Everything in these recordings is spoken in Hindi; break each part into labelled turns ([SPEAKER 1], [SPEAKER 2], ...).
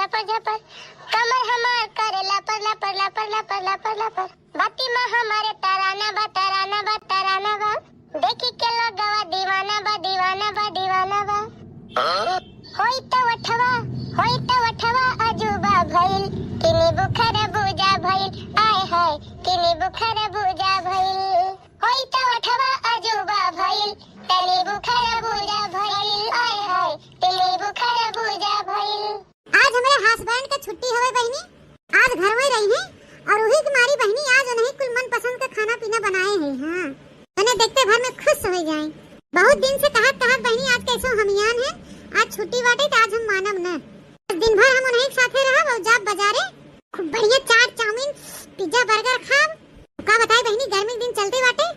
[SPEAKER 1] झपर झपर, कमर हमार करे लपर लपर लपर लपर लपर लपर, बाती में हमारे तराना बा तराना बा तराना बा, देखी के लोगवा दीवाना बा दीवाना बा दीवाना बा। होई तो वठवा अजूबा भइल, किनी बुखार बुझा भइल, आय हाय किनी बुखार बुझा भइल। होई तो वठवा अजूबा भइल, तनी बुखार बुझा भइल, आय हाय तनी बुखार बुझा भइल।
[SPEAKER 2] आज हमारे हस्बैंड का छुट्टी हवे बहनी, आज घर में रही है और वही तुम्हारी बहनी आज उन्हें कुल मन पसंद का खाना पीना बनाए हैं। हाँ उन्हें देखते भर में खुश हो जाएं। बहुत दिन से कहत बहनी आज कैसो हमियान है, आज छुट्टी बाटे तो आज हम मानब न। दिन भर हम उन्हें साथे रहब और जाब बाजारे खूब बढ़िया चाट चाउमीन पिज्जा बर्गर खाब। का बताए बहनी गर्मी के दिन चलते बाटे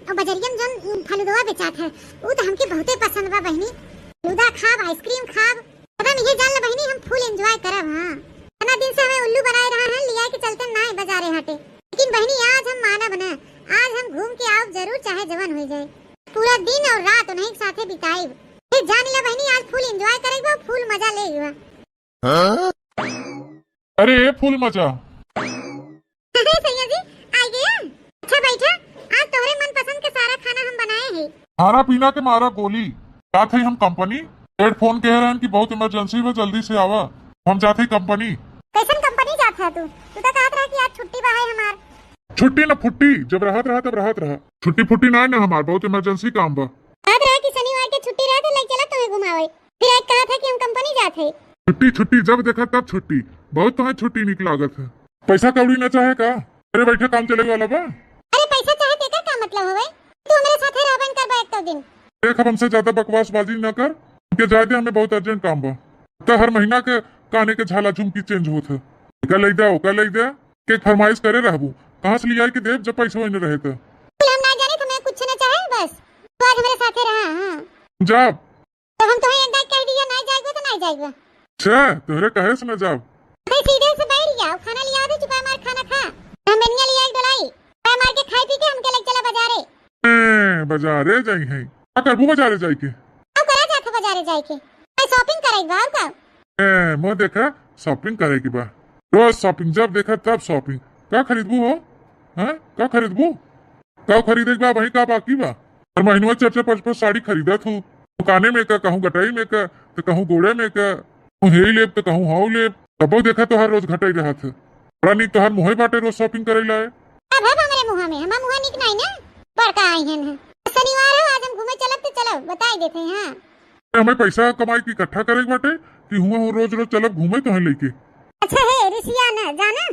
[SPEAKER 2] और बजरियन जन फलूदा बेचात है वो तो हमके बहुते पसंद बा बहनी। फलूदा खाब आइसक्रीम खाब, एकदम ये जान ले बहनी हम फुल एंजॉय करब। हां इतना दिन से हमें उल्लू बनाए रहा है लिया के चलते ना बाजारे हटे, लेकिन बहनी आज हम मानब न, आज हम घूम के आओ जरूर चाहे जवन हो जाए। पूरा दिन और रात उन्हें साथे बिताएब, फिर जान ले बहनी आज फुल एंजॉय करेगा फुल मजा लेगा।
[SPEAKER 3] अरे फुल मजा
[SPEAKER 2] सैया जी आ गया। अच्छा बैठा, आज तोहरे मन पसंद के सारा खाना हम बनाए हैं।
[SPEAKER 3] खाना पीना के मारा गोली क्या थी हम कंपनी हेडफोन कह रहे हैं कि बहुत इमरजेंसी में जल्दी से आवा, हम जाते कंपनी।
[SPEAKER 2] कैसन कंपनी जात है तू तो कहत रहा कि आज छुट्टी बा है हमार।
[SPEAKER 3] छुट्टी न फुट्टी, जब राहत रहा तब राहत रहा, छुट्टी फुट्टी ना है ना हमार, बहुत इमरजेंसी काम बा।
[SPEAKER 2] कहत रहा कि शनिवार के छुट्टी रहे तो ले चला तुम्हें घुमावे, फिर आज कहा था कि हम कंपनी जाते।
[SPEAKER 3] छुट्टी छुट्टी जब देखा तब छुट्टी, बहुत तुम्हें छुट्टी निक लागत है। पैसा कौड़ी न चाहे का, अरे बैठे काम चलेगा वाला बा।
[SPEAKER 2] अरे पैसा चाहे तेकर का मतलब होवे, तू मेरे साथे रहबन करबा एक तो दिन।
[SPEAKER 3] देख हमसे ज्यादा बकवासबाजी न कर, उनके जायदे हमें बहुत अर्जेंट काम बा। तो हर महीना के काने के झाला झुमकी चेंज होत है, कल ले दे कल ले दे के फरमाइश करे रहबू, कहां से लिया के देव जब पैसा न रहे तो।
[SPEAKER 2] हम ना जाने तुम्हें कुछ न चाहे, बस तू आज हमारे साथे रहा। हां
[SPEAKER 3] जाब
[SPEAKER 2] तो हम तुम्हें एक बार कह दिया ना जाएगा तो नहीं जाएगा।
[SPEAKER 3] छे तोहरे कहे से न जाब,
[SPEAKER 2] भाई सीधे से बैठ जाओ, खाना लिया दे चुपा मार खाना खा, हम बेनिया लिया एक डलाई चुपा मार के खाई पी के हमके ले चला बाजारे।
[SPEAKER 3] बाजारे जाई है का करबू बाजारे जाई के,
[SPEAKER 2] अब करा जाथे बाजारे जाई के, मैं शॉपिंग कराई बा और का।
[SPEAKER 3] मैं देखा शॉपिंग करे की बा, रोज शॉपिंग जब देखा तब शॉपिंग। का खरीदबू हो, हैं का खरीदबू, का खरीदे बा वही का बाकी बा। हर महीनवा 4-5 साड़ी खरीदत हूँ, दुकाने में का कहूँ गटाई में का तो कहूँ गोड़े में का, कहूँ हे लेब तो कहूँ हाउ लेब, तबो देखा तो हर रोज घटाई रहा था। बड़ा नीक तो हर मुहे बाटे रोज शॉपिंग करे लाए।
[SPEAKER 2] अब है हमारे मुहा में, हमारा मुहा निक नहीं ना बड़का आई है। शनिवार है आज हम घूमे चलब तो चलो बताई देते हैं। हां
[SPEAKER 3] हमें पैसा कमाई की इकट्ठा करे बाटे कि हुआ रोज रोज चलब घूमे तो है लेके।
[SPEAKER 2] अच्छा है रिसिया ना जाना,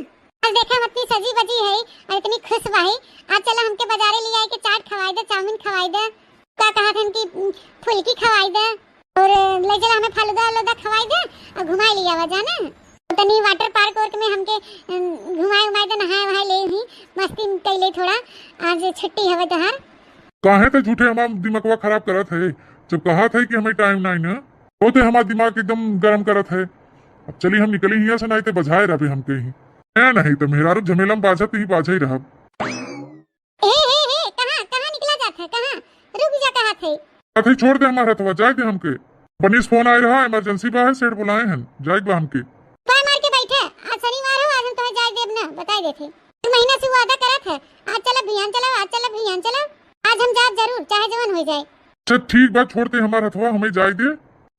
[SPEAKER 2] आज देखा इतनी सजी बजी है और इतनी खुश भाई, आज चला हमके बाजारे ले आए के चाट खवाई दे चाउमीन खवाई दे, क्या कहा था कि फुलकी खवाई दे और ले चला हमें फलूदा वलूदा खवाई दे और घुमाई लिया वा जाना। तनी वाटर पार्क वर्क में हमके घुमाए दे, नहाए वहाए ले ही मस्ती कैले थोड़ा, आज छुट्टी हवे तोहार।
[SPEAKER 3] काहे तो झूठे हमारा दिमागवा खराब करत है, जब कहा था कि हमें टाइम नहीं ना वो तो हमारा दिमाग एकदम गरम करत है। अब चली हम निकली यहाँ से नहीं तो बजाए रहे हमके ही नहीं तो मेहरारू झमेला में बाजत ही बाजा ही रहा।
[SPEAKER 2] कहाँ निकला जाता है, कहाँ रुक जा, कहाँ थे
[SPEAKER 3] अथे छोड़ दे हमारा हथवा जाए दे हमके, पनीस फोन आए रहा इमरजेंसी बा है सेठ बुलाए हैं जाए बा हमके।
[SPEAKER 2] पाय मार के बैठे, आज शनिवार हो, आज हम तुम्हें जाए देब ना बताई देते। महीना से वादा करत है, आज चला भियान चला, आज चला भियान चला, आज हम जाब जरूर चाहे जवन हो जाए।
[SPEAKER 3] अच्छा ठीक बात छोड़ते हमारा हथवा हमें जाए दे,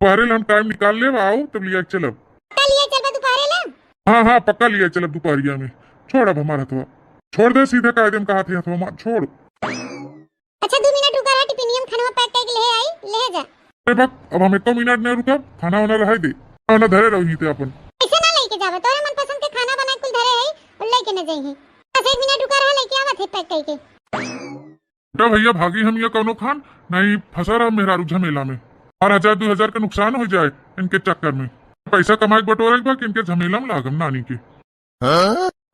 [SPEAKER 3] दोपहरे हम टाइम निकाल ले आओ तब लिया चलब।
[SPEAKER 2] पक्का लिया चल दोपहरे ला।
[SPEAKER 3] हाँ पक्का लिया चलब दोपहरिया में, छोड़ अब हमारा हथवा छोड़ दे, सीधे कायदे में कहा थे हथवा छोड़।
[SPEAKER 2] अच्छा 2 मिनट रुका रहा, टिफिनियम खाना पैक करके ले आई ले जा।
[SPEAKER 3] अरे बक अब हम 1 मिनट नहीं रुका, खाना वाना रह दे खाना धरे रही थे अपन।
[SPEAKER 2] ऐसे ना लेके जावे, तोरे मन पसंद के खाना बना कुल धरे है और लेके न जाई है, बस 1 मिनट रुका रहा लेके आवा थे पैक करके।
[SPEAKER 3] बेटा भैया भागी हम ये कौनो खान नहीं फंसा रहा मेहरारू झमेला में, और 1000-2000 का नुकसान हो जाए इनके चक्कर में, पैसा कमाए बटोरे बा इनके झमेला में लागम नानी के।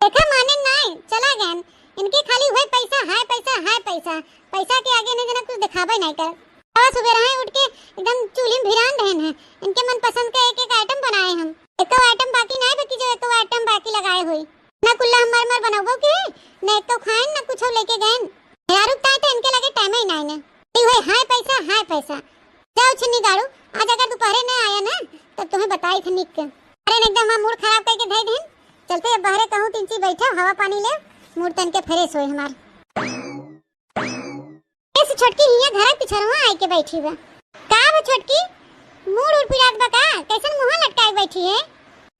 [SPEAKER 2] देखा माने नहीं चला गए इनके, खाली हुए पैसा हाय पैसा हाय पैसा, पैसा के आगे न जना कुछ दिखावे नहीं कर। आज सुबह रहे उठ के एकदम चूल्ही में भिरान रहन है, इनके मन पसंद का एक आइटम बनाए हम, एक आइटम बाकी नहीं बची जो एक आइटम बाकी लगाए हुई ना, कुल्ला हम मर बनाबो के न एक तो खाएं ना कुछ लेके गए यार, रुकता है तो इनके लगे टाइम ही नहीं ना, हाय पैसा जाओ छिन्नी गाड़ू, आज अगर दोपहर न आया ना तब तुम्हें बताई थे निक। अरे एकदम हम मूड खराब करके धई देन। चलते बाहरे कहूं तिनची बैठा हवा पानी ले मूड तन के फ्रेश होए हमार। ऐसे छोटकी हिया घर पिछरवा आए के बैठी बा। का बा छोटकी मूड उड़ पिरात बा का? कैसन मुंह लटकाए बैठी है?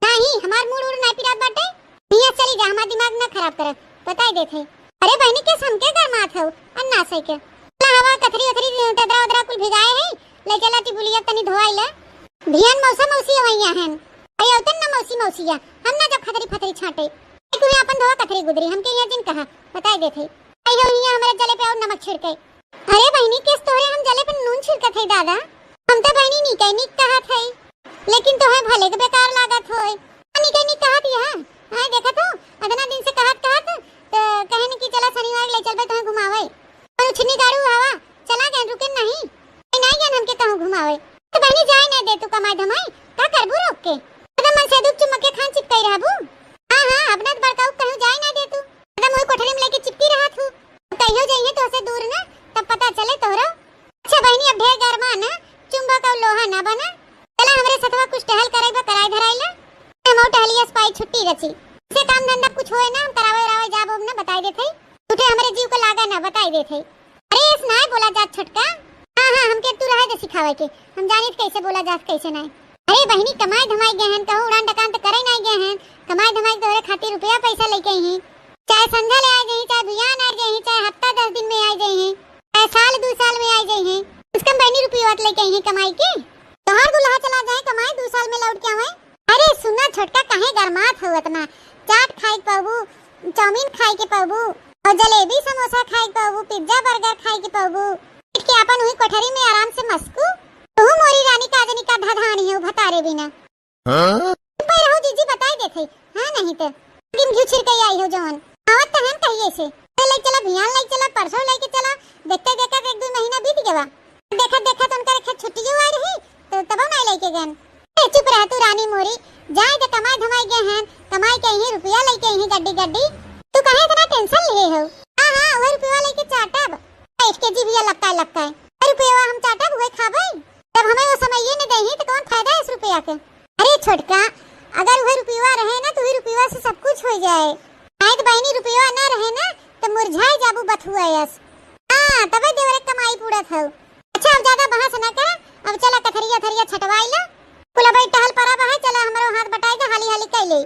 [SPEAKER 2] नहीं हमार मूड उड़ नहीं पिरात बाटे। हिया चली जा हमार दिमाग ना खराब कर बताई देथे। अरे बहनी के समके गरमात हो अन्ना सही के हवा कथरी उथरी तदरा उदरा कुल भिगाए है ले चला ती बुलिया तनी धोआइला। धियान मौसा मौसी होइया हन अय औतन न मौसी मौसिया हम ना जब खतरी फतरी छाटे तू अपन धोआ कथरी गुदरी हमके यहाँ जिन कहा बताई देथे। अयो हिया हमारे जले पे और नमक छिड़के। अरे बहनी केस तोरे हम जले पे नून छिड़कत है दादा। हम तो बहनी नी कहीं नी कहत है लेकिन तोहे भले के बेकार लागत होय। नी कहीं नी कहत यहां हां देखत हो अदना दिन से कहत कहन की चला शनिवार ले चलबे तोहे घुमावे और उछनी गाड़ू हवा चला गए रुके नहीं नहीं गए हमके कहूं घुमावे तो बहनी जाए ना दे तू कमाई धमाई का करबू रोक के एकदम मन से दुख चुमके खान चिपकाई रहबू। हां हां अपना बड़काऊ कहूं जाए ना दे तू एकदम ओई कोठरी में लेके चिपकी रहत हूं कहियो जाइए तो से दूर ना तब पता चले तोरा। अच्छा बहनी अब ढेर गरमा ना चुंबक और लोहा ना बना चला हमरे सतवा कुछ टहल कराइबा कराई धराइला हम टहलिया स्पाई छुट्टी रची से काम धंधा कुछ होए ना हम करावे रावे जाबो ना बताई देथे उठे हमरे जीव को लागा ना बताई देथे। अरे इस नाय बोला जात छटका। हां हां हमके तू रहे दे सिखावे के हम जानित कैसे बोला जात कैसे नहीं। अरे बहनी कमाई धमाई गए हैं कहूं उड़ान टकान तो करे नहीं गए हैं कमाई धमाई तोरे खातिर रुपया पैसा लेके ही चाहे संध्या ले आ गई चाहे बियान आ गई चाहे हफ्ता 10 दिन में आ गई हैं चाहे साल 2 साल में आ गई हैं उसका बहनी रुपया लेके ही कमाई के तोहर दुल्हा चला जाए कमाई 2 साल में लौट के आवे। अरे सुनना छोटका काहे गरमात हो इतना चाट खाई पाबू चाउमीन खाई के पाबू और जलेबी समोसा खाई पाबू पिज्जा बर्गर खाई के पाबू के अपन हुई कोठरी में आराम से मस्कू तू मोरी रानी काजनी का धाधानी है भतारे बिना। हां पे रहो जीजी बताई देथे। हां नहीं तो किम घिउ छिड़के आई हो जवन आवत त हम कहिए से ले चला बियान ले चला परसों लेके चला देखते देखते 1-2 महीना बीत गया देखा तो उनका खेत छुट्टी हुआ रही तो तब नहीं लेके गए। चुप रह तू रानी मोरी जाए तो कमाई धमाई गए हैं कमाई के ही रुपया लेके ही गड्डी तू कहे इतना टेंशन लिए हो। हां हां वो रुपया लेके चाटब इसके जीविया लगता है रुपया हम चाटब हुए खाबे जब हमें वो समय ये न देही तो कौन फायदा इस रुपया के। अरे छोटका अगर वो रुपया रहे ना तो ही रुपया से सब कुछ हो जाए आई तो बहनी रुपया ना रहे ना तो मुरझाए जाबू बथुआयस। हां तबे देवरे कमाई पूरा था। अच्छा अब ज्यादा बहस ना कर अब चला कथरिया छटवाइला कुला भाई टहल परा बहा चला हमरो हाथ बटाई दे हाली हाली कैले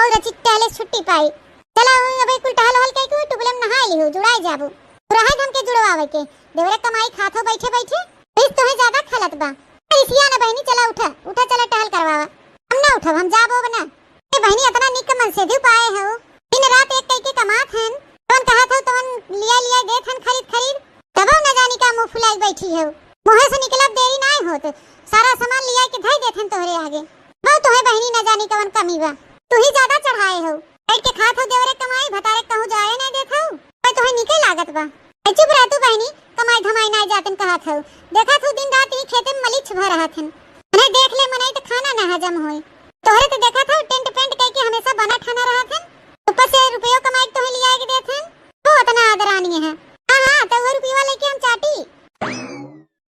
[SPEAKER 2] और रची टहले छुट्टी पाई चला भाई कुल टहल हल कई को टुकलेम नहाई लिहो जुड़ाई जाबू रहे हम के जुड़वावे के देवरे कमाई खाथो बैठे इस तो है ज्यादा खलत बा इसिया ना बहनी चला उठा चला टहल करवावा हम ना उठब हम जाबो बना ए बहनी इतना निक मन से दे पाए हो दिन रात एक कई के कमात हन तवन कहा था तवन लिया देत हन खरीद तब न जानी का मुंह फुलाई बैठी है मोहे से निकलब देरी नहीं होत सारा सामान लिया के धई देथन तोहरे आगे बहु तोहे बहनी न जानी कवन कमी बा तू ही ज्यादा चढ़ाए हो बैठ के खात हो देवरे कमाई भतारे कहूं जाए नहीं देखो पर तोहे निकल लागत बा। चुप रह तू बहनी कमाई धमाई नहीं जातन कहत हो देखा तू दिन रात ही खेते में मलिछ भर रहत हन मने देख ले मने तो खाना ना हजम होई तोहरे तो देखा था टेंट पेंट कई के हमेशा बना खाना रहत हन ऊपर से रुपया कमाई तोहे लिया के देथन वो इतना आदरानी है। हां हां तो वो रुपया लेके हम चाटी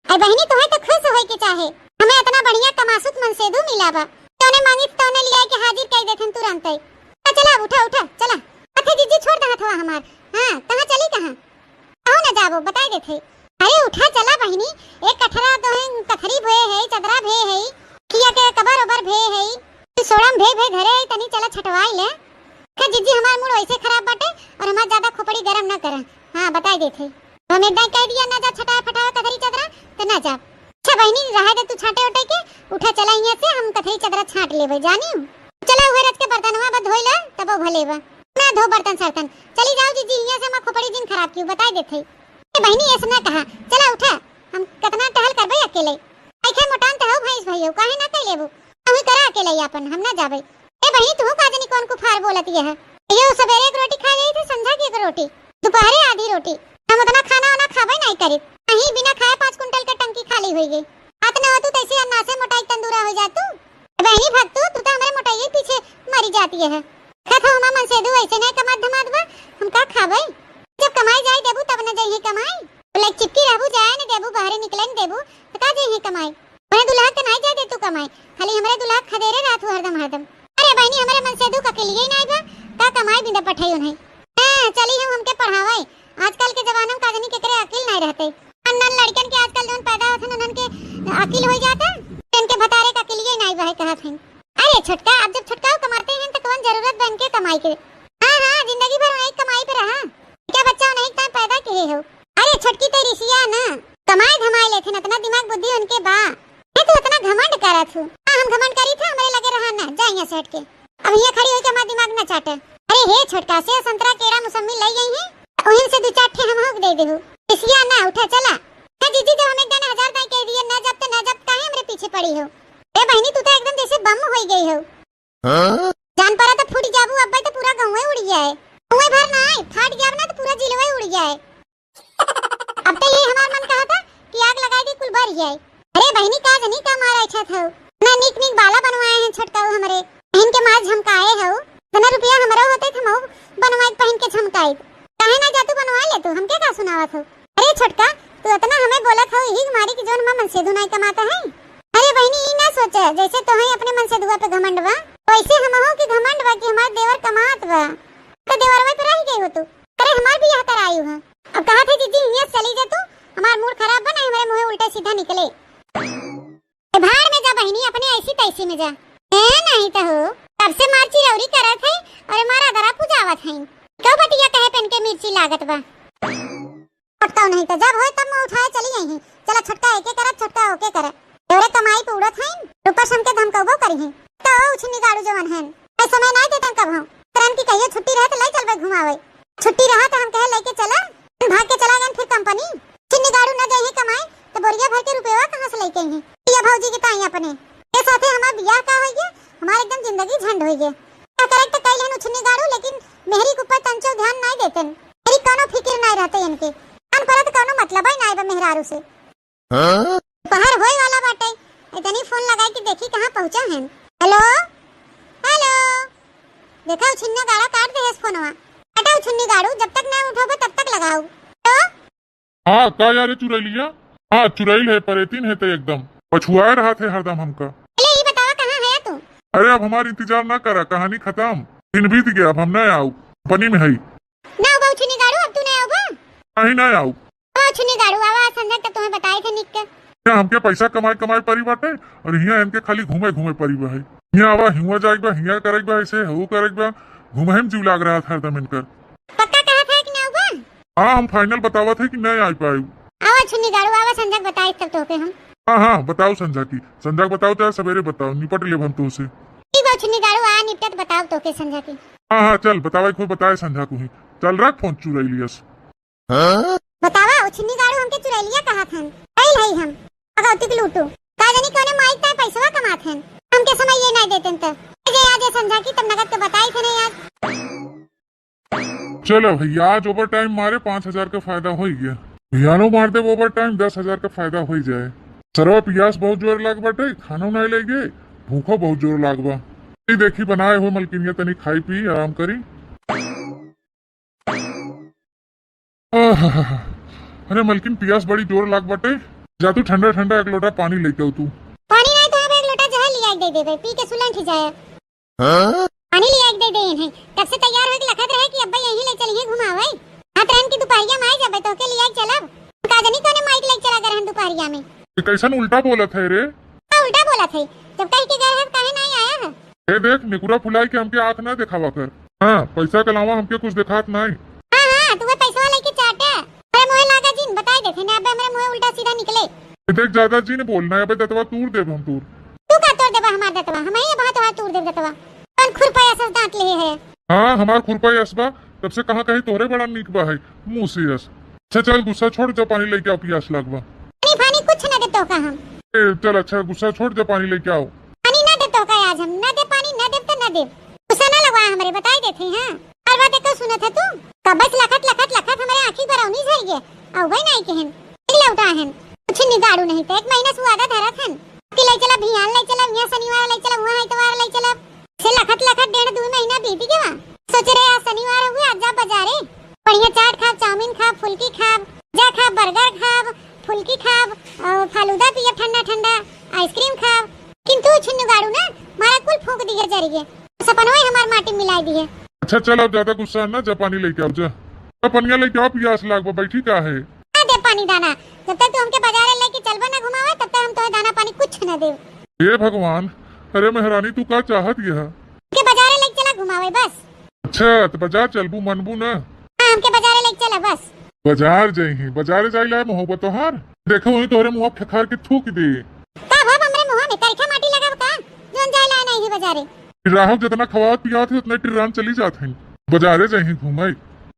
[SPEAKER 2] आई बहनी तोहे तो खुश होई के चाहे हमें इतना बढ़िया कमासुत मन से दू मिला बा तोने मांगी तोने लिया के हाजिर कर देथन तुरंत ही चला उठा चला अथे जीजी छोड़ दहत हुआ हमार। हां कहां चली कहां आओ ना जाबो बताई देथे। अरे उठा चला बहनी एक कठरा तो है कथरी भे है चदरा भे है किया के कबर ओबर भे है सोड़म भे घरे है तनी चला छटवाई ले के जीजी हमार मूड ऐसे खराब बाटे और हमार ज्यादा खोपड़ी गरम ना करे। हां बताई देथे हमें दाई कह दिया ना जा छटा फटावा कथरी चदरा तो ना जा। अच्छा बहनी रहा दे तू छाटे उठे के उठा चला यहां से हम कथरी चदरा छाट लेबे जानी चला हुए रत के बर्तनवा बा धोइला तब भले बा ना धो बर्तन सर्तन चली जाओ जीजी यहां से हम खोपड़ी दिन खराब क्यों बताई देथे। ए बहनी ऐसा ना कहा चला उठा हम कितना टहल करबे अकेले ऐखे मोटान त हो भैंस भइयो काहे ना कह लेबू हम करा अकेले अपन हम ना जाबे। ए बहनी तू का जनी कौन कुफार बोलती है यो सवेरे एक रोटी खा गई थी संध्या की एक रोटी दोपहर आधी रोटी हम उतना खाना वाना खाबे नहीं करी कहीं बिना खाए 5 कुंटल का टंकी खाली होई गई आतना हो तू तैसे अन्ना से मोटाई तंदूरा हो जा तू बहनी भक्तू तू तो हमारे मोटाई पीछे मरी जाती है खतो हम मन से दू ऐसे नहीं कमात धमात बा हम का खाबे जब कमाई जाए देबू तब न जाइए कमाई लाइक चिपकी रहबू जाए न देबू बाहर निकले न देबू तो का जाइए कमाई मैं दुल्हा के नहीं जाए दे तू कमाई खाली हमरे दुल्हा खदेरे रात हरदम अकेले ही नहीं बा का कमाई बिंदा पठाई उन्हें। हां चली हम हमके पढ़ावे। आजकल के जमाना में काजनी के करे अकिल नहीं रहते। नन लड़कन के आजकल जोन पैदा होथन उनन के अकिल हो जाता। इनके भतारे का अकिल ही नहीं बा कहत हैं। अरे छोटका अब जब छोटका कमाते हैं तो कौन जरूरत बन के कमाई के। हां जिंदगी भर वही कमाई पे रहा। क्या बच्चा नहीं टाइम पैदा किए हो। अरे छोटकी तो ऋषिया ना कमाई धमाई लेथे न इतना दिमाग बुद्धि उनके बा। मैं तो इतना घमंड करत हूं। हम घमंड करी था हमारे लगे रहा ना जा यहां से हट के। अब ये खड़ी होके हमारा दिमाग न चाटे। अरे हे छोटका से संतरा केरा मौसमी ले गई है। ओहिन से दो चार ठे हम हक दे देहु। ऋषिया ना उठा चला। है जीजी जो हमें एक 1000 दाई कह दिए न जब काहे हमरे पीछे पड़ी हो। ए बहनी तू तो एकदम जैसे बम हो गई हो। जान पड़ा तो फूट जाबू अब तो पूरा गांव उड़ जाए। गांव भर ना आए फाट जाब ना तो पूरा जिलवा उड़ जाए। अब तो ये हमार मन कहा था कि आग लगाई दी कुल भर जाए। अरे बहनी का जनी का मारा इच्छा था ना निक निक बाला बनवाए हैं छटकाऊ हमरे बहन के मार झमकाए हो। तना रुपया हमरा होते थे मऊ बनवाए पहन के झमकाई काहे ना जातू बनवा ले तू हमके का सुनावत हो। अरे छटका तू इतना हमें बोलत हो ही मारी की जोन मन से दुनाई कमाता है। अरे बहनी ई ना सोचे जैसे तो है अपने मन से दुआ पे घमंड बा वैसे हम हो कि घमंड बा कि हमार देवर कमात बा तो देवरवा पे रह गई हो तू। अरे हमार बियाह कराई हो। अब कहा थे जीजी यहां चली जा तू हमार मूड खराब बना हमारे मुंह उल्टा सीधा निकले। भाड़ में जा बहनी अपने ऐसी तैसी में जा। ए नहीं तो हो तब से मार चिरौरी करत है और मारा दरा पूजावत है। कब बटिया कहे पेन के मिर्ची लागत बा। छटका नहीं तो जब होए तब मैं उठाए चली आई है। चला छटका एके करत छटका ओके करे तोरे कमाई पे उड़त है ऊपर सम के धमकावो करी है तो उछनी गाड़ू जवन है ऐ समय ना देतन कब हम तरन की कहियो छुट्टी रहे तो ले चलबे घुमावे। छुट्टी रहा तो हम कहे लेके चला भाग के चला गन फिर कंपनी छिन्नी गाड़ू न जाए कमाए तो बोरिया भर के रुपया कहां से लेके हैं। ये भौजी के ताई अपने के साथे हमार बियाह का होई गया हमार एकदम जिंदगी झंड होई गया। क्या करे तो कइलन उछनी गाड़ू लेकिन मेहरी के ऊपर तंचो ध्यान नहीं देतन। मेरी कोनो फिक्र नहीं रहते इनके अन परत कोनो मतलब ही नहीं बा मेहरारू से। बाहर होए वाला बाटे इतनी फोन लगाई कि देखी कहां पहुंचा है। हेलो हेलो देखा छिन्ना गाड़ा काट दे इस फोनवा हटाओ छिन्नी गाड़ू जब तक ना उठोगे तब तक लगाओ। तो
[SPEAKER 3] हाँ का यार चुरैलिया। हाँ चुरैल है परेतीन है तो एकदम पछुआ रहा थे हरदम हमका।
[SPEAKER 2] पहले ये बतावा कहां है तू।
[SPEAKER 3] अरे अब हमारी इंतजार ना करा कहानी खत्म दिन बीत गया अब हम न आऊ कंपनी में है
[SPEAKER 2] ना बहु छिन्नी गाड़ू अब तू नहीं आओगा।
[SPEAKER 3] नहीं ना आऊ
[SPEAKER 2] ओ छिन्नी गाड़ू आवा संजय तक तुम्हें बताए थे निक
[SPEAKER 3] क्या हमके पैसा कमाए परी बाटे और यहाँ इनके खाली घूमे परी बा है। यहाँ आवा हिवा जाएक बा हिया करेक बा ऐसे हो करेक बा घूमे में जीव लाग रहा था हरदम इनकर।
[SPEAKER 2] पक्का कहा था कि ना होगा।
[SPEAKER 3] हाँ हम फाइनल बतावा थे कि नहीं आ पाए।
[SPEAKER 2] आवा छिन्नी गाड़ू आवा संजय बताए तब तो हम।
[SPEAKER 3] हाँ बताओ संजा की संजा बताओ चाहे सवेरे बताओ निपट ले हम तो उसे।
[SPEAKER 2] छिन्नी गाड़ू आ निपट बताओ तो के संजय की।
[SPEAKER 3] हाँ चल बतावा कोई बताए संजा को ही चल रख फोन चुरैलियस।
[SPEAKER 2] बतावा छिन्नी गाड़ू हमके चुरैलिया कहा था कइल है हम अगौती के लूटू का जानी कोने माइक ता पैसा कमात हैं हमके समय ये नहीं देते त जे आज संजा की तब नगद के बताई थे नहीं आज।
[SPEAKER 3] चलो भैया आज ओवर टाइम मारे 5000 का फायदा हो गया। भैयानो मार दे ओवर टाइम 10,000 का फायदा हो जाए। सरवा पियास बहुत जोर लाग बाटे खाना नहीं ले गए भूखो बहुत जोर लाग बा। देखी बनाए हो मलकिनिया तनी खाई पी आराम करी। अरे मलकिन पियास बड़ी जोर लाग बाटे जा तू ठंडा ठंडा एक लोटा पानी लेके आओ तू।
[SPEAKER 2] पानी नहीं तो अब एक लोटा जहर लिया दे दे पी के सुलन ठी जाए। पानी लिया दे दे हैं तब से तैयार होके लखत रहे कि अब्बा यहीं ले चलिए घुमावे हाथ रहन की दोपहरिया में आ जाबे तो के लिया चलब का जानी कोने माइक ले चला करहन दोपहरिया में।
[SPEAKER 3] कैसन उल्टा बोलत है रे।
[SPEAKER 2] उल्टा बोला थे जब कह के गए हैं काहे नहीं आया है।
[SPEAKER 3] ए देख निकुरा फुलाई के हमके आंख ना दिखावा कर। हाँ पैसा के अलावा हमके कुछ दिखात नहीं।
[SPEAKER 2] हां तू पैसा लेके चाटा अरे मोहे लागा जिन बताई देथे ना अब मेरे मुंह उल्टा सीधा निकले।
[SPEAKER 3] देख ज्यादा जी ने बोलना है अबे दतवा तूर देब हम तूर।
[SPEAKER 2] तू का तोड़ देबा हमार दतवा हमें ये बात है तूड़ देब दतवा कौन खुरपाया सब दांत ले है।
[SPEAKER 3] हाँ हमार खुरपा यसबा तब से कहाँ कहीं तोहरे बड़ा नीक बा है मुंह से यस। अच्छा चल गुस्सा छोड़ जा पानी लेके आओ पियास लगवा।
[SPEAKER 2] पानी पानी कुछ ना दे तो का हम।
[SPEAKER 3] चल अच्छा गुस्सा छोड़ जा पानी लेके आओ।
[SPEAKER 2] पानी ना दे तो का आज हम ना दे पानी ना दे तो ना दे गुस्सा ना लगवा हमारे बताई देथे हां और बात को सुनत है तू का बस लखत हमारे आंखी बरौनी झर गए औ वही नहीं कहन निकला उठा हन कुछ निगाड़ू नहीं तो एक महीना सुआदा धरा थन कि ले चला भियान ले चला यहां शनिवार ले चला वहां इतवार ले चला से लखत 1.5 महीना बीत गया। सोच रहे आज शनिवार हुए आज जा बाजारे बढ़िया चाट खाब चाउमीन खाब फुल्की खाब जा खाब बर्गर खाब फुल्की खाब और फालूदा पिया ठंडा ठंडा आइसक्रीम खाब किंतु छिन्न गाड़ू ना मारा कुल फूंक दिया जरी गए सपनवा ही हमार माटी मिला दी है।
[SPEAKER 3] अच्छा चल अब ज्यादा गुस्सा ना, जा पानी लेके आओ, जा पनिया लेके आओ, प्यास लाग बैठी का है।
[SPEAKER 2] दे पानी दाना, जब तक तू हमके बाजार लेके चलबा ना घुमावे तब तक हम तोहे दाना पानी कुछ न दे।
[SPEAKER 3] हे भगवान, अरे मेहरानी तू का चाहत यह?
[SPEAKER 2] हमके बाजार लेके चला घुमावे बस।
[SPEAKER 3] अच्छा तो बाजार चलबू मनबू ना?
[SPEAKER 2] हाँ हमके बाजार लेके चला बस।
[SPEAKER 3] बाजार जाई, बाजार जाई ला मोहब्बत तोहार, देखो वही तोहरे मुंह ठखार के थूक दे।
[SPEAKER 2] का भाव हमरे मुंह में करखा माटी लगाव का जोन जाय ला नहीं बाजारे।
[SPEAKER 3] राहब जितना खवात पियात है उतने टिर्रान चली जात है, बाजारे जाई घूमाई।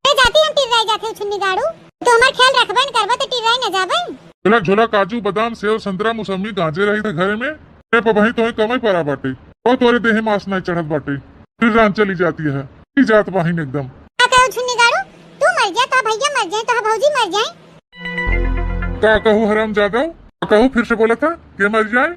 [SPEAKER 2] ए जाती हम टिर्राई जाते छुन्नी गाड़ू, तो हमार ख्याल रखबे न करबा तो टिर्राई न जाबे।
[SPEAKER 3] झोला झोला काजू बादाम सेव संतरा मौसमी गांजे रही थे घरे में, ए पबही तोहे कमई परा बाटे और तोरे देहे मांस नहीं चढ़त बाटे, टिर्रान चली जाती है ई जात बाहिन एकदम।
[SPEAKER 2] का कहू छुन्नी गाड़ू, तू मर जा तो भैया मर जाए तो भौजी मर जाए।
[SPEAKER 3] का कहूँ हराम जादव, कहूँ फिर से बोला था के मर जाए।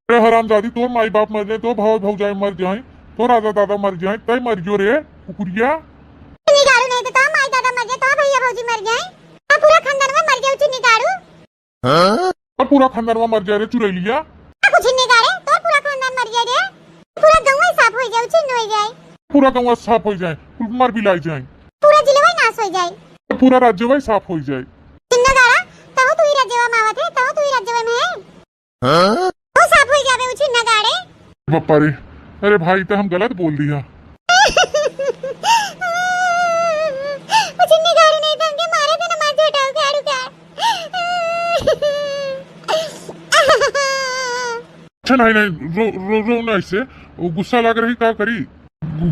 [SPEAKER 3] अरे हराम दादी, तोर माई बाप मर जाए, तो भाव भौजाई मर जाए, तो राजा दादा मर जाए, तय मर जो रे कुकुरिया।
[SPEAKER 2] चुन्नी गाड़ू नहीं तो माई दादा मर जाए, तो भैया भौजी मर जाए, तो पूरा खानदान में मर जाए चुन्नी गाड़ू।
[SPEAKER 3] अब पूरा खानदान में मर जाए रे चुरैलिया।
[SPEAKER 2] कुछ नहीं गाड़े, तो पूरा खानदान मर जाए रे, पूरा गांव ही साफ हो जाए, छिन्न हो जाए,
[SPEAKER 3] पूरा गाँव साफ हो जाए, मर भी लाई जाए,
[SPEAKER 2] पूरा जिला नाश हो जाए,
[SPEAKER 3] पूरा राज्य वही साफ हो जाए।
[SPEAKER 2] चिन्ना गाड़ा तहो तू ही राज्यवा मावत है, तहो तू ही राज्यवा में है, तो साफ हो जावे उछि न गाड़े।
[SPEAKER 3] बप्पा रे, अरे भाई तो हम गलत बोल दिया।
[SPEAKER 2] चिन्नी गाड़ी नहीं तो हमके मारे थे ना, मार झोटाओ गाड़ू का।
[SPEAKER 3] अच्छा नहीं नहीं रो ना, इससे वो गुस्सा लग रही का करी,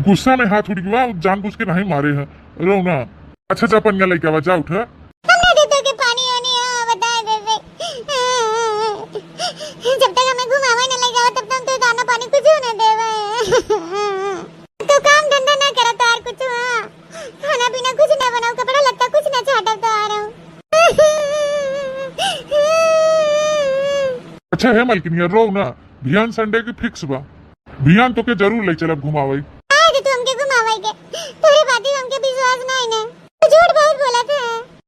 [SPEAKER 3] गुस्सा में हाथ उठ गया, जानबूझ के नहीं मारे है, रो ना। अच्छा जा पनिया लेके आवा, जा उठा।
[SPEAKER 2] हमने देते के पानी आने बताए बेबे, जब तक हमें घुमावे न ले जाओ तब तक तो दाना पानी कुछ न देवे। तो काम धंधा ना करा तार कुछ, खाना पीना कुछ न बनाओ, कपड़ा लत्ता कुछ न छाटा तो आ रहा हूँ।
[SPEAKER 3] अच्छा है मलकिनिया, रो ना, भियान संडे की फिक्स बा, भियान तो के जरूर ले चलब घुमावे।
[SPEAKER 2] आए तो हमके घुमावे के, तेरे बाती हमके विश्वास नहीं ने, तू झूठ बहुत बोला था।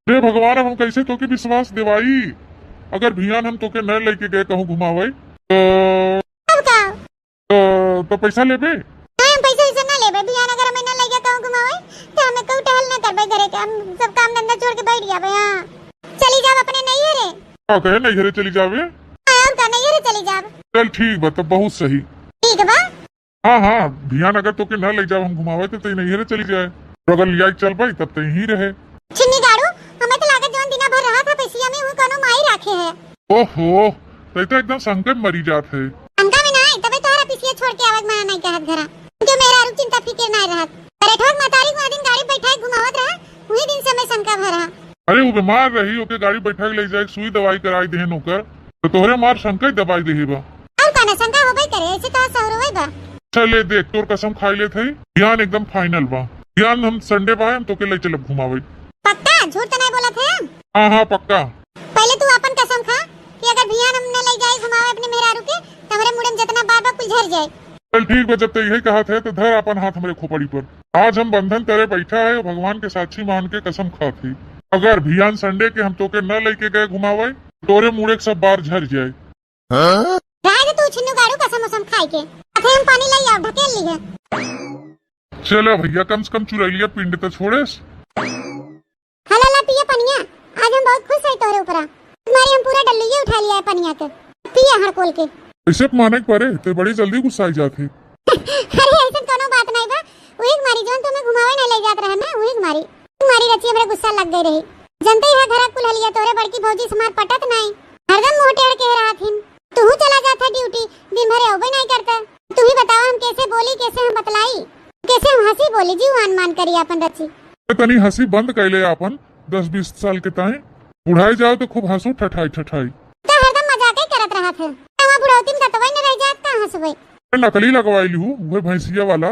[SPEAKER 3] हे भगवान, अब हम कैसे तो के विश्वास देवाई? अगर भियान हम तो के न लेके गए कहूँ घुमावे
[SPEAKER 2] अब का
[SPEAKER 3] तो पैसा लेबे?
[SPEAKER 2] हम पैसा इसे ना लेबे, भियान अगर हमें न ले गया कहूँ घुमावे तो हमें कहूँ टहल न करबे घरे के, हम सब काम धंधा छोड़ के बैठ जाबे। हां चली जाब अपने नहीं रे,
[SPEAKER 3] का कहे नहीं घरे चली जावे?
[SPEAKER 2] और का नहीं रे चली जाब।
[SPEAKER 3] चल ठीक बा, तब बहुत सही।
[SPEAKER 2] ठीक बा,
[SPEAKER 3] हाँ हाँ, भियान अगर तो के न ले जाओ हम घुमावे तो नहीं घरे चली जाए, तो अगर लिया चल भाई तब तो यहीं रहे।
[SPEAKER 2] छिन्नी गाड़ू हमें तो लागत जोन दिना भर रहा था पैसिया में वो कोनो माई राखे है।
[SPEAKER 3] ओहो, तो एकदम संकट मरी जात है।
[SPEAKER 2] अंका में नहीं तबे तोहरा पिसिया छोड़ के आवत माना नहीं कहत घरा, क्योंकि मेरा आरु चिंता फिकर नहीं रहत, अरे ठोक मतारी को दिन गाड़ी बैठाए घुमावत रहा, वही दिन से मैं शंका भरा।
[SPEAKER 3] अरे वो बीमार रही, ओके गाड़ी बैठा के ले जाए, सुई दवाई कराई दे नौकर, तो तोहरे मार शंका दवाई दे बा।
[SPEAKER 2] और का ना शंका होबे करे, ऐसे तो सौर होई बा।
[SPEAKER 3] चले देख, तोर कसम खाई ले थे, ध्यान एकदम फाइनल बा, ध्यान हम संडे बा हम तो के ले चलब घुमावे।
[SPEAKER 2] पक्का झूठ तो नहीं बोला थे?
[SPEAKER 3] हाँ हाँ पक्का।
[SPEAKER 2] पहले तू अपन कसम खा कि अगर भियान हमने ले जाए घुमावे अपने मेहरारू के, तो हमारे मुड़न जितना बार बार कुछ झर जाए।
[SPEAKER 3] चल ठीक बा, जब तो यही कहा थे तो धर अपन हाथ हमारे खोपड़ी पर, आज हम बंधन तेरे बैठा है, भगवान के साक्षी मान के कसम खा थी, अगर भियान संडे के हम तो के न लेके गए घुमावे, तोरे मुड़े सब बार झर जाए।
[SPEAKER 2] राज तू छिन्नू गाड़ू कसम उसम खाई के, अथे हम पानी ले आओ ढकेल ली है।
[SPEAKER 3] चलो भैया, कम से कम चुरैलिया पिंड तो छोड़े।
[SPEAKER 2] हला ला पिया पनिया, आज हम बहुत खुश है तोरे ऊपर, तुम्हारी हम पूरा डल्लुए उठा लिया है पनिया के, पिया हर कोल के।
[SPEAKER 3] ऐसे माने के परे तो बड़ी जल्दी गुस्सा आई जाती।
[SPEAKER 2] अरे ऐसे कोनो बात नहीं बा, वही मारी जोन तुम्हें घुमावे न ले जात रहा ना, वही मारी तुम्हारी रची हमरे गुस्सा लग गई रही। जनते है घरा कुल हलिया तोरे बड़की भौजी समार पटत नहीं, हरदम मुंह टेढ़ के रहा थीन, तू चला जाता ड्यूटी, दिन भर ओबे नहीं करता। तू ही बताओ हम कैसे बोली, कैसे हम बतलाई, कैसे हम हंसी बोली, जीव मान करी अपन रची।
[SPEAKER 3] तनी हंसी बंद कैले अपन 10-20 साल के ताए, बुढ़ाई जाओ तो खूब हंसू ठठाई ठठाई,
[SPEAKER 2] तो हरदम मजाक ही करत रहा थे, वहां बुढ़ौती में ततवई न रह जात का हंसबे।
[SPEAKER 3] नकली लगवाई लू वो भैंसिया वाला।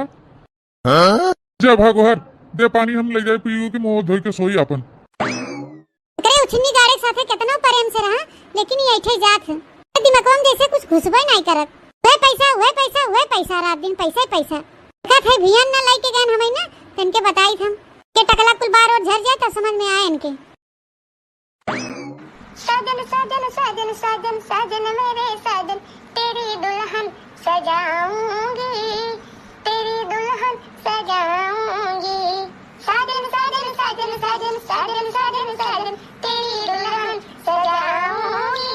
[SPEAKER 3] जब भगोहर दे पानी हम ले जाए पीयू के मुंह धोई के सोई अपन।
[SPEAKER 2] करे उछनी गाड़ी साथे कितना प्रेम से रहा, लेकिन ये ऐठे जात है, दिमागों में जैसे कुछ घुसबे नहीं करत, वे पैसा रात दिन पैसा पैसा। कहत है भियान न लाई के गन हमें ना, तनके बताई हम के टकला कुल बार और झर जाए तो समझ में आए इनके।
[SPEAKER 1] साजन साजन साजन साजन साजन मेरे साजन, तेरी दुल्हन सजाऊंगी, तेरी दुल्हन सजाऊंगी। साजन साजन साजन साजन साजन साजन साजन, तेरी दुल्हन सजाऊंगी,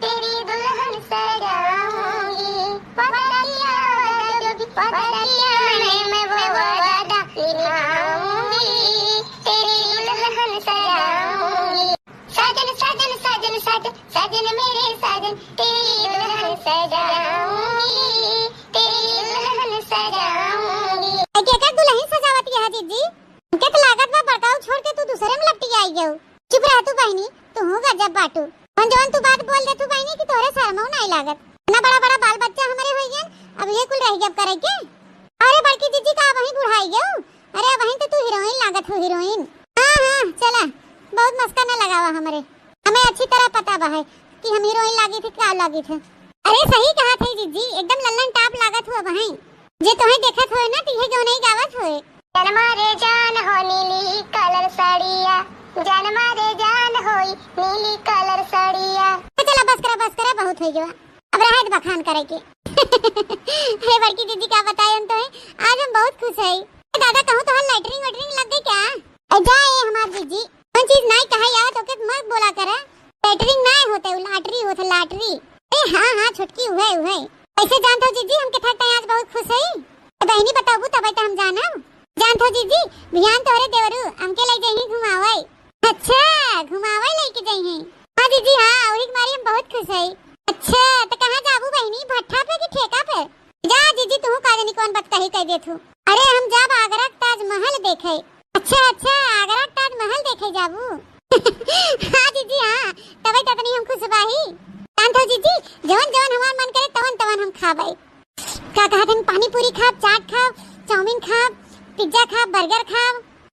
[SPEAKER 1] तेरी दुल्हन सजाऊंगी। पतलिया जोगी पतलिया मैं वो वादा निभाऊंगी, तेरी दुल्हन सजाऊंगी। साजन साजन साजन साजन साजन मेरे साजन, तेरी दुल्हन सजाऊंगी, तेरी दुल्हन सजाऊंगी।
[SPEAKER 2] क्या दुल्हन सजावती है जीजी? क्या तो लागत बा बड़काऊ छोड़ के तू दूसरे में लपटी आई गयो। चुप रह तू बहनी, तू हो गजब बाटू। जौन तू बात बोल दे तू बहनी कि तोरे शर्मऊ नहीं लागत। ना बड़ा बड़ा बाल बच्चा हमारे होई गन, अब ये कुल रह गब करे के। अरे बड़की जीजी का वही बुढ़ाई गयो। अरे वही तो तू हीरोइन लागत हो, हीरोइन। हां चला, बहुत मस्का न लगावा हमरे। हमें अच्छी तरह पता बा है कि हम हीरोइन लागी थी का लागी थे। अरे सही कहा थे जीजी, एकदम लल्लन टाप लागत हुआ वही। जे तोहे देखत होए ना तिहे जो नहीं गावत होए।
[SPEAKER 1] जन मारे जान हो नीली कलर साड़िया, जन मारे जान होई नीली कलर साड़िया।
[SPEAKER 2] चला बस करा बहुत हो गया, अब रहत बखान करे के। हे बड़की दीदी का बताएं तो है, आज हम बहुत खुश है। दादा कहूं तो हल लैटरिंग वैटरिंग लग गई क्या? जाए हमार जीजी कौन चीज नहीं कहा यार तो के मत बोला करे। लैटरिंग नहीं होते, लॉटरी होते लॉटरी। ए हां छुटकी हुए ऐसे जानतो जीजी हम के था आज बहुत खुश है। बहनी बताबू तब तो हम जानब। जानतो जीजी भियान तोरे देवरू हमके ले जही घुमावे। अच्छा घुमावे लेके जही? हां जीजी हां, और मारी हम बहुत खुश है। अच्छा तो कहां जाबू बहनी, भट्ठा पे कि ठेका पे? जा जीजी तू का जानी कौन बात कही कह देथू। अरे हम जाब आगरा ताजमहल देखे। अच्छा आगरा ताजमहल देखे जाबू। हां जीजी हां, तबे ततनी हम खुश बाही। जानतो जीजी जवन हमार मन करे तवन हम खाबै। का कहत हम पानी पूरी खाब, चाट खाब, चाउमीन खाब, पिज्जा खाब, बर्गर खाब,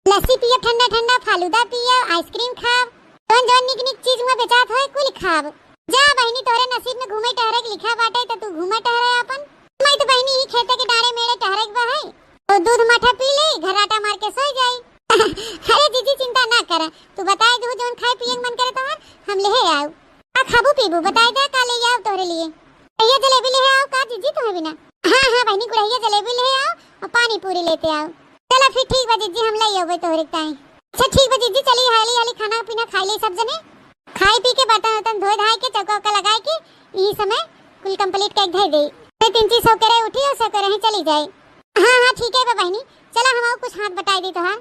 [SPEAKER 2] लस्सी पियब ठंडा फालूदा पियब, आइसक्रीम खाब, जवन निक चीज में बेचात होए कुल खाब। जा बहनी तोरे नसीब में घूमे टहरे के लिखा बाटे तो तू घूमे टहरे अपन। मैं तो बहनी ही खेते के डारे मेरे टहरे के बा है, तो दूध मठा पी ले, घर आटा मार के सो जाई। अरे जीजी चिंता ना कर, तू बताए दू जोन खाए पिए मन करे तोहर हम ले आओ। आ खाबू पीबू बताए दे का ले आओ तोरे लिए। ये जलेबी ले आओ का जीजी तुम्हें बिना? हां बहनी गुड़ैया जलेबी ले आओ और पानी पूरी लेते आओ। चलो फिर ठीक बा जीजी हम ले आवे तोरे ताई। अच्छा ठीक बा जीजी चली हाली खाना पीना खा ले सब जने। खाई पी के बर्तन धोए धाए के चौका लगाए के यही समय कुल कंप्लीट कर धर दे। फिर 3 सौ करे उठी और सो करे चली जाए। हां ठीक है बा बहनी, चला हम कुछ हाथ बटाई दी तोहार।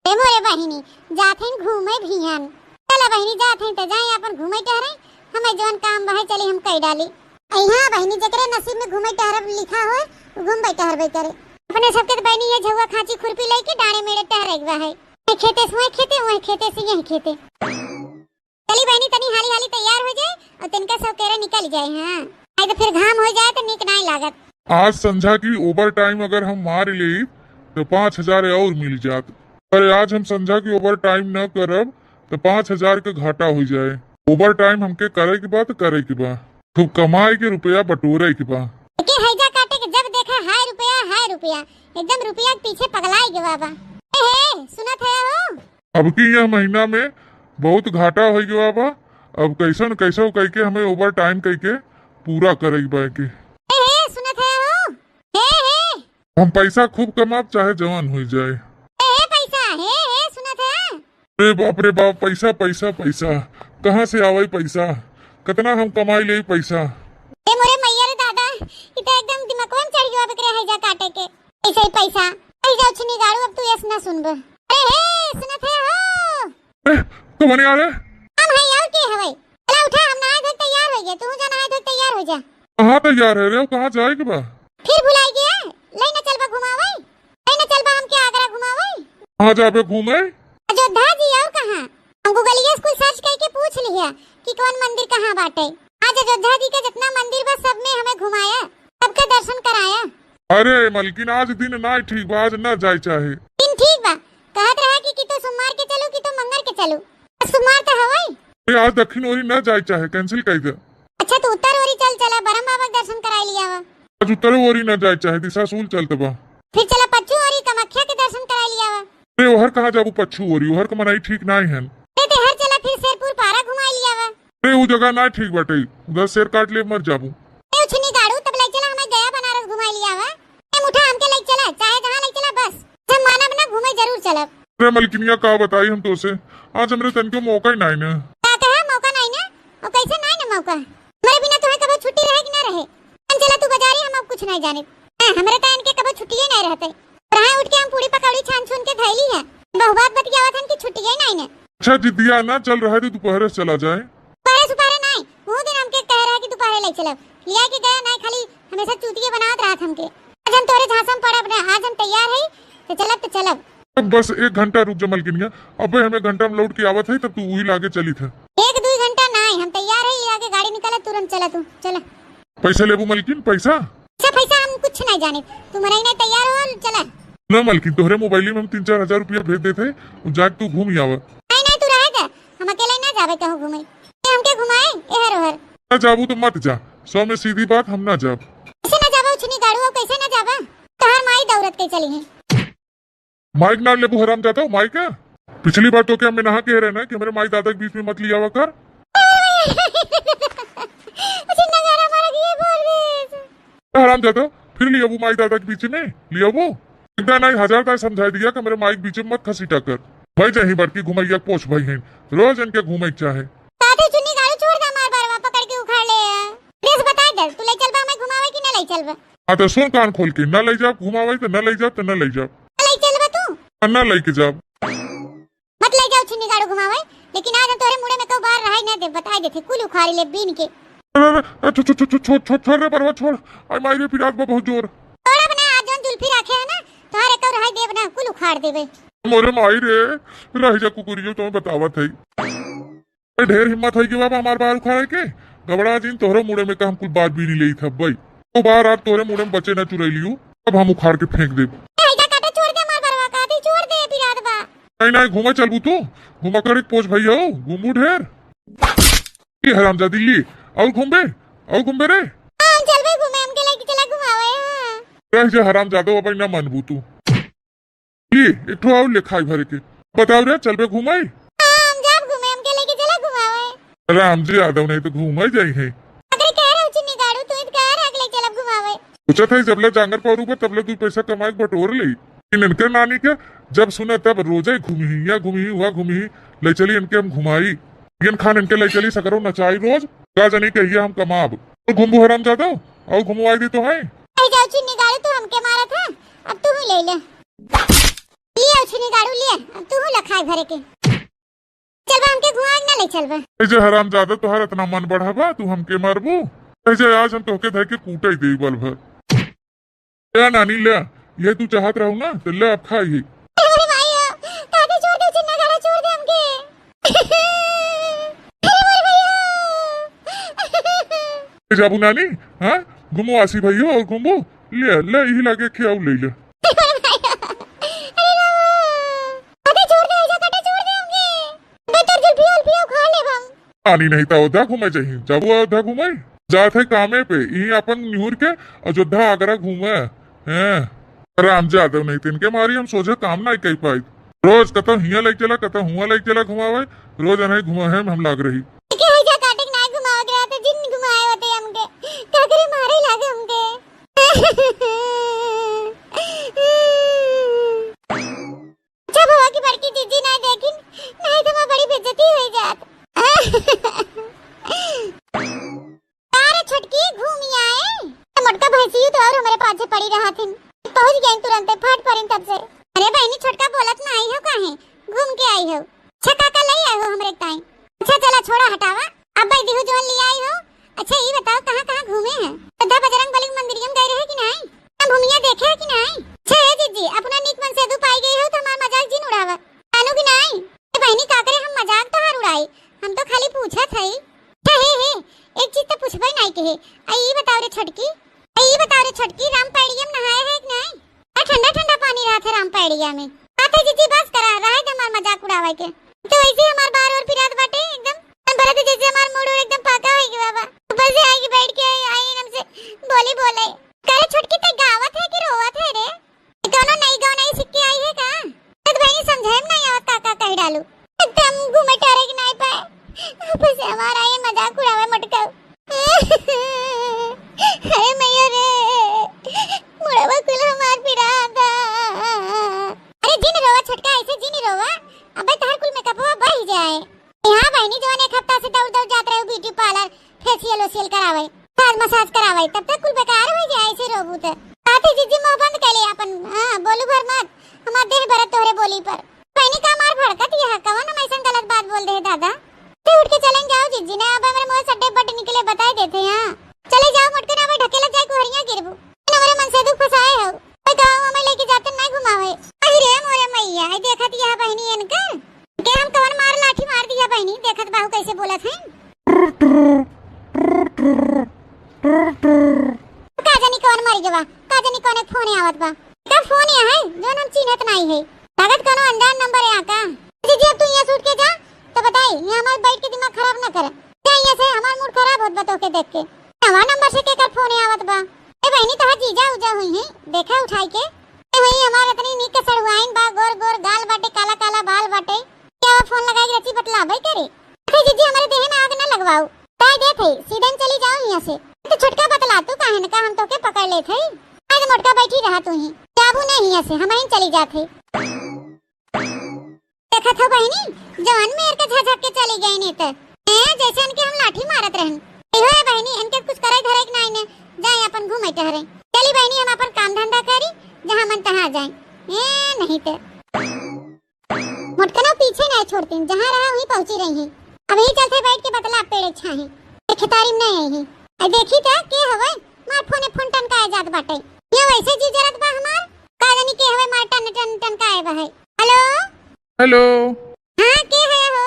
[SPEAKER 2] ए मोरे बहनी जाथेन घूमे भियान। चला बहनी जाथेन तो जाए अपन घूमे टहरे, हमें जोन काम बहे चली हम कई डाली। हां बहनी जकरे नसीब में घूमे टहरब लिखा होए घूम बै टहरबे करे। अपने सबके तो बहनी ये झुआ खांची खुरपी लेके डाणे मेरे टहरे गवा है। खेते से यही खेते। चली बहनी तनी हाली तैयार हो जाए और तिनका सब केरे निकल जाए। हां नहीं तो फिर घाम हो जाए तो निक नहीं लागत।
[SPEAKER 3] आज संझा की ओवर टाइम अगर हम मार ले तो 5000 और मिल जात, पर आज हम संझा की ओवर टाइम न करब तो 5000 का घाटा हो जाए। ओवर टाइम हमके करे के बाद खूब कमाए के रुपया बटोरे के बा।
[SPEAKER 2] के हैजा काटे के जब देखा हाय रुपया एकदम रुपया के पीछे पगलाई के बाबा। ए सुनत है हो?
[SPEAKER 3] अब की यह महीना में बहुत घाटा हो गया बा। अब कैसन कह के हमें ओवर टाइम कह के पूरा करे बा के।
[SPEAKER 2] सुनत है हो? हे
[SPEAKER 3] हम पैसा खूब कमाब चाहे जवान हो जाए।
[SPEAKER 2] पैसा सुनत है?
[SPEAKER 3] अरे बाप रे बाप, पैसा कहाँ से आवे पैसा? कितना हम कमाई ले पैसा?
[SPEAKER 2] ए मोरे मैया रे दादा, ई तो एकदम दिमाग कौन चढ़ गया बकरे हैजा काटे के। ऐसे ही पैसा ऐसा उछनी गाड़ू, अब तू ऐसा ना सुनबे। अरे सुनत है हो?
[SPEAKER 3] तो बने आ रे
[SPEAKER 2] हम है और के हवे? चला उठा, हम नहाए धोए तैयार हो गए, तू जा नहाए धोए तैयार हो जा।
[SPEAKER 3] कहाँ तैयार है रे? कहाँ जाए के बा?
[SPEAKER 2] फिर भुलाई गया? ले ना चलबा घुमावे, ले ना चलबा हमके आगरा घुमावे।
[SPEAKER 3] कहाँ जाबे घूमे?
[SPEAKER 2] अयोध्या जी और कहाँ? हम गूगलिया स्कूल सर्च करके पूछ लिया कि कौन मंदिर कहाँ बाटे। आज अयोध्या जी का जितना मंदिर बस सब में हमें घुमाया, सबका दर्शन कराया।
[SPEAKER 3] अरे मलकिन आज दिन ना ठीक बा, आज न जाए चाहे।
[SPEAKER 2] दिन ठीक बा, कहत रहा कि तो सोमवार के चलो कि तो मंगल के चलो। सोमवार तो हवाई।
[SPEAKER 3] आज दक्षिण ओरी न जाए चाहे, कैंसिल कर दे।
[SPEAKER 2] अच्छा तो उत्तर ओरी चला बरम बाबा के दर्शन करा लिया वा।
[SPEAKER 3] आज उत्तर ओरी न जाए चाहे, दिशा सूल चलते बा।
[SPEAKER 2] फिर चला पश्चिम ओरी कामाख्या के दर्शन करा लिया
[SPEAKER 3] अरे ओहर कहाँ जाबू पच्छू हो रही ओहर का मनाई ठीक नहीं है।
[SPEAKER 2] ते हर चला फिर शेरपुर पारा घुमाई लिया वा।
[SPEAKER 3] अरे वो जगह ना ठीक बाटे उधर शेर काट ले मर जाबू।
[SPEAKER 2] ए उछनी गाड़ू तब ले चला हमें गया बनारस घुमाई लिया वा। ए मुठा हमके ले चला चाहे जहां ले चला बस जब मानब ना घूमे जरूर चलब।
[SPEAKER 3] अरे मलकिनिया का बताई हम तो से आज हमरे तन के मौका ही नहीं ना।
[SPEAKER 2] का कहा मौका नहीं ना और कैसे नहीं ना मौका मेरे बिना तुम्हें कभी छुट्टी रहे कि ना रहे। हम चला तू बाजारी हम अब कुछ नहीं जाने हमरे तन के कभी छुट्टी ही नहीं रहते। रहा उठ के हम पूरी पकौड़ी छान छून के थैली है बहुबात बतियावत हन की छुट्टी ही नहीं ना।
[SPEAKER 3] अच्छा जिद्दिया ना चल रहा है तो दोपहर से चला जाए।
[SPEAKER 2] दोपहर सुपहर नहीं वो दिन हमके कह रहा है कि दोपहर ले चलब लिया के गया नहीं खाली हमेशा चूतिए बनावत रहा हमके। आज हम तोरे झांसम पड़ब ना आज हम तैयार है तो चलब।
[SPEAKER 3] अब बस 1 घंटा रुक जा मलकिनिया अबे हमें घंटा में लौट के आवत है तब तू वही लागे चली था।
[SPEAKER 2] 1-2 घंटा नहीं हम तैयार है लिया के गाड़ी निकाला तुरंत चला तू चला।
[SPEAKER 3] पैसा लेबू मलकिन पैसा
[SPEAKER 2] पैसा हम कुछ नहीं जाने तू मरे नहीं तैयार हो चला।
[SPEAKER 3] ना मलकिन तोहरे मोबाइल में हम 3-4 हजार रुपया भेज देते जाके तू घूम आवा।
[SPEAKER 2] नहीं तू रहेगा हम अकेले ना जावे कहूं घूमे हमके घुमाए एहर ओहर।
[SPEAKER 3] ना जाबू तो मत जा 100 में सीधी बात हम ना जाब।
[SPEAKER 2] कैसे ना जावा उछनी गाड़ू कैसे ना जावा तोहर माई दौड़त के चली है।
[SPEAKER 3] माइक ना लेबू हराम जाता हूँ माइक है पिछली बार तो क्या हमें नहा के रहना कि हमारे माई दादा के बीच में मत लिया हुआ कर। हराम जाता फिर लिया वो माई दादा के बीच में लिया वो इतना नहीं 1000 बार समझा दिया कि मेरे माइक बीच में मत खसीटा कर भाई जही बड़की घुमैया पोछ भाई हैं रोज इनके घूमे चाहे।
[SPEAKER 2] ताते चुन्नी गाड़ू छोड़ दे मार बारवा पकड़ के उखाड़ ले प्लीज बता दे तू ले चलबा मैं घुमावे कि ना ले चलबा।
[SPEAKER 3] हाँ तो सुन कान खोल के न ले जा घुमावे तो न ले जा तो न ले जा
[SPEAKER 2] ले चलबा तू
[SPEAKER 3] न ले के जा
[SPEAKER 2] मत ले जाओ चुन्नी गाड़ू घुमावे लेकिन आज हम तोरे मुड़े में को बाहर रहा ना दे बता देथे कुल उखाड़ी ले बीन के।
[SPEAKER 3] छोड़ रे परवा छोड़ आई मारी पिरात में बहुत जोर
[SPEAKER 2] तोरा बना आज जोन जुल्फी रखे है ना तोहरे को रह देब ना कुल उखाड़ देबे।
[SPEAKER 3] मोरे माई रे रह जा कुकुरियो तुम्हें बतावत है ढेर हिम्मत है कि बाबा हमारे बाहर उखाड़े के गबड़ा जिन तोहरे मुड़े में का हम कुल बात भी नहीं ली था भाई तो बाहर आप तोहरे मुड़े में बच्चे न चुराई लियो अब हम उखाड़ के फेंक दे। नहीं घूमा चलबू तू घुमा कर एक पोछ भैया हो घूमू ढेर हरामजादी ली और घूमबे रे
[SPEAKER 2] चल बे घूमे हमके लेके चला घुमावे
[SPEAKER 3] रह जा हरामजादो अब ना मनबू तू ये एक ठो और लिखाई भरे के बताओ रे चल बे घुमाई
[SPEAKER 2] हम जब घूमे हमके लेके चला घुमावे
[SPEAKER 3] राम जी यादव नहीं तो घूमा जाई है
[SPEAKER 2] अगर कह रहा चिन्नी गाड़ू तू कह रहा अगले चला घुमावे
[SPEAKER 3] सोचा था जबले जांगर पारू पर तबले तू पैसा कमाए बटोर ले इनकर नानी के जब सुने तब रोजे घूमी हुआ ले चली इनके हम घुमाई इन खान इनके ले चली सकरो नचाई रोज का जनी कहिए हम कमाब तो घुमबू हराम जाता और घुमवाई दी तो है
[SPEAKER 2] जाओ चिन्नी गाड़ू तू हमके मारा था अब तू ही ले ले लिया चिन्नी गाड़ू लिया अब तू ही लखाए भरे के चल हमके घुमा ना ले चलबा
[SPEAKER 3] ऐसे हराम जादा तोहर इतना मन बढ़ावा तू हमके मारबू ऐसे आज हम तोहके धर के कूटे दे बल भर क्या नानी ले ये तू चाहत रहू ना तो ले अब खाई
[SPEAKER 2] अरे भाई ताते छोड़ दे चिन्ना गाड़ा छोड़ दे हमके
[SPEAKER 3] जाबू नानी हाँ घूमो आसी भैया और घूमो ले ले यही लागे खियाऊ ले ले पानी नहीं था उधा घूमे चाहिए जब वो उधा घूमे जाते कामे पे यही अपन न्यूर के अयोध्या आगरा घूमे हैं राम जादव नहीं तिनके मारी हम सोचे काम नहीं कही पाई रोज कतो हिया लग चला कतो हुआ लग चला घुमावे रोज नहीं घुमा है हम लाग रही
[SPEAKER 2] पड़ी रहा थी पहुंच गए तुरंत फट पड़े तब से। अरे बहनी छोटका बोलत ना आई हो काहे घूम के आई हो अच्छा काका ले आई हो हमरे टाइम अच्छा चला छोड़ा हटावा अब भाई दिहु जोन ले आई हो। अच्छा ये बताओ कहां घूमे हैं सदा बजरंग बली मंदिर में गए रहे कि नहीं हम भूमिया देखे है कि नहीं। अच्छा है जीजी अपना नीक मन से दू पाई गई हो तो हमारा मजाक जिन उड़ावा कानू की नहीं बहनी का करे हम मजाक तो हर उड़ाई हम तो खाली पूछा था हे एक चीज तो पूछबे नहीं के आई ये बताओ रे छटकी रामपेड़िया में नहाए है कि नहीं ठंडा ठंडा पानी रहा था रामपेड़िया में आते जीजी बस करा रहा है हमार मजाक उड़ावे के तो ऐसे हमार बार और पिरात बाटे एकदम भरत जैसे हमार मूड एकदम पाका है कि बाबा ऊपर से आएगी बैठ के आई हमसे बोले करे छटकी ते गावत है कि रोवत है रे कोनो नई गाँव नहीं सीख के आई है का तो बहनी चालू। एकदम घूमे टहरे के नहीं पाए, बस हमारा ये मजाक उड़ावे मटका। अरे मैया रे, मुड़वा कुल हमार पिरा था। अरे जिन रोवा छटका, ऐसे जिन रोवा, अबे तार कुल मेकअपवा बढ़ जाए। यहाँ बहनी जवान एक हफ्ता से दौड़ दौड़ जात रहे ब्यूटी पार्लर, फेशियल ओशियल करावे, मसाज करावे, तब तक कुल बेकार हो जाए ऐसे रोबू त। साथी जीजी मुंह बंद कर ले अपन। हां बोलू भर मत, हमार देह भरत तोहरे बोली पर। बहनी का मार भड़कत यह कवन हम ऐसा गलत बात बोल दे दादा। ते उठ के चलें जाओ जीजी ने, अब हमारे मुंह सड्डे बट निकले बताए देते हैं। चले जाओ मुटके ना ढकेला जाए कोहरियां गिरबू, हमारे मन से दुख फसाए हो। ओए गांव में लेके जाते ना घुमावे। अरे मोरे मैया, आई देखत यह बहनी इनका के हम कवन मार लाठी मार दिया बहनी, देखत बाहू कैसे बोलत है। का जानी कौन मरी जवा, का जानी कौन एक फोन आवत बा। का फोन ये है जो हम चिन्हत नहीं है, लागत कोनो अनजान नंबर है का। जीजी अब तू यहां से उठ के जा तो बताई, ये हमारे बैठ के दिमाग खराब ना करे। क्या यहां से हमार मूड खराब होत बा तोके देख के। नवा नंबर से के कर फोन आवत बा। ए बहनी तोहार जीजा उजा हुई है, देखा उठाई के। ए भाई हमार इतनी नीक के सड़वाइन बा, गोर गोर गाल बाटे, काला काला बाल बाटे, क्या फोन लगाई रची बतला भाई करे। जीजी हमारे देह में आग ना लगवाओ, ताई दे थे सीधे चली जाओ यहां से। तो छटका बतला तू काहे न का हम तोके पकड़ ले थे। आज मोटका बैठी रहा तू ही, जाबू नहीं यहां से, हम ही चली जाते। देखा था बहनी जवान मेर के झझक के चली गई ने त जैसे इनके हम लाठी मारत रहन। एहो है बहनी इनके कुछ करे धरे के नहीं ने, जाए अपन घूमे टहरे। चली बहनी हम अपन काम धंधा करी, जहां मन तहां जाए। ए नहीं त मोटका ना पीछे नहीं छोड़ती, जहां रहा वहीं पहुंची रही है। अब ही चलते बैठ के बतला पेड़ छा है, खेतारी में नहीं आई है। आई देखी था के हवे मार फोन टन का जात बाटे। ये वैसे जी जरत बा हमार का जानी के हवे मार टन का आए बा है। हेलो
[SPEAKER 3] हेलो,
[SPEAKER 2] हां के है हो।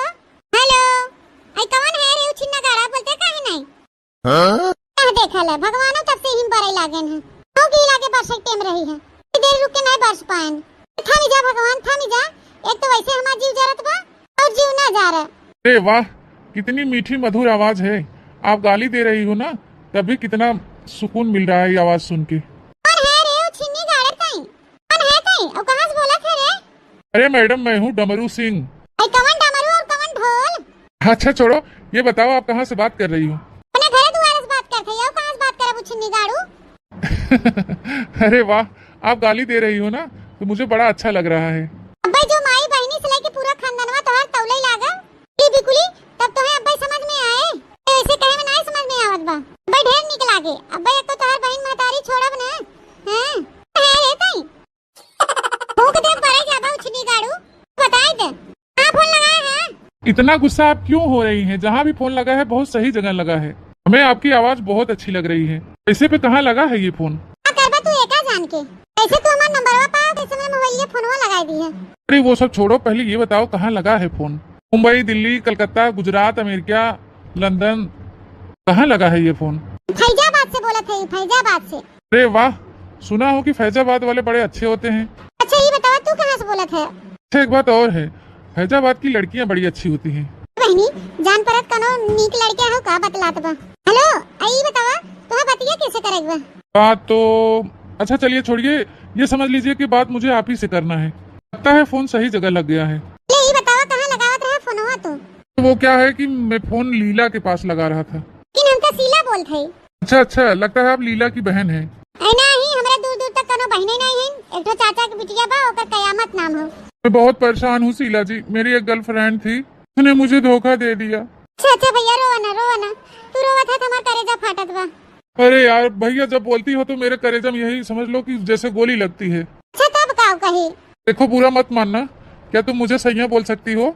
[SPEAKER 2] हेलो आई कौन है रे, उछिन्ना गाड़ा बोलते काहे नहीं। हां देखा ले भगवानो तब से हिम बरे लागन है, तो की लागे बरस टेम रही है, देर रुक के नहीं बरस पाएन। थामी जा भगवान थामी जा, एक तो वैसे हमार जीव जरत बा और जीव ना जा रहा।
[SPEAKER 3] अरे वाह, कितनी मीठी मधुर आवाज है। आप गाली दे रही हो ना, तभी कितना सुकून मिल रहा है ये आवाज सुन के।
[SPEAKER 2] कौन है रे उछिन्नी गाड़े ताई, कौन है ताई और कहां से बोलत है रे।
[SPEAKER 3] अरे मैडम मैं हूँ डमरू सिंह।
[SPEAKER 2] आई कवन डमरू और कवन ढोल।
[SPEAKER 3] अच्छा छोड़ो, ये बताओ आप कहाँ से बात कर रही हो।
[SPEAKER 2] अपने घरे दुआरे से बात करते हो, कहां से बात करब उछिन्नी गाड़ू।
[SPEAKER 3] अरे वाह, आप गाली दे रही हो ना, तो मुझे बड़ा अच्छा लग रहा है।
[SPEAKER 2] अब्बे जो माई बहनी से लेके पूरा खानदानवा तोहार तौले लागल ती बिकुली, तब तो है अब्बे समझ में आए। ऐसे कहे में नहीं समझ में आवत बा, अब्बे ढेर निक लागे। अब्बे एक तो तोहार बहन महतारी छोड़ब ना। हां है रे ताई भूख दे परे जाबा उछिन्नी गाड़ू, बताई दे हां फोन लगाया है।
[SPEAKER 3] इतना गुस्सा आप क्यों हो रही हैं? जहाँ भी फोन लगा है बहुत सही जगह लगा है, हमें आपकी आवाज बहुत अच्छी लग रही है। ऐसे पे कहाँ लगा है ये फोन?
[SPEAKER 2] करबा तू एका जान के, ऐसे तो हमार नंबरवा पा कैसे मैं मोबाइल ये फोनवा लगाई दी है।
[SPEAKER 3] अरे वो सब छोड़ो, पहले ये बताओ कहाँ लगा है phone. Mumbai, Delhi, Calcutta, Gujarat, America, London, कहाँ लगा है ये फोन?
[SPEAKER 2] फैजाबाद से बोला था, फैजाबाद से।
[SPEAKER 3] अरे वाह, सुना हो कि फैजाबाद वाले बड़े अच्छे होते हैं।
[SPEAKER 2] अच्छा ये बताओ तू कहाँ से बोला था।
[SPEAKER 3] अच्छा एक बात और है, फैजाबाद की लड़कियाँ बड़ी अच्छी होती हैं।
[SPEAKER 2] बहनी जान परत कनो नीक लड़कियां हो का बतलात बा। हेलो आई बतावा तोहा बतिया कैसे करेग बा।
[SPEAKER 3] बात तो अच्छा चलिए छोड़िए, ये समझ लीजिए कि बात मुझे आप ही से करना है। लगता है फोन सही जगह लग गया है।
[SPEAKER 2] ले ये बतावा कहाँ लगावत रहा फोनवा तू।
[SPEAKER 3] वो क्या है कि मैं फोन लीला के पास लगा रहा था।
[SPEAKER 2] किन हमका सीला बोलत है।
[SPEAKER 3] अच्छा, लगता है आप लीला की बहन हैं।
[SPEAKER 2] ऐ नहीं हमरा दूर दूर तक कनो बहने नहीं है, एक तो चाचा के बिटिया बा ओकर कयामत नाम हो।
[SPEAKER 3] मैं बहुत परेशान हूँ शीला जी, मेरी एक गर्लफ्रेंड थी, उसने मुझे धोखा दे दिया।
[SPEAKER 2] अच्छा भैया रोवा ना तू रोवत है हमार करेजा फाटत बा।
[SPEAKER 3] अरे यार भैया जब बोलती हो तो मेरे कलेजा में यही समझ लो कि जैसे गोली लगती है।
[SPEAKER 2] अच्छा तब काव कही।
[SPEAKER 3] देखो बुरा मत मानना, क्या तुम मुझे सही बोल सकती हो?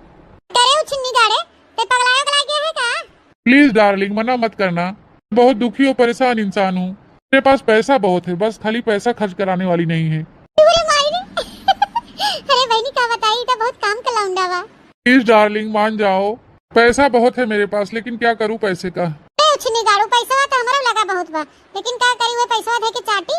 [SPEAKER 2] करे उछिन्नी गाड़े ते पगलाया गला गया है का।
[SPEAKER 3] प्लीज डार्लिंग मना मत करना, बहुत दुखी और परेशान इंसान हूँ। मेरे पास पैसा बहुत है, बस खाली पैसा खर्च कराने वाली नहीं है।
[SPEAKER 2] अरे बहनी का बताई तो बहुत काम का लौंडा बा।
[SPEAKER 3] प्लीज डार्लिंग मान जाओ, पैसा बहुत है मेरे पास, लेकिन क्या करूँ पैसे का।
[SPEAKER 2] उछिन्नी गाड़ू पैसा तो हमारा लगा बहुत बा, लेकिन क्या करी हुए पैसा दे के चाटी।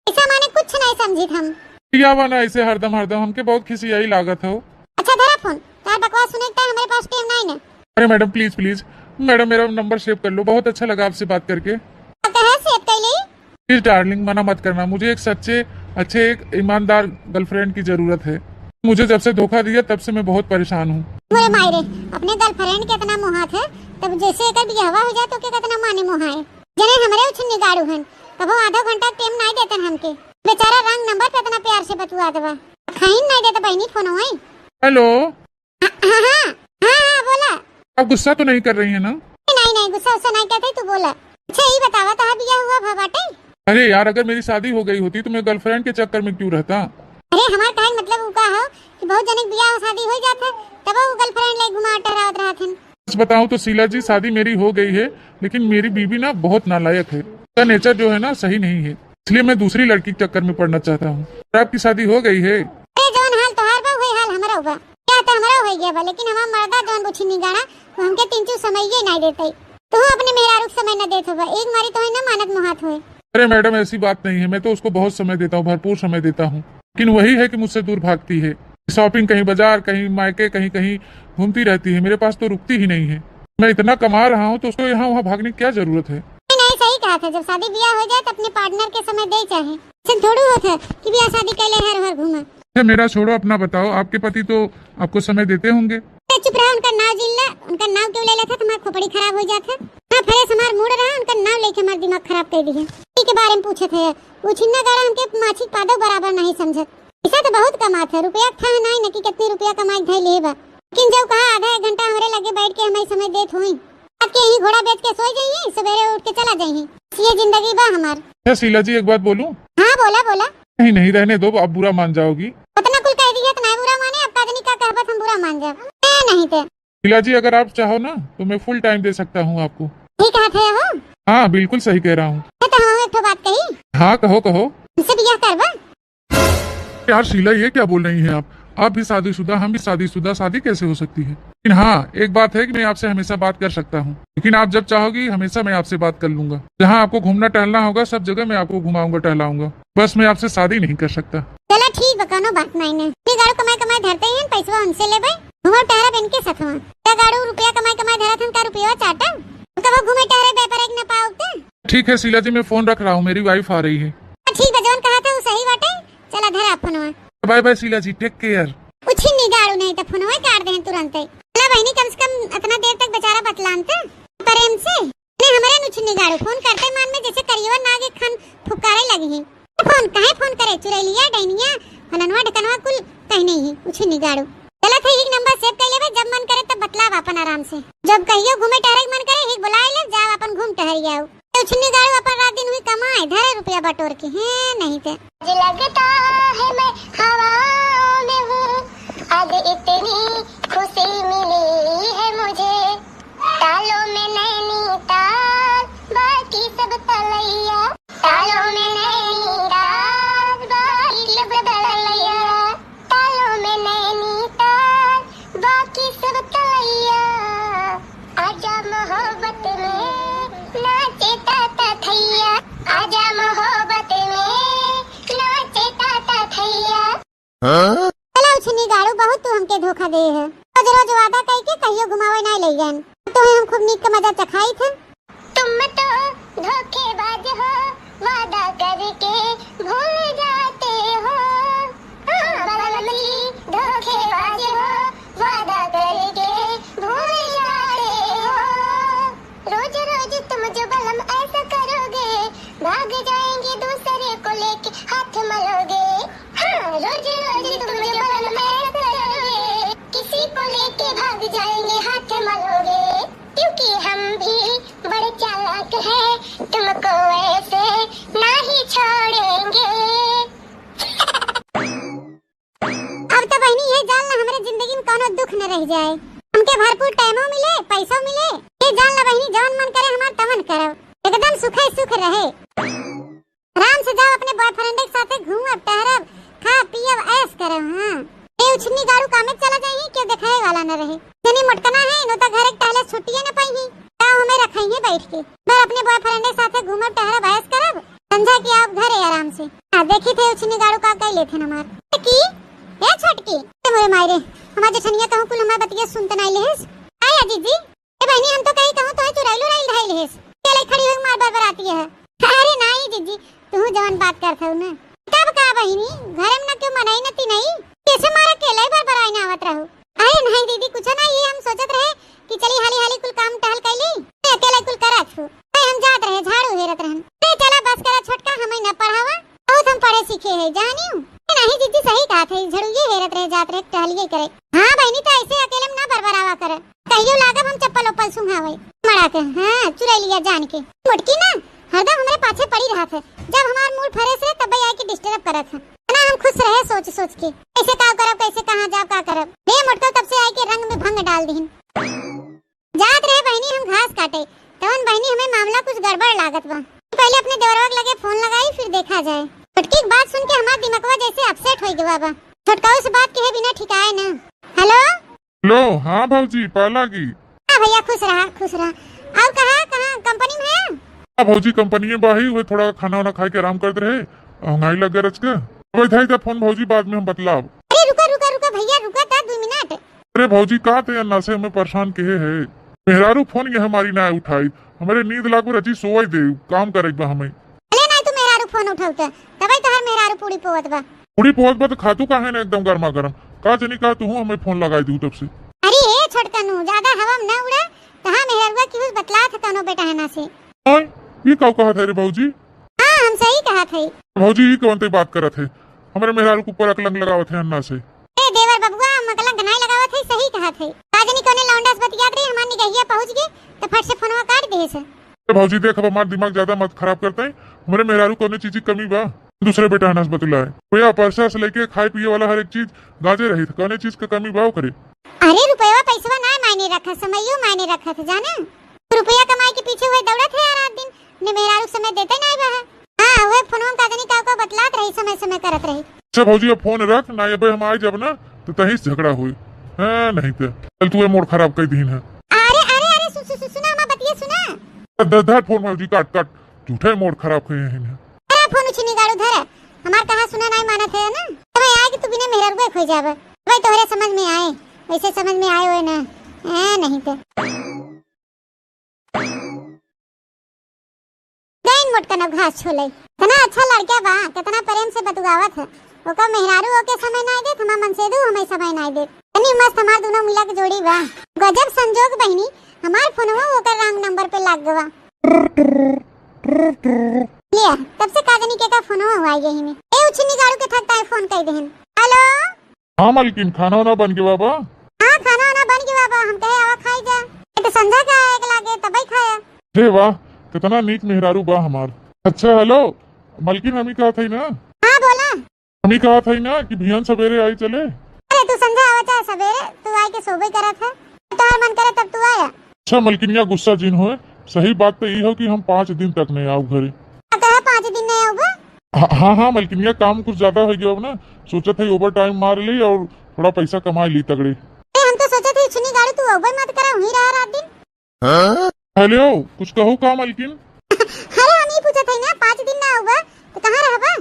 [SPEAKER 2] ऐसा माने कुछ नहीं समझी हम।
[SPEAKER 3] क्या बना ऐसे हरदम हमके बहुत खिसियाई लागत हो।
[SPEAKER 2] अच्छा धरा फोन, तार बकवास सुने का हमारे पास टाइम नहीं ना।
[SPEAKER 3] अरे मैडम प्लीज मैडम मेरा नंबर सेव कर लो, बहुत अच्छा लगा आपसे बात करके।
[SPEAKER 2] सेव कर ली।
[SPEAKER 3] प्लीज डार्लिंग मना मत करना, मुझे एक सच्चे अच्छे एक ईमानदार गर्लफ्रेंड की जरूरत है। मुझे जब से धोखा दिया तब से मैं बहुत परेशान हूँ।
[SPEAKER 2] मोरे मायरे अपने गर्लफ्रेंड के इतना मोहात है, तब जैसे एक बियाहवा हो जाए तो के कितना माने मोहाए। जने हमरे उछन निगाड़ू हन कबो आधा घंटा टाइम नहीं देतन हमके। बेचारा रंग नंबर पे इतना प्यार से बतुआ देवा, खाइन नहीं देता बहनी फोन होई।
[SPEAKER 3] हेलो,
[SPEAKER 2] हाँ बोला।
[SPEAKER 3] आप गुस्सा तो नहीं कर रही है ना?
[SPEAKER 2] नहीं गुस्सा उस्सा नहीं कहते, तू बोला। अच्छा ये बतावा था बियाह हुआ भवाटे?
[SPEAKER 3] अरे यार, अगर मेरी शादी हो गई होती तो मैं गर्लफ्रेंड के चक्कर में क्यों रहता?
[SPEAKER 2] अरे हमार कहन मतलब उ का हो कि बहुत जने के बियाह शादी हो जाता तब वो गर्लफ्रेंड ले घुमा टहरावत रहथन।
[SPEAKER 3] सच बताऊं तो शीला जी, शादी मेरी हो गई है, लेकिन मेरी बीवी ना बहुत नालायक है। उसका नेचर जो है ना सही नहीं है, इसलिए मैं दूसरी लड़की के चक्कर में पड़ना चाहता हूँ। आपकी शादी हो गई है?
[SPEAKER 2] अरे जौन हाल तोहार बा वही हाल हमरा हुआ। क्या तो हमरा हो गया बा, लेकिन हमार मर्दा जौन बुछी नहीं गाना वो हमके 3 समय ही नहीं देते। तो अपने मेहरारू समय न देत होगा, एक मारी तो है ना मानत मुहात होए।
[SPEAKER 3] अरे मैडम, ऐसी बात नहीं है, मैं तो उसको बहुत समय देता हूँ, भरपूर समय देता हूँ, लेकिन वही है कि मुझसे दूर भागती है। शॉपिंग कहीं बाजार, कहीं मायके, कहीं कहीं घूमती रहती है, मेरे पास तो रुकती ही नहीं है। मैं इतना कमा रहा हूँ तो उसको यहाँ वहाँ भागने की क्या जरूरत है?
[SPEAKER 2] नहीं सही कहा था, जब शादी ब्याह हो जाए तो अपने पार्टनर के समय दे चाहे, सिर्फ थोड़ी होता है कि ब्याह शादी कैले हर हर घूमा।
[SPEAKER 3] मेरा छोड़ो, अपना बताओ, आपके पति तो आपको समय देते होंगे?
[SPEAKER 2] चुप रहा, उनका नाम जिल्ला, उनका नाम क्यों ले लेता तुम्हारा खोपड़ी खराब हो जाता। हाँ फ्रेश हमार मूड रहा, उनका नाम लेके हमारा दिमाग खराब कर दिया। के बारे में पूछे थे, वो छिन्ना गाड़ा हमके माछी पादो बराबर नहीं समझत। ऐसा तो बहुत कमात है, रुपया था नहीं न कि कितने रुपया कमाई थे लेबा, लेकिन जब कहा आधा एक घंटा हमारे लगे बैठ के हमें समय देत हुई, आपके यही घोड़ा बेच के सो जाइए, सवेरे उठ के चला जाइए, ये जिंदगी बा हमार।
[SPEAKER 3] क्या शीला जी, एक बात बोलूं?
[SPEAKER 2] हाँ बोला।
[SPEAKER 3] नहीं रहने दो, आप बुरा मान जाओगी।
[SPEAKER 2] उतना कुल कह दिया तो नहीं बुरा माने, अब कादनी का कहबत हम बुरा मान जाए नहीं थे।
[SPEAKER 3] शीला जी, अगर आप चाहो ना तो मैं फुल टाइम दे सकता हूँ आपको।
[SPEAKER 2] ठीक कहा थे हो?
[SPEAKER 3] हाँ बिल्कुल सही कह रहा हूँ।
[SPEAKER 2] तो हम एक बात कही।
[SPEAKER 3] हाँ कहो।
[SPEAKER 2] मुझसे बियाह करवा?
[SPEAKER 3] यार शीला, ये क्या बोल रही हैं आप भी शादीशुदा, हम भी शादीशुदा, शादी कैसे हो सकती है? लेकिन हाँ, एक बात है कि मैं आपसे हमेशा बात कर सकता हूँ, लेकिन आप जब चाहोगी हमेशा मैं आपसे बात कर लूंगा। जहाँ आपको घूमना टहलना होगा सब जगह मैं आपको घुमाऊंगा टहलाऊंगा, बस मैं आपसे शादी नहीं कर सकता।
[SPEAKER 2] चलो ठीक बकानो बात नहीं ने, गाड़ू कमाई धरते हैं, पैसा उनसे ले भाई, घुमा टहरा बन के सथवा गाड़ू रुपया कमाई धरा था का रुपया चाटा कब घूमे टहरे बेपर एक न पाओ।
[SPEAKER 3] ठीक है शीला जी, मैं फोन रख रहा हूँ, मेरी वाइफ आ रही है।
[SPEAKER 2] ठीक है, जौन कहा था वो सही बात है, चला धरा फोनवा।
[SPEAKER 3] बाय बाय शीला जी, टेक केयर।
[SPEAKER 2] उछी निगाड़ू नहीं तो फोनवा काट दे तुरंत। चला बहनी, कम से कम इतना देर तक बेचारा बतलानते प्रेम से ने हमारे नुछ निगाड़ू फोन करते मान में जैसे करियो नागे खान फुकारे लगी है। फोन काहे फोन करे, चुरैलिया डैनिया फलनवा ढकनवा कुल कहीं नहीं है। उछी निगाड़ू गलत है, एक नंबर सेव कर लेबे, जब मन करे तब बतलाव अपन आराम से, जब कहियो घूमे टहरे मन करे ही बुला ले, जा अपन घूम टहर आओ। उछनी गाड़ू अपन रात दिन हुई कमाए धरे रुपया बटोर के हैं नहीं थे।
[SPEAKER 1] लगता है मैं हवाओं में हूँ, आज इतनी खुशी मिली है मुझे, तालों में नैनीताल बाकी सब तलैया, तालों में नैनीताल बाकी सब तलैया, तालों में नैनीताल बाकी सब तलैया, आजा मोहब्बत में नाचे ताता थैया, आजा मोहब्बत में नाचे ताता थैया।
[SPEAKER 2] चला उछनी गाड़ू, बहुत तू हमके धोखा दे है, रोज वादा कह के कहियो घुमावे नहीं ले जान, तो हम खूब नीक का मजा चखाई थे।
[SPEAKER 1] तुम तो धोखेबाज हो, वादा करके भूल जाते हो, धोखेबाज हो, वादा करके भूल जाते हो, रोज रोज तुम जो बलम ऐसा करोगे, भाग जाएंगे दूसरे को लेके हाथ मलोगे, रोज रोज तुम जो बलम ऐसा करोगे, किसी को लेके भाग जाएंगे हाथ मलोगे, क्योंकि हम भी बड़े चालाक हैं, तुमको ऐसे नहीं छोड़ेंगे।
[SPEAKER 2] अब तो बहनी ये जानना हमारे जिंदगी में कोनो दुख न रह जाए, हमके भरपूर टाइमो मिले, पैसा मिले, ये जानना बहनी जौन मन करे हमार तमन करो, एकदम सुख रहे। आराम से जाओ अपने बॉयफ्रेंड के साथे घूमब टहरब, खा पियब ऐश करब। हाँ ये उछनी गाड़ू कामे चला जाइए, क्यों दिखाए वाला न रहे, जनी मटकना है नो तो घर टहले छुट्टियां न पाई गाँव में रखाई है बैठ के, मैं अपने बॉयफ्रेंड के साथे घूमब टहरब ऐश करब, समझा कि आप घरे आराम से। हाँ देखी थे उछनी गाड़ू का कई लेथे हमार की ए छटकी मोरे मायरे, हमार जछनिया कहूं कुल हमार बतिया सुनत नहीं लेहिस। आया जीजी ए बहनी, हम तो कहीं कहूं तो चुराइलो राइल धाई लेहिस, चले खड़ी होई मार बरबराती है। अरे नहीं जीजी, तू जवान बात करत हऊ ना, तब का बहनी घरे में ना क्यों मनाई नती नहीं, कैसे मारा केले बरबराई ना आवत रहू। अरे नहीं दीदी कुछ ना, ये हम सोचत रहे कि चली हाली हाली कुल काम टहल कैली अकेला कुल करत हूँ। हम जात रहे झाड़ू हेरत रहन। चला बस करा छोटका, हमें न पढ़ावा, बहुत हम पढ़े सीखे है जानियो। नहीं जीजी सही कहा था, झाड़ू ये हेरत रहे जात रहे टहलिए करे। हाँ बहनी तो ऐसे अकेले में ना बरबरावा करे, कहियो लागब हम चप्पल ओप्पल सुंघावे मड़ा के। हाँ चुरा लिया जान के। मोटकी ना हरदम हमारे पाछे पड़ी रहा था, जब हमार मूड फरे से तब आई के डिस्टर्ब करत है ना। हम खुश रहे सोच सोच के कैसे का करब, कैसे कहां जाब, का करब। हे मोटका तब से आई के रंग में भंग डाल दीन। जात रहे बहनी हम घास काटे, तवन बहनी हमें मामला कुछ गड़बड़ लागत बा। पहले अपने देवरवा लगे फोन लगाई फिर देखा जाए। छोटकी की बात सुन के हमार दिमागवा जैसे अपसेट हो गया बा। छोटकाओ से बात कहे बिना ठिकाए ना। हेलो
[SPEAKER 3] लो हाँ भाजी पाला की।
[SPEAKER 2] हाँ भैया खुश रहा खुश रहा। और कहाँ कहाँ कंपनी में है?
[SPEAKER 3] हाँ भाजी कंपनी में बाही हुए, थोड़ा खाना वाना खा के आराम करते रहे, हंगाई लग गए रच के। अब फोन भाजी बाद में हम बतलाब।
[SPEAKER 2] अरे रुका रुका रुका भैया रुका था 2 मिनट।
[SPEAKER 3] अरे भाजी कहा थे अन्ना से हमें परेशान किए है। मेहरारू फोन ये हमारी ना उठाई, हमारे नींद लागू रची सोई दे काम करे हमें।
[SPEAKER 2] अरे नहीं तू मेहरारू फोन उठाउता तबे तोहर मेहरारू पूरी पोवत बा।
[SPEAKER 3] पूरी पहुंच बा तो खातू का है ना एकदम गर्मा गर्म। का जनी कहा तू हमें फोन लगाई दू तब से।
[SPEAKER 2] अरे ए छोटकनू ज्यादा हवा में न उड़ा, कहां मेहरवा की उस बतला था तनो बेटा है ना से।
[SPEAKER 3] ओए ये कब कहा था रे भाजी?
[SPEAKER 2] हां हम सही कहा थे।
[SPEAKER 3] भाजी ये कौन ते बात करत है, हमारे मेहरारू के ऊपर अकलंग लगावत है अन्ना से।
[SPEAKER 2] ए देवर बबुआ मकलंग नहीं लगावत है, सही कहा थे। काजनी कोने लौंडास बतियात रही, हमार निगहिया पहुंच गए तो फट से फोनवा काट दे से।
[SPEAKER 3] भाजी देख अब हमारा दिमाग ज्यादा मत खराब करते हैं, हमारे मेहरारू कोने चीज की कमी बा दूसरे बेटा अनाज बतलाए। भैया पैसा से लेके खाए पिए वाला हर एक चीज गाजे रही थे, कोने चीज का कमी भाव करे।
[SPEAKER 2] अरे रुपया पैसा ना मायने रखा, समयो मायने रखा था जाना। रुपया कमाई के पीछे हुए दौड़त है रात दिन, ने मेहरारू समय देते नहीं बहा। हां वो फोनवा काजनी का बतलात रही, समय समय करत रही।
[SPEAKER 3] अच्छा भाजी अब फोन रख ना, ये हम आए जब ना तो तहीं से झगड़ा हुई है नहीं तो चल तू मोड़ खराब कर दीन है।
[SPEAKER 2] अरे अरे अरे सुना मैं बतिए सुना।
[SPEAKER 3] धर फोन भाजी काट काट, झूठे मोड़ खराब किए हैं।
[SPEAKER 2] अरे फोन उछनी गाड़ू धर, हमार कहा सुना नहीं मानत है ना। तो मैं आए कि तू बिना मेहरबुए खोई जावे, भाई तोहरे समझ में आए वैसे समझ में आए होए ना। ए नहीं तो देन मोट कना घास छोले तना अच्छा लड़का बा, कितना प्रेम से बतुगावत है। ओका मेहरारू ओके समय नहीं दे, हमार मन से दू हमें समय नहीं दे। तनी मस्त हमार दोनों मिला के जोड़ी बा। गजब संजोग बहनी, हमार फोनवा ओकर रंग नंबर पे लाग गवा। लिया तब से काजनी के का फोन हुआ यही में। ए उछनी गाड़ू के थकता है फोन कर देहन। हेलो
[SPEAKER 3] हाँ मालकिन खाना वाना बन गया बाबा?
[SPEAKER 2] हाँ खाना वाना बन गया बाबा, हम कहे आवा खाई जा। ये तो संध्या का एक लागे तबई खाया।
[SPEAKER 3] हे वाह कितना नीक मेहरारू बा हमार। अच्छा हेलो मालकिन हमी कहा था ना।
[SPEAKER 2] हाँ बोला।
[SPEAKER 3] हमी कहा था ना कि भियान सवेरे आई चले।
[SPEAKER 2] अरे तू संध्या आवा चाहे सवेरे, तू आई के सोबे करा था, तो मन करे तब तू आया।
[SPEAKER 3] अच्छा मालकिन या गुस्सा जिन हो, सही बात तो ये हो कि हम 5 दिन तक नहीं आओ घरे।
[SPEAKER 2] कहा 5 दिन नहीं आओगे?
[SPEAKER 3] हाँ हाँ मालकिन या काम कुछ ज्यादा हो गया ना, सोचा था ओवर टाइम मार ली और थोड़ा पैसा कमा ली तगड़े।
[SPEAKER 2] हम तो सोचे थे इछनी गाड़ी तू ओवर मत करा, वहीं रहा रात दिन।
[SPEAKER 3] हेलो कुछ कहो का मालकिन?
[SPEAKER 2] अरे हम ही पूछा थे ना 5 दिन ना होगा तो कहाँ रहबा?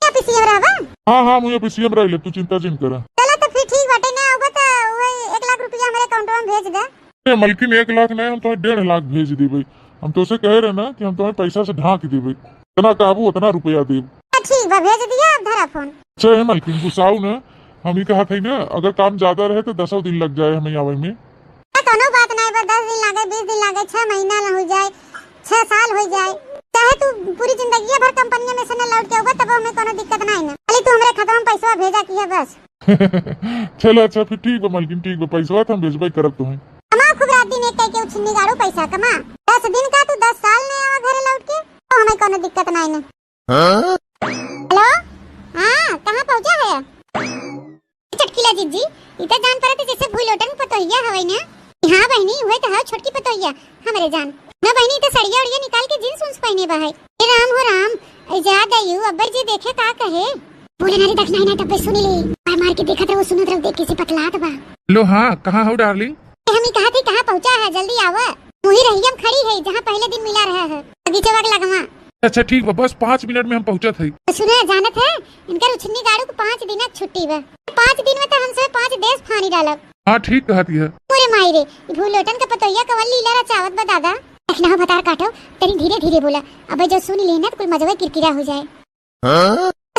[SPEAKER 2] क्या पीसीएम रहबा?
[SPEAKER 3] हाँ हाँ मुझे पीसीएम रह ले, तू चिंता जिन करा।
[SPEAKER 2] चलो तो फिर ठीक बाटे, ना होगा तो वही 1 लाख रुपया हमारे अकाउंट में भेज दे।
[SPEAKER 3] मालकिन 1 लाख नहीं, हम तुम्हें 1.5 लाख भेज दी भाई। हम तो उसे कह रहे ना कि हम तुम्हें पैसा से ढांक दी भाई, इतना काबू उतना रुपया दे।
[SPEAKER 2] ठीक बा भेज दिया, अब धरा फोन।
[SPEAKER 3] अच्छा है मालकिन गुस्साओ ना, हम ही कहा था ना अगर काम ज्यादा रहे तो 10 दिन लग जाए हमें आवे में।
[SPEAKER 2] कोनो बात नहीं बा, 10 दिन लागे 20 दिन लागे 6 महीना न हो जाए 6 साल हो जाए, चाहे तू पूरी जिंदगी भर कंपनी में से न लौट के होगा तब हमें कोनो दिक्कत नहीं ना। खाली तू हमरे खाता में पैसा भेजा की है बस।
[SPEAKER 3] चलो अच्छा फिर ठीक बा मालकिन, ठीक बा पैसा हम भेजबे करब तुम्हें।
[SPEAKER 2] कमा खूब रात दिन एक कह के उछनी गाड़ू पैसा कमा। 10 दिन का तू 10 साल नहीं आवा घरे लौट के तो हमें कोनो दिक्कत नहीं ना। हेलो हाँ कहाँ पहुँचा है? चटकीला जीजी इतना जान पड़े थे जैसे भूल लोटन पतोहिया हवे ना। हाँ बहनी हुए तो है छोटकी पतोहिया हमारे जान ना बहनी। तो सड़िया उड़िया निकाल के जींस उन्स पहने बा है। ए राम हो राम, इजाद आयु अब्बर जी देखे का कहे बोले नारी दखना ही ना तब सुनी ली मार के देखत रहो सुनत रहो देख किसी पतलात बा।
[SPEAKER 3] लो हाँ कहाँ हो डार्लिंग?
[SPEAKER 2] हम ही कहा थे कहाँ पहुँचा है, जल्दी आवा। वही रहियम खड़ी है जहाँ पहले दिन मिला रहा है, बगीचे वग लगवा।
[SPEAKER 3] अच्छा ठीक बा, बस 5 मिनट में हम पहुँचा थे।
[SPEAKER 2] सुना जानत है इनका उछनी गाड़ू को 5 दिन छुट्टी बा। 5 दिन में तो हमसे 5 देश फानी डालब।
[SPEAKER 3] हाँ ठीक कहती है।
[SPEAKER 2] पूरे मायरे भूल लोटन का पतोहिया कवल लीला रचावत बा दादा। देखना हो बतार काटो तेरी धीरे धीरे बोला, अबे जो सुन लेना तो कुल मजबे किरकिरा हो जाए।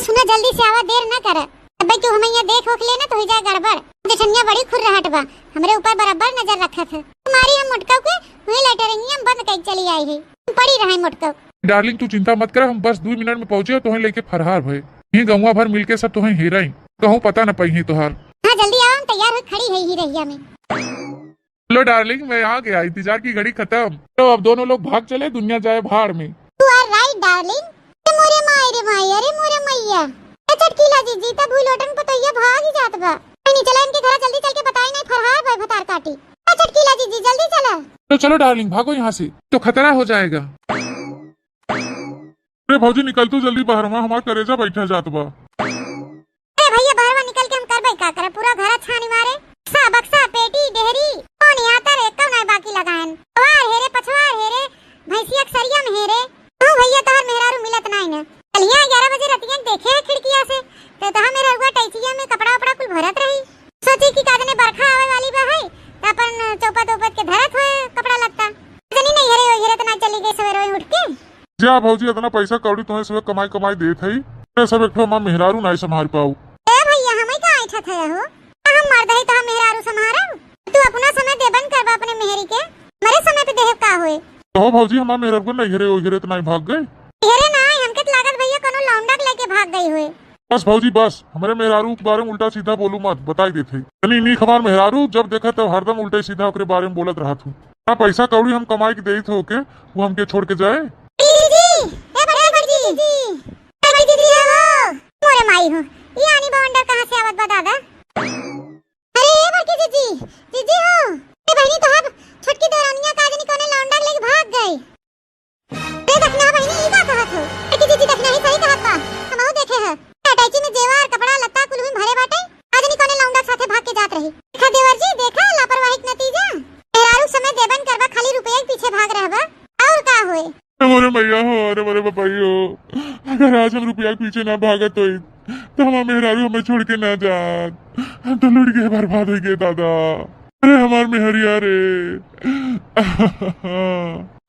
[SPEAKER 2] सुना जल्दी से आवा, देर ना कर, भाई तू हमें यहाँ देख होख लेना तो हो जाए गड़बड़। जठनिया बड़ी खुर्राहट बा, हमरे ऊपर बराबर नजर रखत है। तुम्हारी हम मुटका के वही लेटरिंग हम बंद कर चली आई है, पड़ी रहे मुटका।
[SPEAKER 3] डार्लिंग तू चिंता मत कर, हम बस 2 मिनट में पहुंचे तुम्हें लेके फरहार भय। ये गौवा भर मिलके सब तुम्हें हेराई कहूँ पता न पाई है तुहार।
[SPEAKER 2] हाँ जल्दी आओ, हम तैयार हो खड़ी है ही रहिया में।
[SPEAKER 3] लो डार्लिंग मैं आ गया, इंतजार की घड़ी खत्म। तो अब दोनों लोग भाग चले, दुनिया जाए भाड़ में।
[SPEAKER 2] You are right, darling. मोरे माई रे माई, अरे मोरे मैया। चटकीला जीजी तब भूल लोटन पतैया भाग ही जात बा। नहीं चला इनके घर जल्दी चल के बताई नहीं फरहार भाई भतार काटी। चटकीला जीजी जल्दी चला।
[SPEAKER 3] तो चलो डार्लिंग भागो यहाँ से, तो खतरा हो जाएगा। अरे भौजी निकल तू जल्दी बाहर, वहाँ हमारा करेजा बैठा जात बा।
[SPEAKER 2] अरे भैया बाहर निकल के हम करबे का करे, पूरा घर छानी मारे। बक्सा बक्सा पेटी डेहरी कौन आता रे, कौन है बाकी लगान। पवार हेरे पछवार हेरे भैंसिया सरिया में हेरे। तू भैया तोहर मेहरारू मिलत नहीं न। कलिया 11 बजे रतिया देखे खिड़किया से तो तहा मेरा हुआ टैचिया में कपड़ा उपड़ा कुल भरत रही। सोची कि कादने बरखा आवे वाली बा है त अपन चौपा तोपत के धरत होए कपड़ा लगता। जनी नहीं हेरे त ना चली गई सवेरे उठ के।
[SPEAKER 3] जा भौजी इतना पैसा कौड़ी तुम्हें सब कमाई देत है, सब एक हम मेहरारू नहीं संभाल पाऊ।
[SPEAKER 2] ए भैया हमें का आइठा थे हो, हम मर्द है तो हम मेहरारू संभारब। तू अपना समय देबन करबा अपने मेहरी के, मेरे समय पे देह का होए।
[SPEAKER 3] तो भौजी हमार मेहरारू को नहीं हेरे ओ हेरे तो नहीं भाग गए।
[SPEAKER 2] हेरे ना हमके त लागत भैया कोनो लौंडा के लेके भाग गई होए।
[SPEAKER 3] बस भौजी बस, हमारे मेहरारू के बारे में उल्टा सीधा बोलू मत, बताई देते। नहीं हमार मेहरारू जब देखा तब हरदम उल्टे सीधा ओकरे बारे में बोलत रहा तू। ना पैसा कौड़ी हम कमाई के देत हो के वो हमके छोड़ के जाए।
[SPEAKER 2] मोरे माई हो ये आनी बवंडर कहां से आवत बा दादा। अरे ए बड़की जीजी हो ए बहनी तो अब छोटकी देरानिया काजनी कोने लौंडा लेके भाग गई। रे देखना बहनी ई का कहत हो, बड़की जीजी देखना ही सही कहत बा, हमहु देखे है। अटैची में जेवर कपड़ा लत्ता कुल में भरे बाटे, काजनी कोने लौंडा साथे भाग के जात रही। देखा देवर जी देखा लापरवाही का नतीजा। मेहरारू समय देबन करबा खाली रुपया के पीछे भाग रहबा और का होए।
[SPEAKER 3] मोरे मैया हो, अरे मोरे बपाई हो, अगर आज हम रुपया के पीछे ना भागत तो हमार मेहरारू हमें छोड़ के ना जात, हम तो लुट गए बर्बाद हो गए दादा। अरे हमार मेहरिया रे।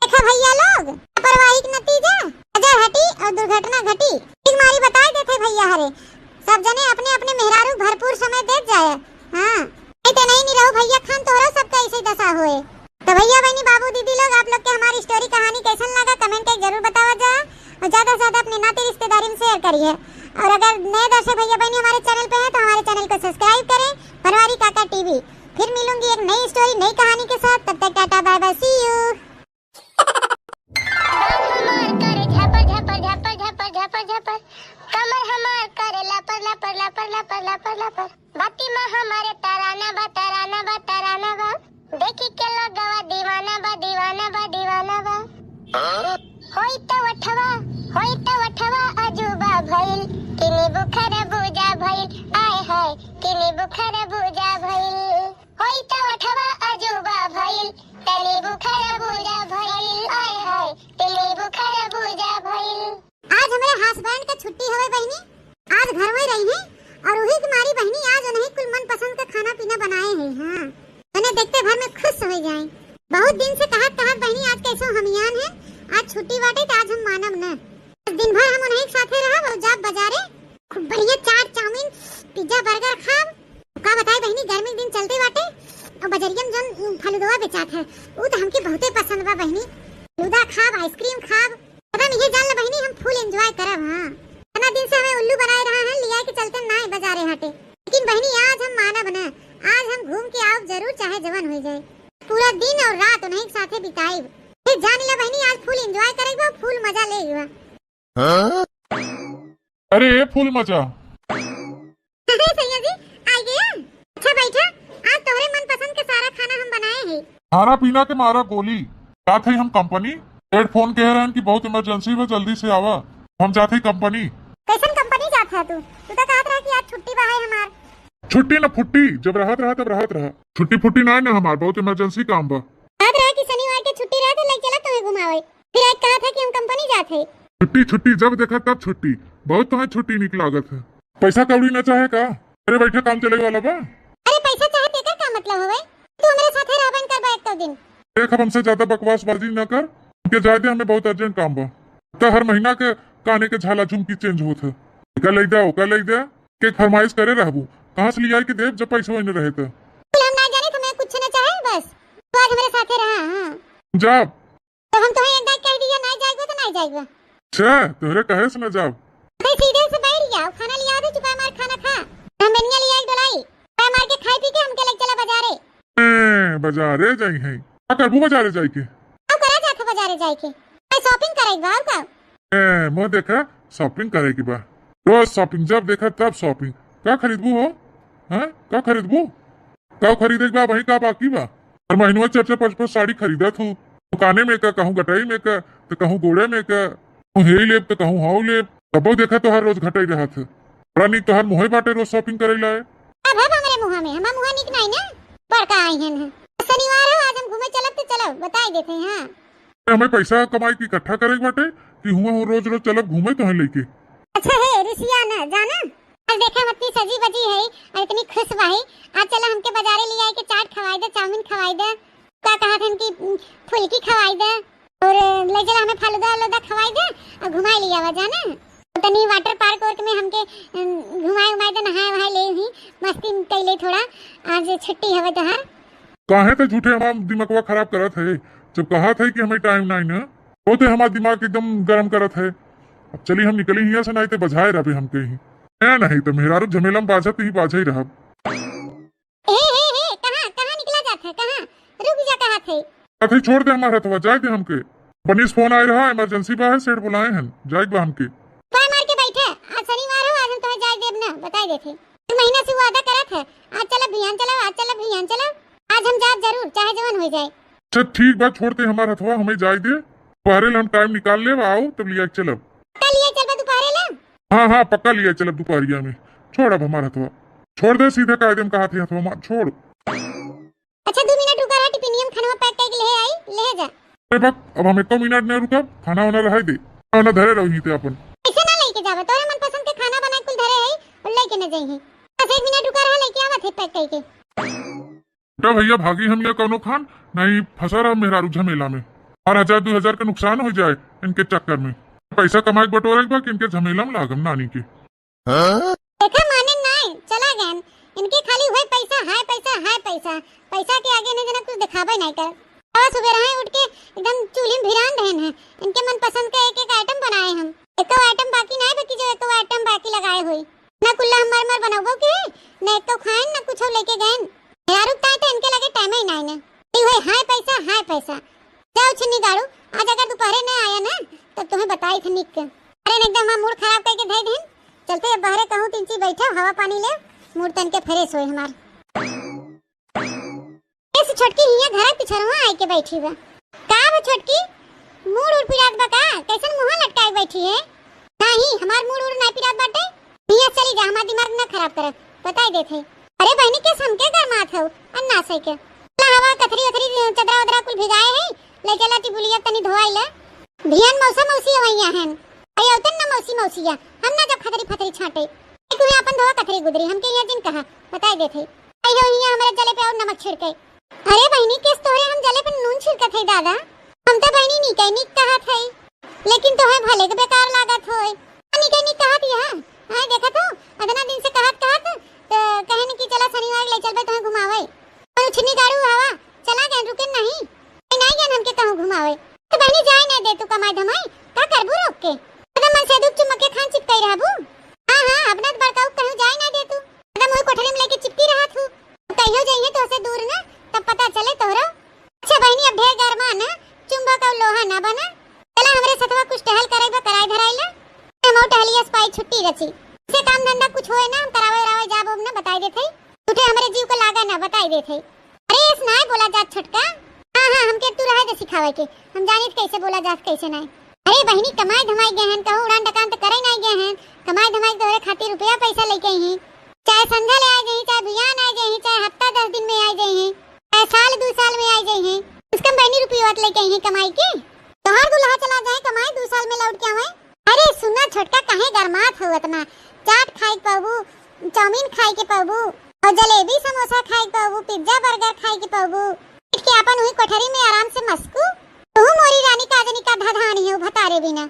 [SPEAKER 2] देखा भैया लोग लापरवाही का नतीजा, अजर हटी और दुर्घटना घटी। बीमारी बताए देते भैया हरे, सब जने अपने अपने मेहरारू भरपूर समय दे जाए। हाँ नहीं रहो भैया खान तोहरा सबका ऐसे दशा होए। तो भैया बहनी बाबू दीदी लोग आप लोग के हमारी स्टोरी कहानी कैसन लगा कमेंट करके जरूर बतावा जा, और ज्यादा से ज्यादा अपने नाते रिश्तेदारी में शेयर करिए। और अगर नए दर्शक भैया बहनी हमारे चैनल पे हैं तो हमारे चैनल को सब्सक्राइब करें, बनवारी काका टीवी। फिर मिलूंगी एक नई स्टोरी नई कहानी के साथ, तब तक tata bye bye see you.
[SPEAKER 1] हमार करे झपर झपर झपर झपर झपर झपर, कमर हमार करे लपर लपर लपर लपर लपर लपर, बाती में हमारे तराना बा तराना बा तराना बा, देखी के लोगवा दीवाना बा दीवाना बा दीवाना बा। होई तो वठवा अजूबा भइल, किनी बुखर बुजा भइल, आय हाय किनी बुखर बुजा भइल। होई तो वठवा अजूबा भइल, तनी बुखर बुजा भइल, आय हाय तनी बुखर बुजा भइल।
[SPEAKER 2] आज हमारे हस्बैंड का छुट्टी हवे बहनी, आज घर में रही हैं और वही तुम्हारी बहनी आज उन्हें कुल मन पसंद का खाना पीना बनाए हैं। हाँ उन्हें देखते भर में खुश हो जाएं। बहुत दिन से कहत बहनी आज कैसो हमियान है, आज छुट्टी बाटे तो आज हम मानब न। दिन भर हम उन्हें साथे रहब और जाब बाजारे खूब बढ़िया चाट चाउमीन पिज्जा बर्गर खाब। का बताए बहनी गर्मी के दिन चलते बाटे और बजरिया में जौन फलूदा बेचात है वो तो हमके बहुते पसंद बा बहनी। फलूदा खाब आइसक्रीम खाब, पता नहीं जान ला बहनी हम फुल एंजॉय करब। हाँ इतना दिन से हमें उल्लू बनाए रहा है, लिया के चलते ना बाजारे हटे, लेकिन बहनी आज हम मानब न, आज हम घूम के आओ जरूर चाहे जवन हो जाए। पूरा दिन और रात उन्हें साथे बिताई, फिर जान ला बहनी आज फुल एंजॉय करेगा, फुल मजा लेगा।
[SPEAKER 3] अरे फुल मजा।
[SPEAKER 2] सैया जी आ गया, अच्छा बैठा। आज तोहरे मन पसंद के सारा खाना हम बनाए हैं।
[SPEAKER 3] खाना पीना के मारा गोली जाते ही हम कंपनी हेडफोन कह रहे हैं कि बहुत इमरजेंसी में जल्दी से आवा, हम जाते ही कंपनी।
[SPEAKER 2] कैसन कंपनी जाता है तू तो कहत रहा कि आज छुट्टी बा है हमार।
[SPEAKER 3] छुट्टी न फुट्टी, जब राहत रहा तब राहत रहा, छुट्टी फुट्टी ना ना हमार बहुत इमरजेंसी काम बा।
[SPEAKER 2] कहत रहा कि शनिवार के छुट्टी रहा तो ले चला तुम्हें घुमावे, फिर आज कहा था कि हम कंपनी जाते।
[SPEAKER 3] छुट्टी जब देखा तब छुट्टी, बहुत तुम्हें छुट्टी निक लागत है। पैसा कौड़ी न चाहे का, अरे बैठे काम चले वाला बा।
[SPEAKER 2] अरे पैसा चाहे तेका क्या मतलब होवे, तू मेरे साथे रहबन करबा एक तो दिन।
[SPEAKER 3] देख अब हमसे ज्यादा बकवासबाजी न कर, उनके जाते हमें बहुत अर्जेंट काम बा। तो हर महीना के काने के झाला झुमकी चेंज होत है, कल ले दे के फरमाइश करे रहबू कहाँ से लिया के देव जब पैसा वही रहे तो
[SPEAKER 2] हम ना जाने तो मैं कुछ ना चाहे बस तो आज हमारे साथे रहा। हां
[SPEAKER 3] जाब
[SPEAKER 2] तो हम तो एक कह दिया ना जाएगा तो नहीं जाएगा।
[SPEAKER 3] अच्छा तोहरे कहे से न जाब
[SPEAKER 2] तो सीधे से बैठ जाओ खाना लिया दे चुपा मार खाना खा हम बेनिया लिया एक डलाई चुपा मार के खाई पी के हमके ले चला बाजारे।
[SPEAKER 3] बाजारे जाई है क्या करबू बाजारे जाई के
[SPEAKER 2] अब करा जाता बाजारे जाए के मैं शॉपिंग करेगा और का
[SPEAKER 3] मैं देखा शॉपिंग करे की बा रोज शॉपिंग जब देखा तब शॉपिंग का खरीदबू हो हाँ का खरीदबू का खरीदे बा वही का बाकी बा और महीनवा 4-5 साड़ी खरीदा थू दुकाने में का कहूँ गटाई में का तो कहूँ गोड़े में का कहूँ हे लेब तो कहूँ हाउ लेब तबो देखा तो हर रोज घटाई रहा था बड़ा नी तोहर मुहे बाटे रोज शॉपिंग करे लाए।
[SPEAKER 2] अब हमारे मुहा में हमारा मुहा निक नहीं ना बड़का आई है शनिवार है आज हम घूमे चलब तो चलो बताई देते हैं। हां
[SPEAKER 3] हमें पैसा कमाई की इकट्ठा करे बाटे कि हुआ रोज रोज चलब घूमे तो लेके।
[SPEAKER 2] अच्छा है ऋषिया ना जाना आज देखा इतनी सजी बजी है और इतनी खुश भाई आज चला हमके बाजारे ले आए के चाट खवाई दे चाउमीन खवाई दे क्या कहा था इनकी फुलकी खवाई दे और ले चला हमें फालूदा वालूदा खवाई दे और घुमाई लिया वा जाना तनी वाटर पार्क वर्क में हमके घुमाए उमाए दे नहाए वहाए ले ही मस्ती कैले थोड़ा आज छुट्टी हवे तोहार
[SPEAKER 3] काहे तो झूठे हमारा दिमागवा खराब करत है जब कहा था कि हमें टाइम नहीं ना वो तो हमारा दिमाग एकदम गर्म करत है। अब चली हम निकली हिया से नहीं तो बजाए रहे हमके ही नहीं तो मेहरारू झमेलम बाजत ही बाजा ही रहा।
[SPEAKER 2] कहाँ कहाँ निकला जाता है कहाँ रुक जा कहाँ थे
[SPEAKER 3] अथे छोड़ दे हमारा तो जाए दे हमके बनीस फोन आए रहा इमरजेंसी बा है सेठ बुलाए हैं जाए बा हमके
[SPEAKER 2] पाय मार के बैठे आज शनिवार हो आज हम तुम्हें जाए देब ना बताई देते महीना से वादा करा था आज चलो भियान चलो आज चलो भियान चलो आज हम जाब जरूर चाहे जवान हो जाए।
[SPEAKER 3] अच्छा ठीक बात छोड़ते हमारा हथवा हमें जाए दे दोपहरे हम टाइम निकाल ले आओ तब लिया चलब
[SPEAKER 2] दोपहरे ला
[SPEAKER 3] हाँ हाँ पक्का लिया चलब दोपहरिया में छोड़ अब हमारा हथवा छोड़ दे सीधे कायदे में कहा थे हथवा छोड़।
[SPEAKER 2] अच्छा 2 मिनट रुका रहा टिफिनियम खाना पैक करके ले आई ले जा।
[SPEAKER 3] अरे बक अब हम 1 मिनट नहीं रुका खाना वाना रह दे खाना धरे रही थे अपन
[SPEAKER 2] ऐसे ना लेके जावा तोरे मन पसंद के खाना बना कुल धरे है और लेके न जाई है बस 1 मिनट रुका रहा लेके आवा थे पैक करके।
[SPEAKER 3] बेटा भैया भागी हम या कौनो खान नहीं फंसा रहा मेहरारू झमेला में और 1000-2000 का नुकसान हो जाए इनके चक्कर में पैसा कमाए बटोरे बा कि इनके झमेला में लागम नानी के
[SPEAKER 2] देखा माने नहीं चला गया इनके खाली हुए पैसा पैसा के आगे न जना कुछ दिखावे नहीं कर और सुबह रहे उठ के एकदम चूल्ही में भिरान रहन है इनके मन पसंद का एक आइटम बनाए हम एक तो आइटम बाकी नहीं बाकी जो एक आइटम बाकी लगाए हुई ना कुल्ला हम मरमर बनाबो के न एक तो खाएं ना कुछ लेके गए यार उठता तो इनके लगे टाइम ही नहीं ना हुए हाय पैसा जाओ छिन्नी गाड़ू आज अगर दोपहर न आया ना तब तुम्हें बताई थी निक अरे एकदम हम मूड खराब करके धई दिन चलते अब बाहर कहूं तिंची बैठो हवा पानी ले मूड तन के फ्रेश होए हमार इस छोटकी हिया घर पिछरवा आई के बैठी बा का बा छोटकी मूड उड़ पिरात बा का कैसन मुंह लटकाए बैठी है नहीं हमार मूड उड़ नहीं पिरात बाटे हिया चली जा हमार दिमाग ना खराब कर बताई देथे अरे बहनी के समके गरमात हो अन्ना से के हवा कथरी उथरी चदरा उदरा कुल भिगाए है ले चला टिबुलिया तनी धोई ले भियान मौसी होइया हन अयो तन न मौसिया हम ना जब खतरी फतरी छाटे तू अपन धोआ कथरी गुदरी हमके यहाँ जिन कहा बताई देथे अयो हिया हमरे जले पे और नमक छिड़के अरे बहनी किस तोरे हम जले पे नून छिड़कत है दादा हम तो बहनी नी कहनी कहत है लेकिन तो है भले के बेकार लागत होय नी कहनी कहत यहां हां देखा तो अदना दिन से कहत तो कहने की चला शनिवार ले चलबे तो घुमावे और छिनी गाड़ू हवा चला गए रुके नहीं गए हमके कहूं घुमावे तो बहनी जाए नहीं दे तू कमाई धमाई का करबू रोक के एकदम मन से दुख चुमक के खान चिपकाई रहबू हां अपना बड़काऊ कहूं जाए नहीं दे तू एकदम ओई कोठरी में लेके चिपकी रहा तू कहियो जाइए तो से दूर ना तब पता चले तोहरा। अच्छा बहनी अब ढेर गरमा ना चुंबक और लोहा ना बना चला हमरे सतवा कुछ टहल कराई कराई धराइला हम टहलिया स्पाई छुट्टी रची से काम धंधा कुछ होए ना हम करावे रावे जाब हम ना बताई देथे उठे हमरे जीव को लागा ना बताई देथे अरे इस ना बोला जात छटका हां हमके तू रहे दे सिखावे के हम जानित कैसे बोला जात कैसे नहीं। अरे बहनी कमाई धमाई गए हैं कहूं उड़ान टकान तो करे नहीं गए हैं कमाई धमाई तोरे खातिर रुपया पैसा लेके ही चाहे संध्या ले आ गई चाहे बियान आ गई चाहे हफ्ता 10 दिन में आ गई हैं चाहे साल 2 साल में आ गई हैं उसका बहनी रुपया लेके ही कमाई के तो हर दुल्हा चला जाए कमाई 2 साल में लौट के आवे। अरे सुनना छोटका काहे गरमात होत ना चाट खाई पाबू चाउमीन खाई के पाबू और जलेबी समोसा खाई पाबू पिज्जा बर्गर खाई के पाबू के अपन वही कोठरी में आराम से मस्कू तू मोरी रानी काजनी का धाधानी है भतारे बिना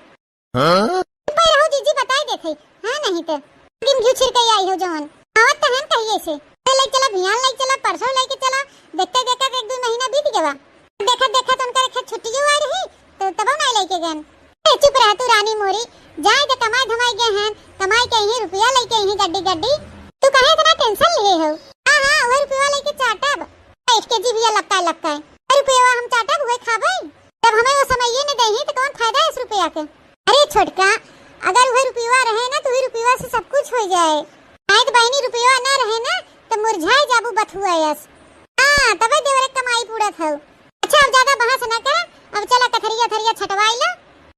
[SPEAKER 2] हां पर रहो जीजी बताई देथे हां नहीं तो दिन घिउ छिड़के आई हो जवन आवत त हम कहिए से ले चला बिहान ले चला परसों लेके चला देखते देखते 1-2 महीना बीत गया देखत देखत उनका खेत छुट्टी आ रही तो तब ना लेके गए चुप रह तू रानी मोरी जाए तो कमाई धमाई गए हैं कमाई के ही रुपया लेके ही गड्डी गड्डी तू कहे इतना टेंशन लिए हो हां हां वो रुपया लेके चाटब इसके जीविया लगता है रुपया हम चाटब हुए खाबे जब हमें वो समय ये न देही तो कौन फायदा है इस रुपया के अरे छोटका अगर वह रुपया रहे ना तो वही रुपया से सब कुछ हो जाए शायद बहनी रुपया ना रहे ना तो मुरझाए जाबू बथुआयस हां तबे देवरे कमाई पूरा था अच्छा अब ज्यादा बहस ना कर अब चला कथरिया थरिया छटवाई ला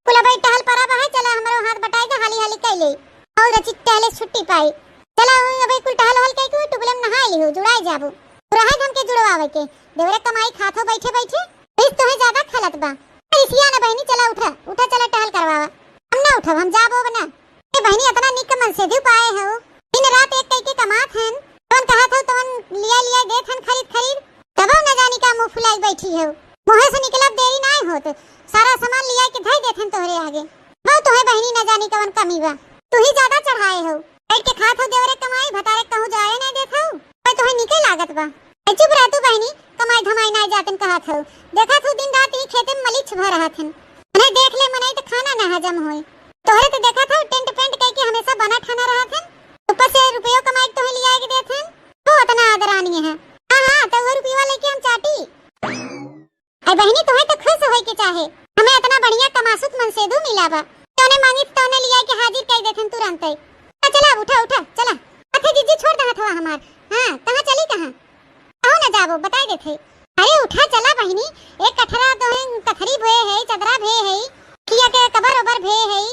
[SPEAKER 2] कुला भाई टहल परा बहा चला हमरो हाथ बटाएगा हाली हाली कैले और रची टहले छुट्टी पाई चला अबे कुल टहल हल के टुबलम नहाई ली हो जुड़ाई जाबू रहा हम के जुड़वावे के देवरे कमाई खाथो बैठे बैठे इस तो है ज्यादा खलत बा इसिया ना बहनी चला उठा उठा चला टहल करवावा हम ना उठब हम जाबो बना ए बहनी इतना निक मन से दू पाए हो दिन रात एक कई के कमात हन तवन कहा था तवन लिया देत हन खरीद तब ना जानी का मुंह फुलाई बैठी हो मोहे से निकलब देरी ना होत सारा सामान लिया के धई देथन तोहरे आगे बहु तोहे बहनी ना जानी कवन कमी बा तू ही ज्यादा चढ़ाए हो बैठ के खात हो देवरे कमाई भतारे कहूं जाए ना देत हो पर तोहे निके लागत बा चुप रह तू बहनी कमाई धमाई ना जातन कहा था देखा तू दिन रात ही खेते में मलिच भर रहा थन उन्हें देख ले मनाई तो खाना ना हजम होई तोहरे तो देखा था टेंट पेंट कह के हमेशा बना खाना रहा थन ऊपर से रुपया कमाई तोहे लिया के देथन वो इतना आदरानी है हां हां तो वो रुपया लेके हम चाटी आई बहनी तोहे तो खुश होई के चाहे हमें इतना बढ़िया कमासुत मन से दू मिला बा तोने मांगी तोने लिया के हाजिर कर देथन तुरंत ही चला उठा चला अथे जीजी छोड़ दहा था हमार हां कहां चली कहां आओ ना जाबो बताई देथे अरे उठा चला बहनी एक कठरा तो है कथरी भे है चदरा भे है किया के कबर ओबर भे है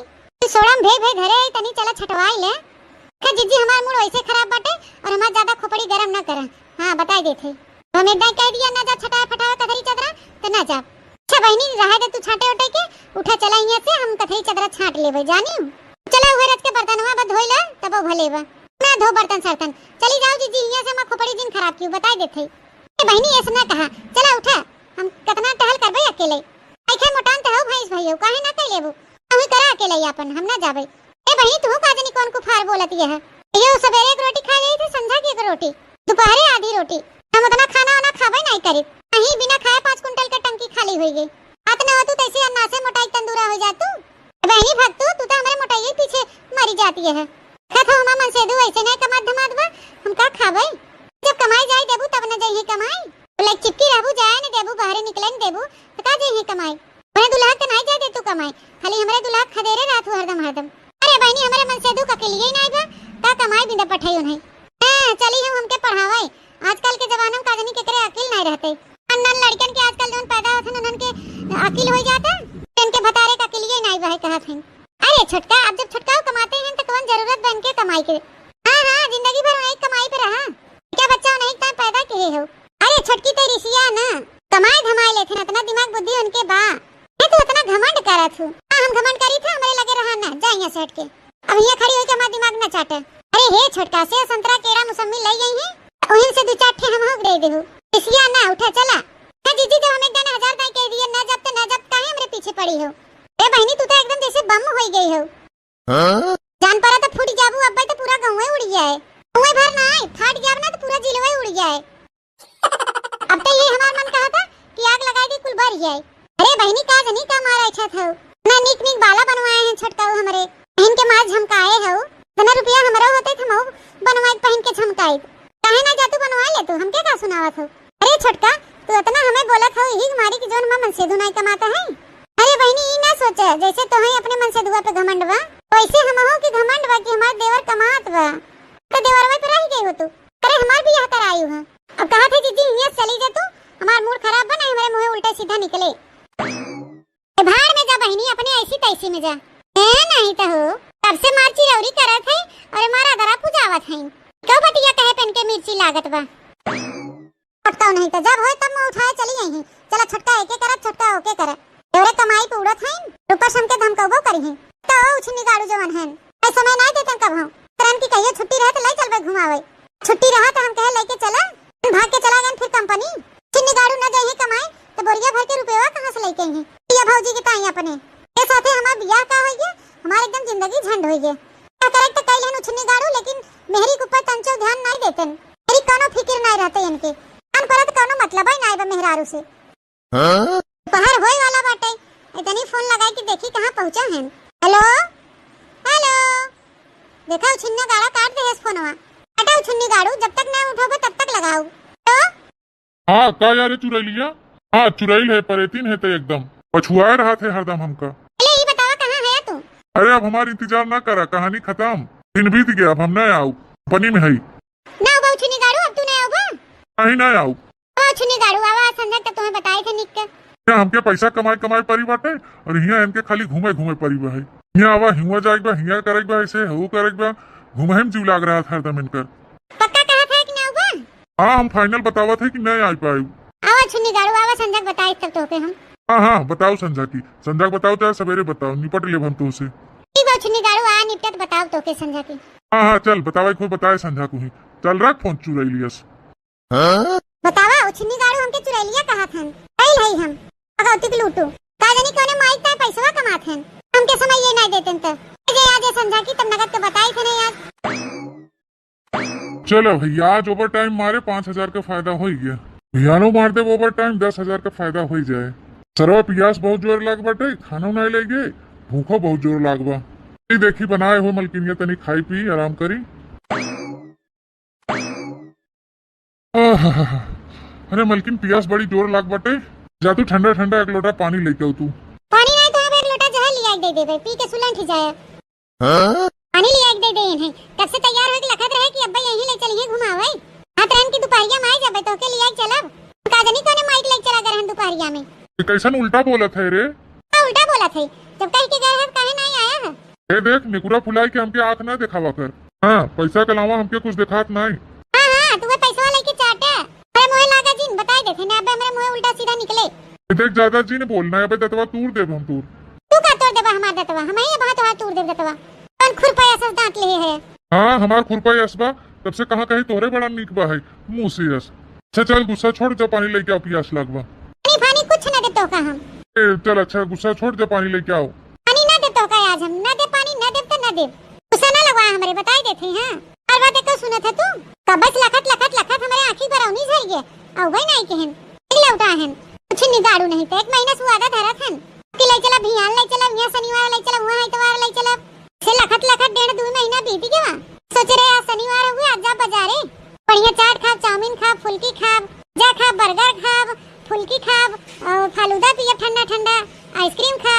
[SPEAKER 2] सोड़म भे घरे तनी चला छटवाई ले का जीजी हमार मूड ऐसे खराब बाटे और हमार ज्यादा खोपड़ी गरम ना करे हां बताई देथे हमें दाई कह दिया ना जा छटा फटावा कथरी चदरा तो ना जा अच्छा बहनी रहा दे तू छाटे ओटे के उठा चला यहां से हम कथरी चदरा छाट लेबे जानी चला हुए रच के बर्तनवा बा धोई ले तब भले बा ना धो बर्तन सरतन चली जाओ जीजी यहां से हम खोपड़ी दिन खराब क्यों बताई देथे ए बहनी ऐसा ना कहा चला उठा हम कितना टहल करबे अकेले ऐखे मोटान त हो भैंस भैयो काहे ना कह लेबो हम करा अकेले अपन हम ना जाबे ए बहनी तू का जनी कौन कुफार बोलती है ये सवेरे एक रोटी खा गई थी संध्या की एक रोटी दोपहर आधी रोटी हम उतना खाना वाना खाबे नहीं करी कहीं बिना खाए 5 कुंटल का टंकी खाली होई गई आतना हो तू तैसे अन्ना से मोटाई तंदूरा हो जा तू बहनी भक्तू तू तो हमारे मोटाई के पीछे मरी जाती है खतो हम मन से दू ऐसे नहीं कमात धमात बा हम का खाबे जब कमाई जाए देबू तब न जाई कमाई लाइक चिपकी रहबू जाए न देबू बाहर निकले न देबू तो का जाई कमाई अरे दुल्हा के नहीं जाए दे तू कमाई खाली हमरे दुल्हा खदेरे रात हरदम अरे बहनी हमरे मन से दू का के लिए नहीं बा का कमाई बिना पठाइयो नहीं हां चली हम हमके पढ़ावे आजकल के जमाना में काजनी के करे अकिल नहीं रहते अनन लड़कन के आजकल जोन पैदा होथन उनन के अकिल हो जाता इनके भतारे का अकिल नहीं बा कहत हैं अरे छोटका अब जब छोटका कमाते हैं तो कौन जरूरत बन के कमाई के हां जिंदगी भर एक कमाई पे रहा क्या बच्चा नहीं टाइम पैदा किए हो अरे छोटकी तेरी सिया ना कमाई धमाई लेथे इतना दिमाग बुद्धि उनके बा मैं तो इतना घमंड करत हूं हम घमंड करी थे हमरे लगे रहा ना जा यहां से हट के अब ये खड़ी होके हमारा दिमाग ना चाटे अरे हे छोटका से संतरा केरा मौसमी ले गई है ओहिन से 2-4 ठे हम हो दे देहु सिया ना उठा चला ना जीजी जब हम एक दिन 1000 दाई कह दिए ना जब काहे हमरे पीछे पड़ी हो ए बहनी तू तो एकदम जैसे बम हो गई हो जान पड़ा तो फूट जाबू अब तो पूरा गांव उड़ जाए गांव भर ना आए फाट जाब ना तो पूरा जिलवा उड़ जाए अब तो ये हमार मन कहा था कि आग लगा दी कुल भर जाए अरे बहनी का जनी का मारा अच्छा था ना निक बाला बनवाए हैं छोटकाऊ हमरे बहन के मार झमकाए हो तना रुपया हमरा होते थे मऊ बनवाई पहन के झमकाई काहे ना जा तू बनवा ले तू हमके का सुनावत हो अरे छोटका तू इतना हमें बोलत हो ही मारी की जोन मन से दुनाई कमाता है अरे बहनी ई ना सोचे जैसे तो है अपने मन से दुआ पे घमंड बा वैसे हम हो कि घमंड बा कि हमार देवर कमात बा तो देवरवा पे रह गई हो तू अरे हमार भी यहां कर आई हो अब कहा थे जीजी यहां चली जा तू हमार मूड खराब बना हमारे मुंह उल्टा सीधा निकले भाड़ में जा बहनी अपने ऐसी तैसी में जा ए नहीं तो हो तब से मार चिरौरी करत है और मारा दरा पूजावत है क्यों बटिया कहे पेन के मिर्ची लागत बा पटता नहीं तो जब होए तब मैं उठाए चली आई चला छोटका एके करत छोटका ओके करे एवरे कमाई पे उड़त है ऊपर सम के धमकबो करी है तो उछनी गाड़ू जवन है ऐ समय नहीं देतन कब हम तुरंत की कहिए छुट्टी रहे तो ले चलबे घुमावे छुट्टी रहा तो हम कहे लेके चला भाग के चला गन फिर कंपनी छिन्नी गाड़ू न जाए कमाई तो बोरिया भर के रुपया कहां से लेके आएंगे ये भौजी के ताई अपने ए साथे हमार बियाह का होई गया हमार एकदम जिंदगी झंड होई गया करेक्ट कइल हन उछनी गाड़ू, लेकिन मेहरी के ऊपर तंचो ध्यान नहीं देतन। मेरी कोनो फिक्र नहीं रहते इनके, कान परत कोनो मतलब ही नहीं बा मेहरारू से। पहर होय वाला बाटे, इतनी फोन लगाई कि देखी कहां पहुंचा हैं। हेलो हेलो, देखा उछन्ना गाड़ा काट दे इस फोनवा। हटाओ उछन्नी गाड़ू, जब तक ना उठोगे तब तक लगाओ। हेलो
[SPEAKER 3] हाँ का यार चुरैलिया? हाँ चुरैल है, परेतीन है तो एकदम पछुआ रहा थे हरदम हमका।
[SPEAKER 2] पहले ये बतावा कहां है तू?
[SPEAKER 3] अरे अब हमारा इंतजार ना करा, कहानी खत्म, दिन बीत गया, अब हम न आओ, पनी में है
[SPEAKER 2] ना बा उछनी गाड़ू, अब तू नहीं आओगा?
[SPEAKER 3] कहीं ना आओ।
[SPEAKER 2] ओ उछनी गाड़ू आवा, संजय तक तुम्हें बताए थे निक के।
[SPEAKER 3] यहाँ हमके पैसा कमाए कमाए परी बाटे, और यहाँ इनके खाली घूमे घूमे परी बा है। यहाँ आवा हिवा जाए बा, हिया करे बा, ऐसे हो करे बा, घूमे में जीव लाग रहा था हरदम इनकर।
[SPEAKER 2] पक्का कहा था कि ना आओगा?
[SPEAKER 3] हाँ हम फाइनल बतावा थे कि नहीं आ पाए।
[SPEAKER 2] आवा उछनी गाड़ू आवा, संजय बताए तब तो के हम।
[SPEAKER 3] हाँ हाँ बताओ संजा की, संजा बताओ चाहे सवेरे बताओ, निपट ले हम तो उसे।
[SPEAKER 2] ठीक है उछनी गाड़ू, आ निपटत बताओ तो के संजय की।
[SPEAKER 3] हाँ हाँ चल बतावा, कोई बताए संजा को ही। चल रख फोन चुरैलियस।
[SPEAKER 2] बतावा उछनी गाड़ू हमके चुरैलिया कहा था। कइल है हम अगौती के लूटू, का जानी कोने माइक ता पैसा कमात हैं, हमके समय ये नहीं देते त। आज संजय की तब नगद के बताई थे नहीं आज।
[SPEAKER 3] चलो भैया आज ओवर टाइम मारे 5,000 का फायदा हो गया। भैयानो मार दे ओवर टाइम 10,000 का फायदा हो जाए। सरवा पियास बहुत जोर लाग बाटे, खाना नहीं लेगे, भूखो बहुत जोर लाग बा। देखी बनाए हो मलकिनिया, तनी खाई पी आराम करी। अरे मलकिन पियास बड़ी जोर लाग बाटे, जा तू ठंडा ठंडा एक लोटा पानी लेके आओ तू।
[SPEAKER 2] पानी नहीं तो अब एक लोटा जो है लिया दे दे भाई, पी के सुलन ठीक जाए। पानी लिया दे दे इन्हें, तब से तैयार होके लखत रहे कि अब्बा यहीं ले चलिए घुमावे। हां ट्रेन की दोपहरिया में आ जाबे तो के लिया चलब, का जानी कोने माइक ले चला गरहन दोपहरिया में।
[SPEAKER 3] कैसन उल्टा बोला था रे?
[SPEAKER 2] उल्टा बोला थे, जब कह के गए हैं काहे नहीं आया है।
[SPEAKER 3] ए देख निकुरा फुलाई के हमके आंख ना दिखावा कर। हाँ पैसा के अलावा हमके कुछ दिखात नहीं।
[SPEAKER 2] हां तू पैसा लेके चाटे, अरे मोहे लागा जिन बताई देथे ना, अबे मेरे मुंह उल्टा सीधा निकले।
[SPEAKER 3] देख ज्यादा जी ने बोलना है, अबे दतवा तूर देब हम तूर।
[SPEAKER 2] तू का तोड़ देबा हमार दतवा, हम ही बात तोड़ तोड़ देब दतवा। कौन खुरपाया सब दांत ले है।
[SPEAKER 3] हाँ हमार खुरपा यसबा, तब से कहाँ कहीं तोहरे बड़ा नीक बा है मुंह से यस। अच्छा चल गुस्सा छोड़, जब पानी लेके आओ, पियास लागबा।
[SPEAKER 2] पानी पानी कुछ न देतो का हम।
[SPEAKER 3] चल अच्छा गुस्सा छोड़, जब पानी लेके आओ।
[SPEAKER 2] पानी न देतो का आज हम, न दे पानी, न दे तो न दे। गुस्सा न लगवा हमारे, बताई देथे हां। और बात को सुने थे तू, कबस लखत लखत लखत हमारे आंखी बरौनी झर गए। औ भाई नहीं कहन लौटा हन, कुछ निगाड़ू नहीं तो 1 महीना सुआदा धरत हन कि ले चला भियान, ले चला यहां शनिवार, ले चला वहां इतवार, ले चला से लखत लखत 1.5-2 महीना बीत गया। सोच रहे आज शनिवार हुए, आज जा बाजारे बढ़िया चाट खा, चाउमीन खा, फुल्की खा, जा खा बर्गर खा, फुल्की खा और फालूदा पिए ठंडा ठंडा, आइसक्रीम खा।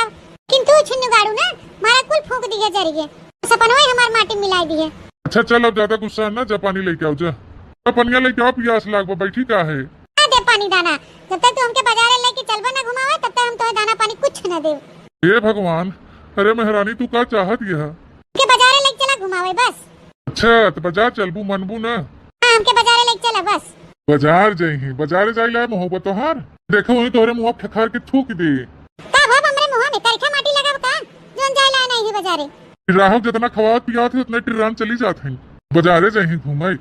[SPEAKER 2] किंतु छिन्न गाड़ू ना मारा कुल फूंक दिए जरिए, सपनों ही हमार माटी मिलाई दिए।
[SPEAKER 3] अच्छा चल अब ज्यादा गुस्सा ना, जब पानी लेके आओ, जा पनिया लेके आओ, पियास लागबा। बैठी का है
[SPEAKER 2] दे पानी दाना, जब तक तू हमके बाजारे लेके चलबा ना घुमावे, तब तक हम तोहे दाना पानी कुछ न देव।
[SPEAKER 3] हे भगवान, अरे मेहरानी तू का चाहत यह
[SPEAKER 2] के बाजारे लेके चला घुमावे बस।
[SPEAKER 3] अच्छा तो बाजार चलबू मनबू ना?
[SPEAKER 2] हां हमके बाजारे लेके चला बस।
[SPEAKER 3] बाजार जाई, बाजारे जाई ला मोहब्बत तोहार। देखो वही तोहरे मुंह खखार के थूक दे।
[SPEAKER 2] का भाव हमरे मुंह में करखा माटी लगाव का, जोन जाय ला नहीं बाजारे।
[SPEAKER 3] राहु जितना खवात पियात है उतने टिरान चली जात है, बाजारे जाई घुमाई।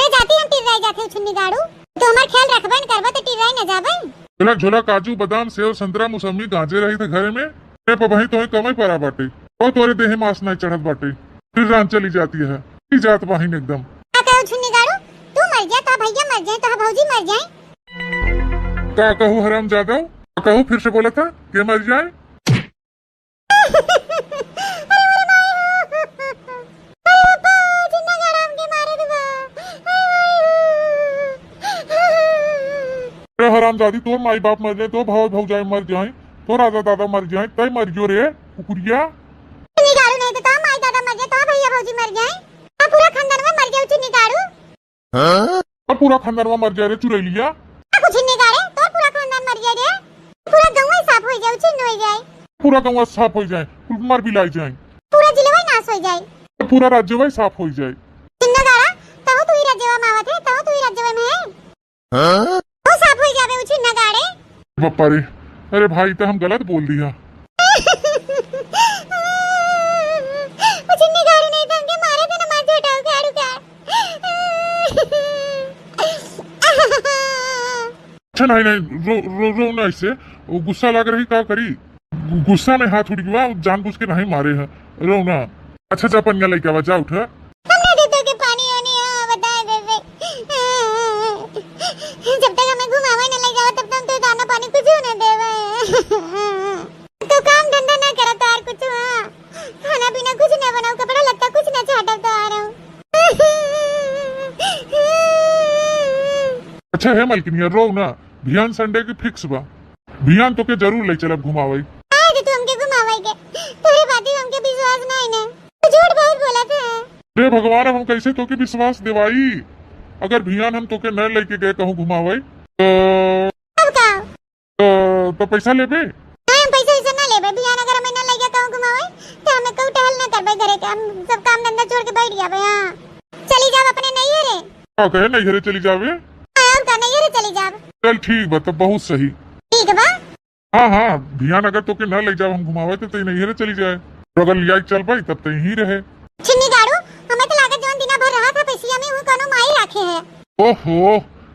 [SPEAKER 2] जाती हम टिर रह जाते छुन्नी गाड़ू, तो हमार ख्याल रखबन करबा तो टिर रह न जाबन।
[SPEAKER 3] झोला झोला काजू बादाम सेव संतरा मौसमी गांजे रही थे घर में, पे वही तो कमाई पड़ा बाटे, और तोरे देह मांस नहीं चढ़त बाटे, फिर रान चली जाती है जात वाहिन एकदम।
[SPEAKER 2] का कहू छुन्नी गाड़ू, तू मर जा तो भैया मर जाए तो भौजी मर जाए।
[SPEAKER 3] का कहूँ हराम ज्यादा, कहूँ फिर से बोला था के मर जाए। हरामजादी तो माई बाप मर जाए, तो भाव भौजाई मर जाए, तो राजा दादा मर जाए, तय मर जो रे कुकुरिया।
[SPEAKER 2] निगाड़ू नहीं तो माई दादा मर जाए, तो भैया भौजी मर जाए, तो पूरा खानदान में मर जाए निगाड़ू।
[SPEAKER 3] अब पूरा खानदान में मर जाए रे चुरैलिया।
[SPEAKER 2] कुछ निगाड़े तो पूरा खानदान मर जाए रे, पूरा गांव ही साफ हो जाए, चिन्ह हो जाए,
[SPEAKER 3] पूरा गांव साफ हो जाए, मर भी लाई जाए,
[SPEAKER 2] पूरा जिला ही नाश हो जाए,
[SPEAKER 3] पूरा राज्य वही साफ हो जाए।
[SPEAKER 2] चिन्ह गाड़ा तो तू ही राज्यवा मावत है, तो तू ही राज्यवा में है, तो साफ हो जावे उची नगाड़े।
[SPEAKER 3] बापा रे, अरे भाई तो हम गलत बोल दिया।
[SPEAKER 2] उची नगाड़े नहीं तो हमके मारे थे ना, मार झोटाऊ गाड़ू का।
[SPEAKER 3] अच्छा नहीं नहीं रो ना, इससे वो गुस्सा लग रही, का करी गुस्सा में हाथ उठ गया, जानबूझ के नहीं मारे हैं, रो ना। अच्छा जा पनिया लेके आवा, जा उठ।
[SPEAKER 2] हमने दे दो के पानी आनी बताए बेबे। जब तक हमें घुमावे न ले जाओ तब तक तो दाना पानी कुछ न देवे। तो काम धंधा ना करा तो और कुछ खाना पीना कुछ न बनाओ, कपड़ा लत्ता कुछ न छाटो तो आ रहा हूँ।
[SPEAKER 3] अच्छा है मलकिनिया, रो ना, भियान संडे की फिक्स बा, भियान तो के जरूर ले चलब घुमावे।
[SPEAKER 2] आज तू हमके घुमावे के तोरे बाती हमके विश्वास नहीं ने, तू झूठ बहुत बोला था।
[SPEAKER 3] रे भगवान, अब हम कैसे तोके विश्वास दिवाई? अगर भियान हम तोके न लेके गए कहूँ घुमावे
[SPEAKER 2] अब का
[SPEAKER 3] तो पैसा लेबे?
[SPEAKER 2] हम पैसा ऐसा ना लेबे। बियान अगर हमें ना ले गया कहूँ घुमावे तो हमें कहूँ टहल ना करबे घरे के, हम सब काम धंधा छोड़ के बैठ जाबे। हां चली जाब अपने नैहरे।
[SPEAKER 3] का कहे नैहरे चली जावे?
[SPEAKER 2] और का नैहरे चली जाब।
[SPEAKER 3] चल ठीक बा, तब बहुत सही।
[SPEAKER 2] ठीक बा।
[SPEAKER 3] हाँ, भियान अगर तोके न ले जाओ हम घुमावे तो तई नैहरे चली जाए, तो अगर लिया चल पाई तब तई ही रहे।
[SPEAKER 2] छिन्नी गाड़ू, हमें तो लागत जोन दिना भर रहा था पैसिया में वो कोनो माई रखे है।
[SPEAKER 3] ओहो,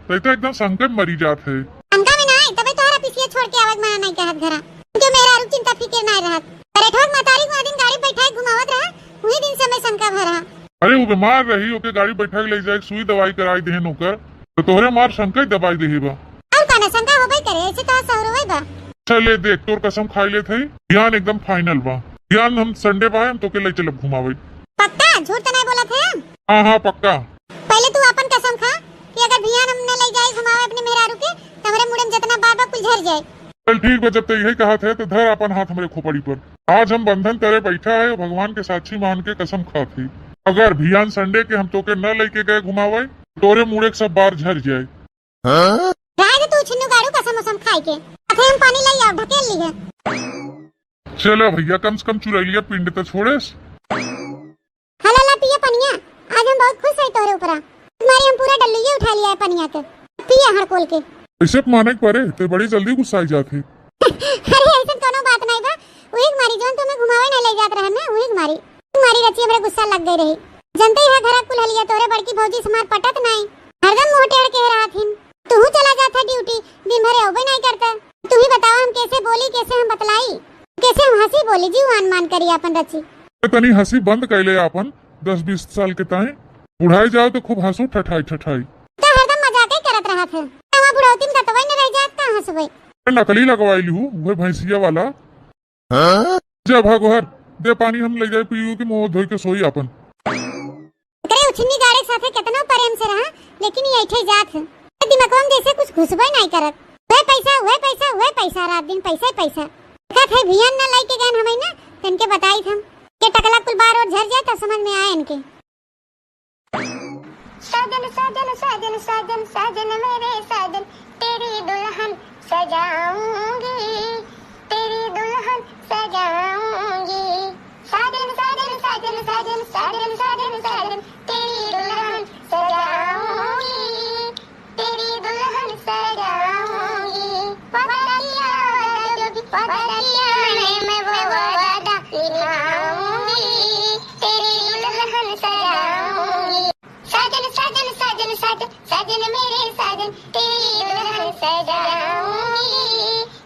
[SPEAKER 3] तई तो एकदम संकट मरी जात है।
[SPEAKER 2] अंका में नहीं तबे तोहरा पिसिया छोड़ के आवत माना नहीं कहत घरा, क्यों मेरा रु चिंता फिकर नहीं रहत। अरे ठोक मातारी को दिन गाड़ी बैठाए घुमावत रहा, वही दिन से मैं शंका भरा।
[SPEAKER 3] अरे वो बीमार रही, ओके गाड़ी बैठा के ले जाए, सुई दवाई कराई दे नौकर, तो तोहरे मार शंका ही दवाई दे बा।
[SPEAKER 2] और काना शंका होबे करे, ऐसे तो सहर होबे बा।
[SPEAKER 3] चले देख, तोर कसम खाई ले थे, भियान एकदम फाइनल बा। भियान हम संडे बा हम तोके ले चलब घुमावे।
[SPEAKER 2] पक्का झूठ तो नहीं बोला था?
[SPEAKER 3] हाँ पक्का।
[SPEAKER 2] पहले तू अपन कसम खा कि अगर भियान हम न ले जाए घुमावे अपने मेहरारू के तो हमरे मुड़न जितना बार बार कुल झर जाए।
[SPEAKER 3] चल ठीक बा, जब तक यही कहा थे तो धर अपन हाथ हमरे खोपड़ी पर। आज हम बंधन करे बैठा है, भगवान के साक्षी मान के कसम खा थी, अगर भियान संडे के हम तोके न लेके गए घुमावे तोरे मुड़े के सब बार झर जाए।
[SPEAKER 2] राज तू छिन्नू गाड़ू कसम उसम खाई के अथे हम पानी ले आओ ढकेल ली है।
[SPEAKER 3] चलो भैया, कम से कम चुरैलिया पिंड तो छोड़े।
[SPEAKER 2] हला ला पिया पनिया, आज हम बहुत खुश है तोरे ऊपर। तुम्हारी हम पूरा डल्लू उठा लिया है पनिया के, पिया हर कोल के।
[SPEAKER 3] ऐसे माने के परे ते बड़ी जल्दी गुस्सा आई जाती।
[SPEAKER 2] अरे ऐसा कोनो बात नहीं बा, वही मारी जोन तुम्हें घुमावे नहीं ले जात रहे ना, वही मारी तुम्हारी रची हमरे गुस्सा लग गई रही। जनते है घरा कुल हलिया तोरे बड़की भौजी समार पटत नहीं, हरदम मुंह टेढ़ के रहा थी। तू चला जाता ड्यूटी, दिन भर ओबे नहीं करता। तू ही बताओ हम कैसे बोली, कैसे हम बतलाई, कैसे हम हंसी बोली जीवान मान करी अपन रची।
[SPEAKER 3] तनी हंसी बंद कैले अपन 10-20 साल के ताए, बुढ़ाई जाओ तो खूब हंसू ठठाई ठठाई।
[SPEAKER 2] तो हरदम मजाक ही करत रहा था, वहां बुढ़ौती में ततवई न रह जात का हंसबे।
[SPEAKER 3] नकली लगवाई लू वो भैंसिया वाला। जा भागोहर दे पानी, हम ले जाए पीयू के मुंह धोई के सोई अपन।
[SPEAKER 2] करे उछनी गाड़ी साथे कितना प्रेम से रहा, लेकिन ये ऐठे जात है दिमागवा में जैसे कुछ घुसबे नहीं करत। वे पैसा रात दिन पैसा पैसा कहत है। भियान ना लाई के गन हमें ना तनके बताई थम के टकला कुल बार और झर जाए तो समझ में आए इनके।
[SPEAKER 1] साजन साजन साजन साजन साजन मेरे साजन, तेरी दुल्हन सजाऊंगी, तेरी दुल्हन सजाऊंगी। साजन साजन साजन साजन साजन साजन साजन, तेरी दुल्हन सजाऊंगी, तेरी दुल्हन सजाऊंगी। वादा मैं वो वादा निभाऊंगी, तेरी दुल्हन सजाऊंगी। साजन साजन साजन साजन साजन मेरे साजन, तेरी दुल्हन सजाऊंगी,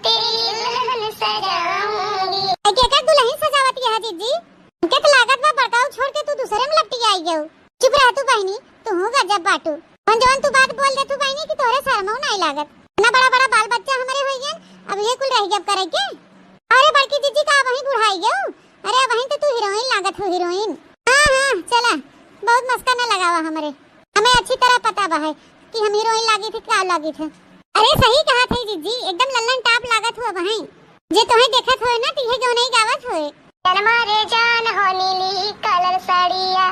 [SPEAKER 1] तेरी दुल्हन सजाऊंगी।
[SPEAKER 2] एक दुल्हन सजावती है जीजी, के तो लागत बा बड़काऊ छोड़ के तू दूसरे में लपटी आई गयो। चुप रह तू बहनी, तू हो गजब बाटू। जवान तू बात बोल दे तू बहनी कि तोरे शर्मौ नहीं लागत। ना बड़ा बड़ा बाल बच्चा हमरे होई गन, अब ये कुल रह गब करे के। अरे बड़की जीजी का वही बुढ़ाई गयो। अरे वही तो तू हीरोइन लागत हो, हीरोइन। हां चला, बहुत मस्का न लगावा हमरे, हमें अच्छी तरह पता बा है कि हम हीरोइन लागी थी का लागी थे। अरे सही कहा थे जीजी, एकदम लल्लन टाप लागत हुआ बहन। जे तोहे देखत होए ना तिहे क्यों नहीं गावत होए।
[SPEAKER 1] जान मारे जान हो नीली कलर साड़िया,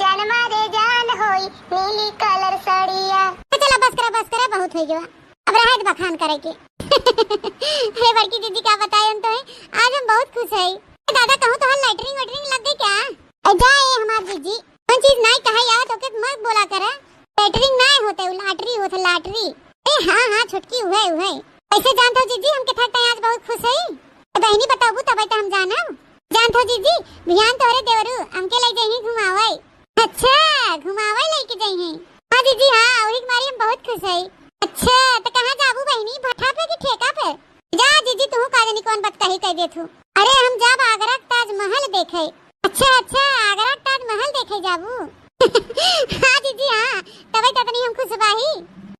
[SPEAKER 1] जान मारे जान होई नीली कलर साड़िया।
[SPEAKER 2] चला बस करा बहुत हो गया, अब रहे बखान करे के। अरे बड़की दीदी का बताए हम तो है, आज हम बहुत खुश है। दादा कहूँ तो लैटरिंग वेटरिंग लग गई क्या? जाए हमार जीजी कौन चीज नहीं कहा यार तो के मत बोला करे। लैटरिंग नहीं होते, लाटरी होते लाटरी। ए हां छुटकी हुए ऐसे जानते हो जीजी हम के ठाक आज बहुत खुश है। बहनी बताबू तब तो हम जानब। जानते हो जीजी भियान तोरे देवरू हमके ले जाई घुमावे। अच्छा घुमावे लेके जाई हैं? हां दीदी हां, और एक मारी हम बहुत खुश है। अच्छा तो कहां जाबू बहनी, भट्ठा पे कि ठेका पे? जा जीजी तू का जानी कौन बात कही कह दे तू। अरे हम जब आगरा ताजमहल देखे। अच्छा आगरा महल देखे जाबू। हाँ जीजी हाँ, तबे ततनी हम खुश बाही।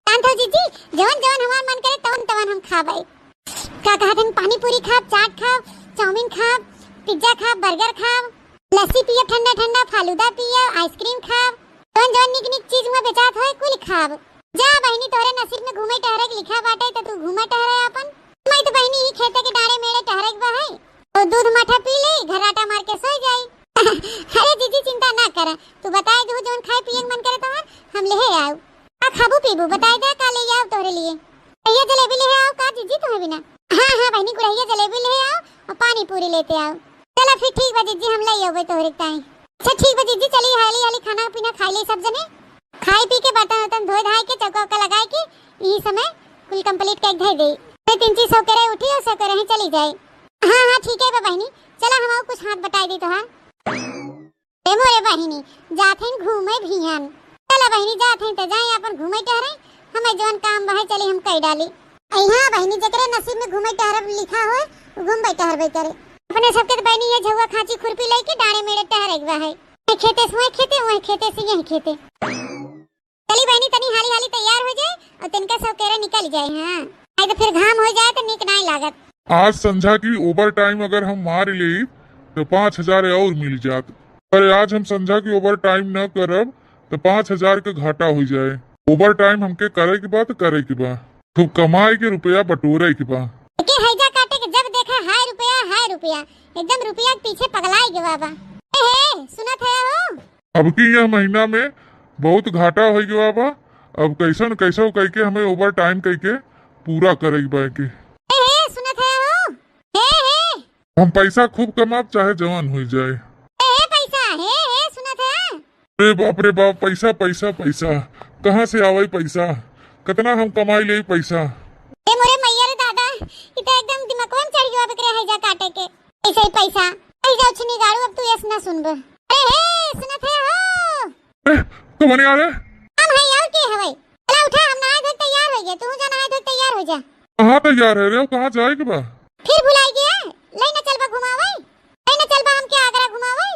[SPEAKER 2] शांत हो जीजी, जवन जवन हमार मन करे तवन तवन हम खाबे। का कहत हन, पानी पूरी खाब, चाट खाब, चाउमीन खाब, पिज्जा खाब, बर्गर खाब, लस्सी पियब ठंडा ठंडा, फालूदा पियब, आइसक्रीम खाब, जवन जवन निक निक चीज में बेचात होय कुल खाब। जा बहनी, तोरे नसीब में घूमे टहरे के लिखा बाटे त तू घूमे टहरे अपन। मैं तो बहनी ही खेते के डारे मेरे टहरे के बा है, तो दूध मठा पी ले, घर आटा मार के सो जाई। अरे जीजी चिंता ना कर, तू बताए दो जोन खाए पिए मन करे तोहर हम ले आओ। आ खाबू पीबू बताए दे का ले आओ तोरे लिए। ये जलेबी ले आओ का जीजी तुम्हें बिना। हां हां बहनी गुड़ैया जलेबी ले आओ और पानी पूरी लेते आओ। चलो फिर ठीक बा जीजी, हम ले आवे तोरे ताई। अच्छा ठीक बा जीजी, चली हाली हाली खाना पीना खाई ले सब जने। खाई पी के बर्तन वर्तन धोए धाए के चौका उका लगाए के यही समय कुल कंप्लीट कर धर दे। फिर 3 सौ करे उठी और सौ करे चली जाए। हाँ हाँ ठीक है बा बहनी, चला हम कुछ हाथ बटाई दी तोहार। ए मोरे बहनी जाथेन घूमे भिहन। चला बहनी जाथेन त जाए अपन घूमे टहरे, हमें जवन काम बहे चली हम कई डाली। यहाँ बहनी जकरे नसीब में घूमे टहरब लिखा हो घूम बै टहरबे करे। अपने सबके तो बहनी है झुआ खांची खुरपी लेके डाणे मेरे टहरे के बा है। खेते से वही खेते, वही खेते से यही खेते। चली बहनी तनी हाली हाली तैयार हो जाए और तिनका सब केरे निकल जाए। हाँ नहीं तो फिर घाम हो जाए तो निक नहीं लागत।
[SPEAKER 3] आज समझा कि ओवर टाइम अगर हम मार ले तो 5,000 और मिल जात, पर आज हम समझा कि ओवर टाइम न करब तो 5,000 का घाटा हो जाए। ओवर टाइम हमके करे के बा तो करे के बा, खूब कमाए के रुपया बटोरे के बा।
[SPEAKER 2] के हैजा काटे के जब देखा हाय रुपया एकदम रुपया के पीछे पगलाई के बाबा। ए सुनत है हो,
[SPEAKER 3] अब की यह महीना में बहुत घाटा हो गया बा। अब कैसन कैसो कह के हमें ओवर टाइम कह के पूरा करे बा के।
[SPEAKER 2] सुनत है हो, हे
[SPEAKER 3] हम पैसा खूब कमाब चाहे जवान हो जाए।
[SPEAKER 2] पैसा हे सुनत है।
[SPEAKER 3] रे बाप रे बाप, पैसा पैसा पैसा कहाँ से आवे पैसा, कितना हम कमाई ले पैसा।
[SPEAKER 2] ए मोरे मैया रे दादा, ई तो एकदम दिमाग में चढ़ गया बकरे हैजा काटे के। ऐसे ही पैसा ऐजा उछनी गाड़ू, अब तू यस ना सुनबे। अरे हे सुनत है हो,
[SPEAKER 3] तो बने आ रे
[SPEAKER 2] हम है और के हवे। चला उठा, हम नहाए धोए तैयार हो गए, तू जा नहाए धोए तैयार हो जा।
[SPEAKER 3] कहाँ तैयार है रे, कहाँ जाए के बा?
[SPEAKER 2] फिर भुलाई गया, ले ना चलबा घुमावे, ले ना चलबा हमके आगरा घुमावे।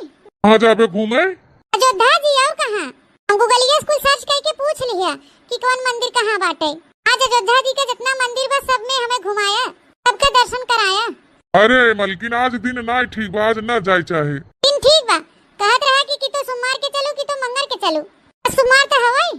[SPEAKER 3] कहाँ जाबे घूमे?
[SPEAKER 2] अयोध्या जी और कहाँ? हम गूगलिया स्कूल सर्च करके पूछ लिया कि कौन मंदिर कहाँ बाटे। आज अयोध्या जी का जितना मंदिर बा सब में हमें घुमाया, सबका दर्शन कराया।
[SPEAKER 3] अरे मलकिन आज दिन ना ठीक बा, आज न जाए चाहे।
[SPEAKER 2] दिन ठीक बा, कहत रहा कि तो सोमवार के चलू कि तो मंगल के चलू। सोमवार तो हवई।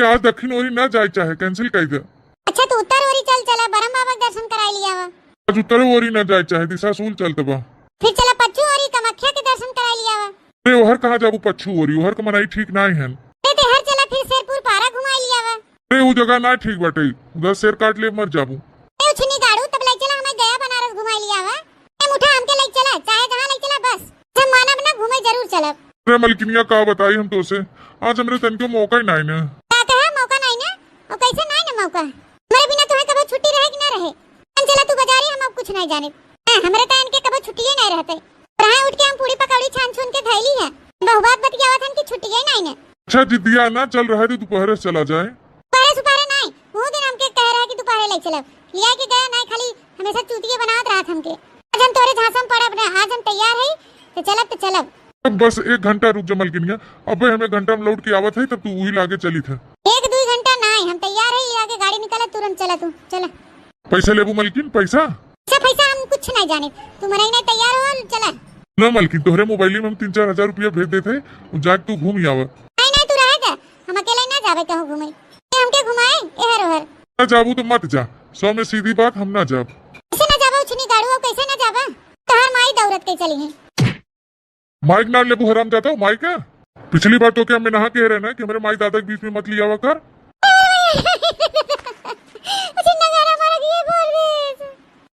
[SPEAKER 3] आज दक्षिण ओरी न जाए चाहे, कैंसिल कर दे।
[SPEAKER 2] अच्छा तो उत्तर ओरी चल, चला बरम बाबा के दर्शन कराई लिया वा।
[SPEAKER 3] आज उत्तर ओरी न जाए चाहे, दिशा सूल चलते बा।
[SPEAKER 2] फिर चला पच्चू ओरी कामाख्या के दर्शन कराई लिया वा।
[SPEAKER 3] अरे ओहर कहाँ जाबू पच्छू ओरी, ओहर का मनाई ठीक नहीं है।
[SPEAKER 2] ते हर चला फिर शेरपुर पारा घुमाई लिया वा।
[SPEAKER 3] अरे वो जगह ना ठीक बाटे, उधर शेर काट ले मर जाबू।
[SPEAKER 2] उछनी गाड़ू तब ले चला, हमें गया बनारस घुमाई लिया वा। ए मुठा हमके ले चला, चाहे जहाँ ले चला बस हम मानब ना घूमे जरूर चलब।
[SPEAKER 3] अरे मलकिनिया का बताई हम तो से, आज हमरे तन के मौका ही नहीं ना।
[SPEAKER 2] का कहा मौका नहीं ना, और कैसे नहीं ना मौका। हमारे बिना तुम्हें कभी छुट्टी रहे कि ना रहे। हम चला तू बाजारी, हम अब कुछ नहीं जाने। हमारे तो इनके कभी छुट्टी ही नहीं रहते। यहाँ उठ के हम पूरी पकौड़ी छान छून के थैली है, बहुबात बतियावा था कि छुट्टी ही नहीं ना।
[SPEAKER 3] अच्छा जिद्दिया ना चल रहा है तो दोपहर से चला जाए।
[SPEAKER 2] दोपहर सुपहर नहीं, वो दिन हमके कह रहा है कि दोपहर ले चलब, लिया के गया नहीं, खाली हमेशा चूतिए बनात रहा हमके। आज हम तोरे झांसा में पड़ब ना, आज हम तैयार है तो चलब।
[SPEAKER 3] अब बस 1 घंटा रुक जा मलकिनिया, अबे हमें घंटा में लौट के आवत है तब तू वही लागे चली था।
[SPEAKER 2] 1-2 घंटा नहीं, हम तैयार है, आगे गाड़ी निकाला तुरंत चला तू चला।
[SPEAKER 3] पैसा लेबू मलकिन? पैसा
[SPEAKER 2] अच्छा पैसा हम कुछ नहीं जाने, तुम नहीं तैयार हो चला।
[SPEAKER 3] न मलकिन तोहरे मोबाइल में हम 3-4 हजार रुपया भेज देते, जाके तू घूम आवा।
[SPEAKER 2] नहीं तू रहेगा, हम अकेले ना जावे कहूँ घूमे, हमके घुमाए एहर ओहर।
[SPEAKER 3] न जाबू तो मत जा, 100 में सीधी बात हम ना जाब।
[SPEAKER 2] कैसे ना जाबा उछनी गाड़ू, कैसे ना जाबा, तोहर माई दौड़त के चली है।
[SPEAKER 3] माइक ना लेबू हराम जाता हूँ माइक है। पिछली बार तो क्या हमें नहा के रहना कि हमारे माई दादा के बीच में मत लिया हुआ कर।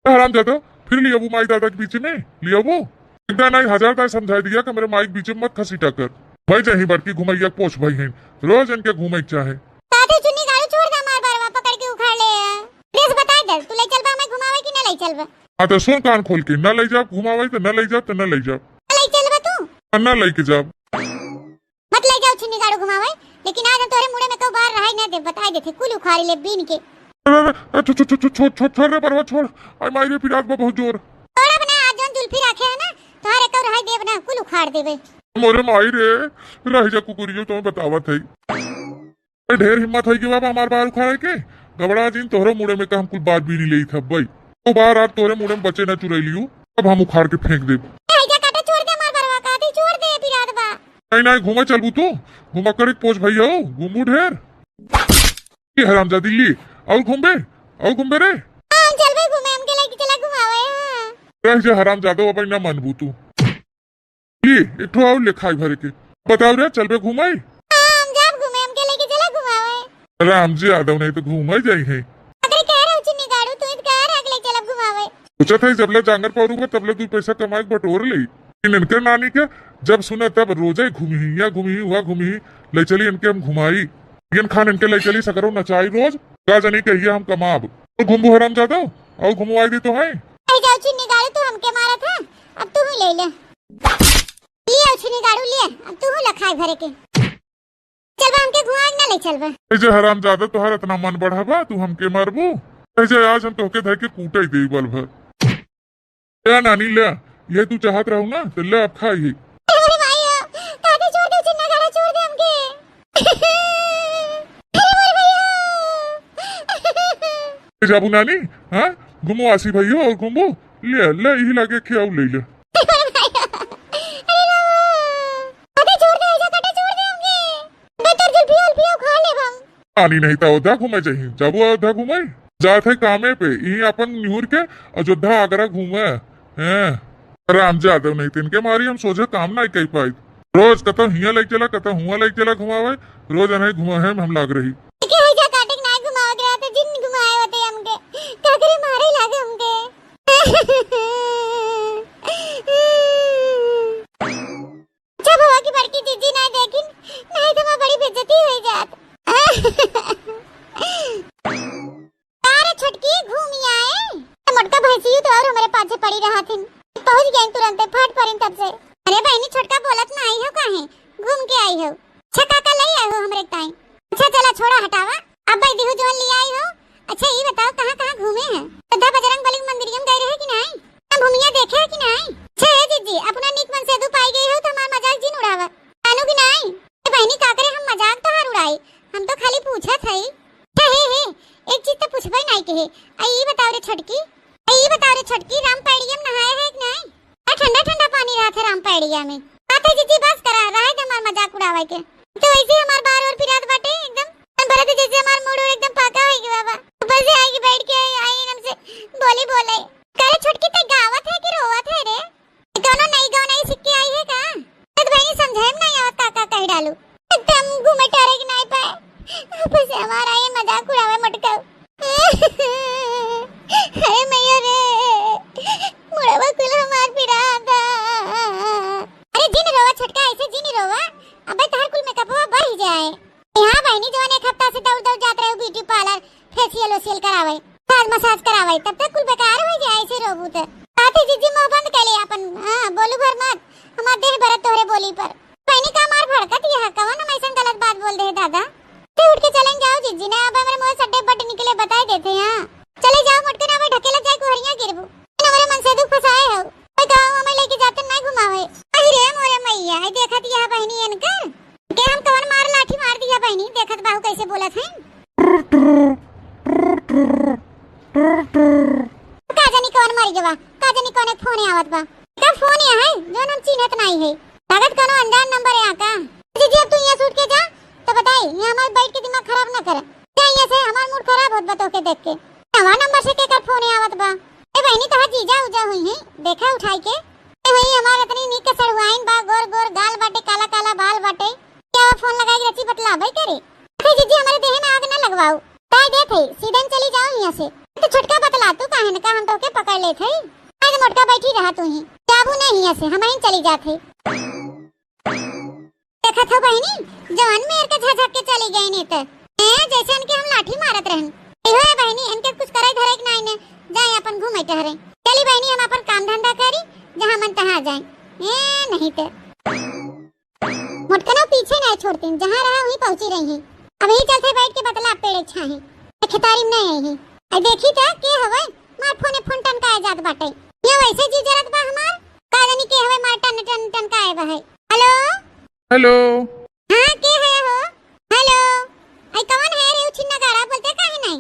[SPEAKER 3] हराम जाता फिर लिया वो माई दादा के बीच में लिया वो इतना नहीं 1000 बार समझा दिया कि मेरे माइक बीच में मत खसीटा कर। भाई जही बड़की घुमैया पोछ भाई हैं, रोज इनके घूमे चाहे।
[SPEAKER 2] साथे चुन्नी गाड़ू छोड़ दे, मार बारवा पकड़ के उखाड़ ले। प्लीज बता दे तू ले चलबा मैं घुमावे कि ना ले चलबा।
[SPEAKER 3] हां तो सुन कान खोल के, न ले जा घुमावे तो न ले जा तो न ले जा।
[SPEAKER 2] ले चलबा तू
[SPEAKER 3] न लेके जा,
[SPEAKER 2] मत ले जाओ चुन्नी गाड़ू घुमावे, लेकिन आज तोरे मुड़े में को बाहर रहाई ना दे, बता देथे कुल उखाड़ी ले बीन के।
[SPEAKER 3] छोड़ रे परवा छोड़, आई मारे पिरात में बहुत जोर।
[SPEAKER 2] तोरा बना आज जोन जुल्फी रखे है ना, तोहरे को रहाई देब ना कुल उखाड़ देबे।
[SPEAKER 3] मोरे माई रे रह जा कुकुरियो तुम्हें बतावत है। ढेर हिम्मत है कि बाबा हमार बाल उखाड़े के गबड़ा जिन तोहरे मुड़े में का हम कुछ बात भी नहीं ली था भाई। तो बार रात तोहरे मुड़े में बच्चे न चुराई लियो अब हम उखाड़ के फेंक दे। नहीं नहीं घूमा चलबू तू घुमा कर पोच भैया घूमू ढेर हरामजादी ली और घूमे रे
[SPEAKER 2] चल भाई घूमे हमके लेके चला घुमावे।
[SPEAKER 3] रह जा हरामजादो अब ना मनबू तू ये एक ठो और लिखाई भरे के बताओ रे चल बे घुमाई
[SPEAKER 2] हम जब घूमे हमके लेके चला घुमावे।
[SPEAKER 3] राम जी यादव नहीं तो घूमा जाई है
[SPEAKER 2] अगर कह रहे हो चिन्नी गाड़ू तू कह रहा अगले चला घुमावे।
[SPEAKER 3] सोचा था जबले जांगर पारूंगा तबले तू पैसा कमाए बटोर ले इनके नानी के जब सुना तब रोजा घूमी या घूमी हुआ घूमी ले चली इनके हम घुमाई यन खान इनके ले चली सकरो नचाई रोज का जनी कहिए हम कमाब तो घुमू हराम जादो और घुमवाई दी तो है
[SPEAKER 2] जाओ चिन्नी गाड़ू तू हमके मारा था अब तू ही ले ले चिन्नी गाड़ू लिए अब तू ही लखाई भरे के चल हमके घुमा ना ले चलबा।
[SPEAKER 3] जे हराम जादा तोहर इतना मन बढ़ावा तू हमके मारबू जे आज हम तोहके धर के कूटे दे बल भर क्या नानी ले ये तू चाहत रहू ना तो ले अब खाई
[SPEAKER 2] अरे भाई काटे छोड़ दे चिन्ना गाड़ा छोड़ दे हमके अरे भैया
[SPEAKER 3] जाबू नानी हाँ घूमो आसी भैया और घूमो ले ले यही लागे खियाऊ ले ले आनी नहीं था अयोध्या घूमे चाहिए जाबू अयोध्या घूमे जाते कामे पे यही अपन न्यूर के अयोध्या आगरा घूमे राम जादव नहीं तिनके मारी हम सोचे काम नहीं कही पाई रोज कत हिया लग चला कत हुआ लग चला घुमावे रोज नहीं घुमा है हम लाग रही
[SPEAKER 2] पड़ी रहा थी पहुंच गए तुरंत फट पड़ीन तब से। अरे बहनी छोटका बोलत ना आई हो काहे घूम के आई हो अच्छा काका ले आई हो हमरे टाइम। अच्छा चला छोड़ा हटावा अब भाई दिहु जोन ले आई हो। अच्छा ये बताओ कहां कहां घूमे हैं सदा बजरंग बली मंदिरियम गए रहे कि नहीं हम भूमिया देखे है कि नहीं। छे जीजी अपना निक मन से दु पाई गई हो तो हमार मजाक जिन उड़ावा कानू की नहीं बहनी का करे हम मजाक तो हर उड़ाई हम तो खाली पूछा था हे एक चीज तो पूछबे नहीं के आई ये बताओ रे छटकी राम पैड़िया में नहाए है कि नहीं। ठंडा ठंडा पानी रहा था राम पैड़िया में बात है जीजी बस करा रहा है हमार मजाक उड़ावे के तो ऐसे हमार बार और पिरात बाटे एकदम भरत जैसे हमार मूड एकदम पाका होई गया बाबा ऊपर से आएगी बैठ के आई हमसे बोली बोले करे छटकी ते गावत है कि रोवत है रे गाना नहीं सीख के आई है का तो भाई समझे नहीं आवत काका कह डालू एकदम घूमे टरे कि नहीं पाए बस हमारा ये मजाक उड़ावे मटका अरे मैया रे मुड़वा कुल हमार पिड़ा था। अरे जिन रोवा छटका ऐसे जिन रोवा अबे तार कुल मेकअप बढ़ जाए यहाँ बहनी जवान एक हफ्ता से दौड़ जात रहे ब्यूटी पार्लर फेशियल ओशियल करावे मसाज करावे तब तक कुल बेकार हो जाए ऐसे रोबू त साथी जीजी मुंह बंद कर ले अपन हां बोलू भर मत हमार देह भरत तोरे बोली पर बहनी का मार भड़कत यह कवन हम ऐसा गलत बात बोल दे दादा ते उठ के चलें जाओ जीजी ने अब हमारे मुंह सड्डे बट निकले बता देते हैं चले जाओ मुटके ना भाई ढकेला जाए कोहरिया गिरबू हमारे मन से दुख फसाए हो कोई गांव हमें लेके जाते ना घुमावे अरे मोरे मैया आई देखत यह बहनी इनकर के हम कवन मार लाठी मार दिया बहनी देखत बाहु कैसे बोलत है का जानी कवन मर गवा का जानी कौन एक फोन आवत बा का फोन है जो हम चिन्हत नहीं है लागत कोनो अनजान नंबर है का जीजी अब तू यहां से उठ के जा तो बताई ये हमारे बैठ के दिमाग खराब ना करे क्या ये से हमार मूड खराब होत बतो के देख के नवा नंबर से के फोन आवत बा ए बहनी तोहा जीजा उजा हुई है देखा उठाई के ए भाई हमार इतनी नीक के सड़वाइन बा गोर गोर गाल बाटे काला काला बाल बाटे क्या फोन लगाई रची बतला भाई करे ए जीजी हमारे देह में आग ना लगवाओ ताई देखे सीधे चली जाओ यहां से तो छटका बतला तू काहे न का हम तो के पकड़ ले थे आज मोटका बैठी रहा तू ही जाबू नहीं यहां से हम ही चली जाते देखा था बहनी जवान में के झझक के चली गई ने त जैसे इनके हम लाठी मारत रहन एहो बहनी इनके कुछ करे धरे के नहीं ने जाए अपन घूमे टहरे चली बहनी हम अपन काम धंधा करी जहां मन तहां जाए नहीं तो मोटकना पीछे नहीं छोड़ती जहां रहा वहीं पहुंची रही है अब यही चलते बैठ के बतला पेड़ छाहे खेतारी में नहीं है आई देखी था के हवे मार फोन टन का जात बाटे ये वैसे जी जरत बा हमार का जानी के हवे मार टन टन टन का है हेलो
[SPEAKER 3] हेलो।
[SPEAKER 2] हाँ के है हो? हेलो आई कौन है रे उछिन्ना गाड़ा बोलते काहे नहीं?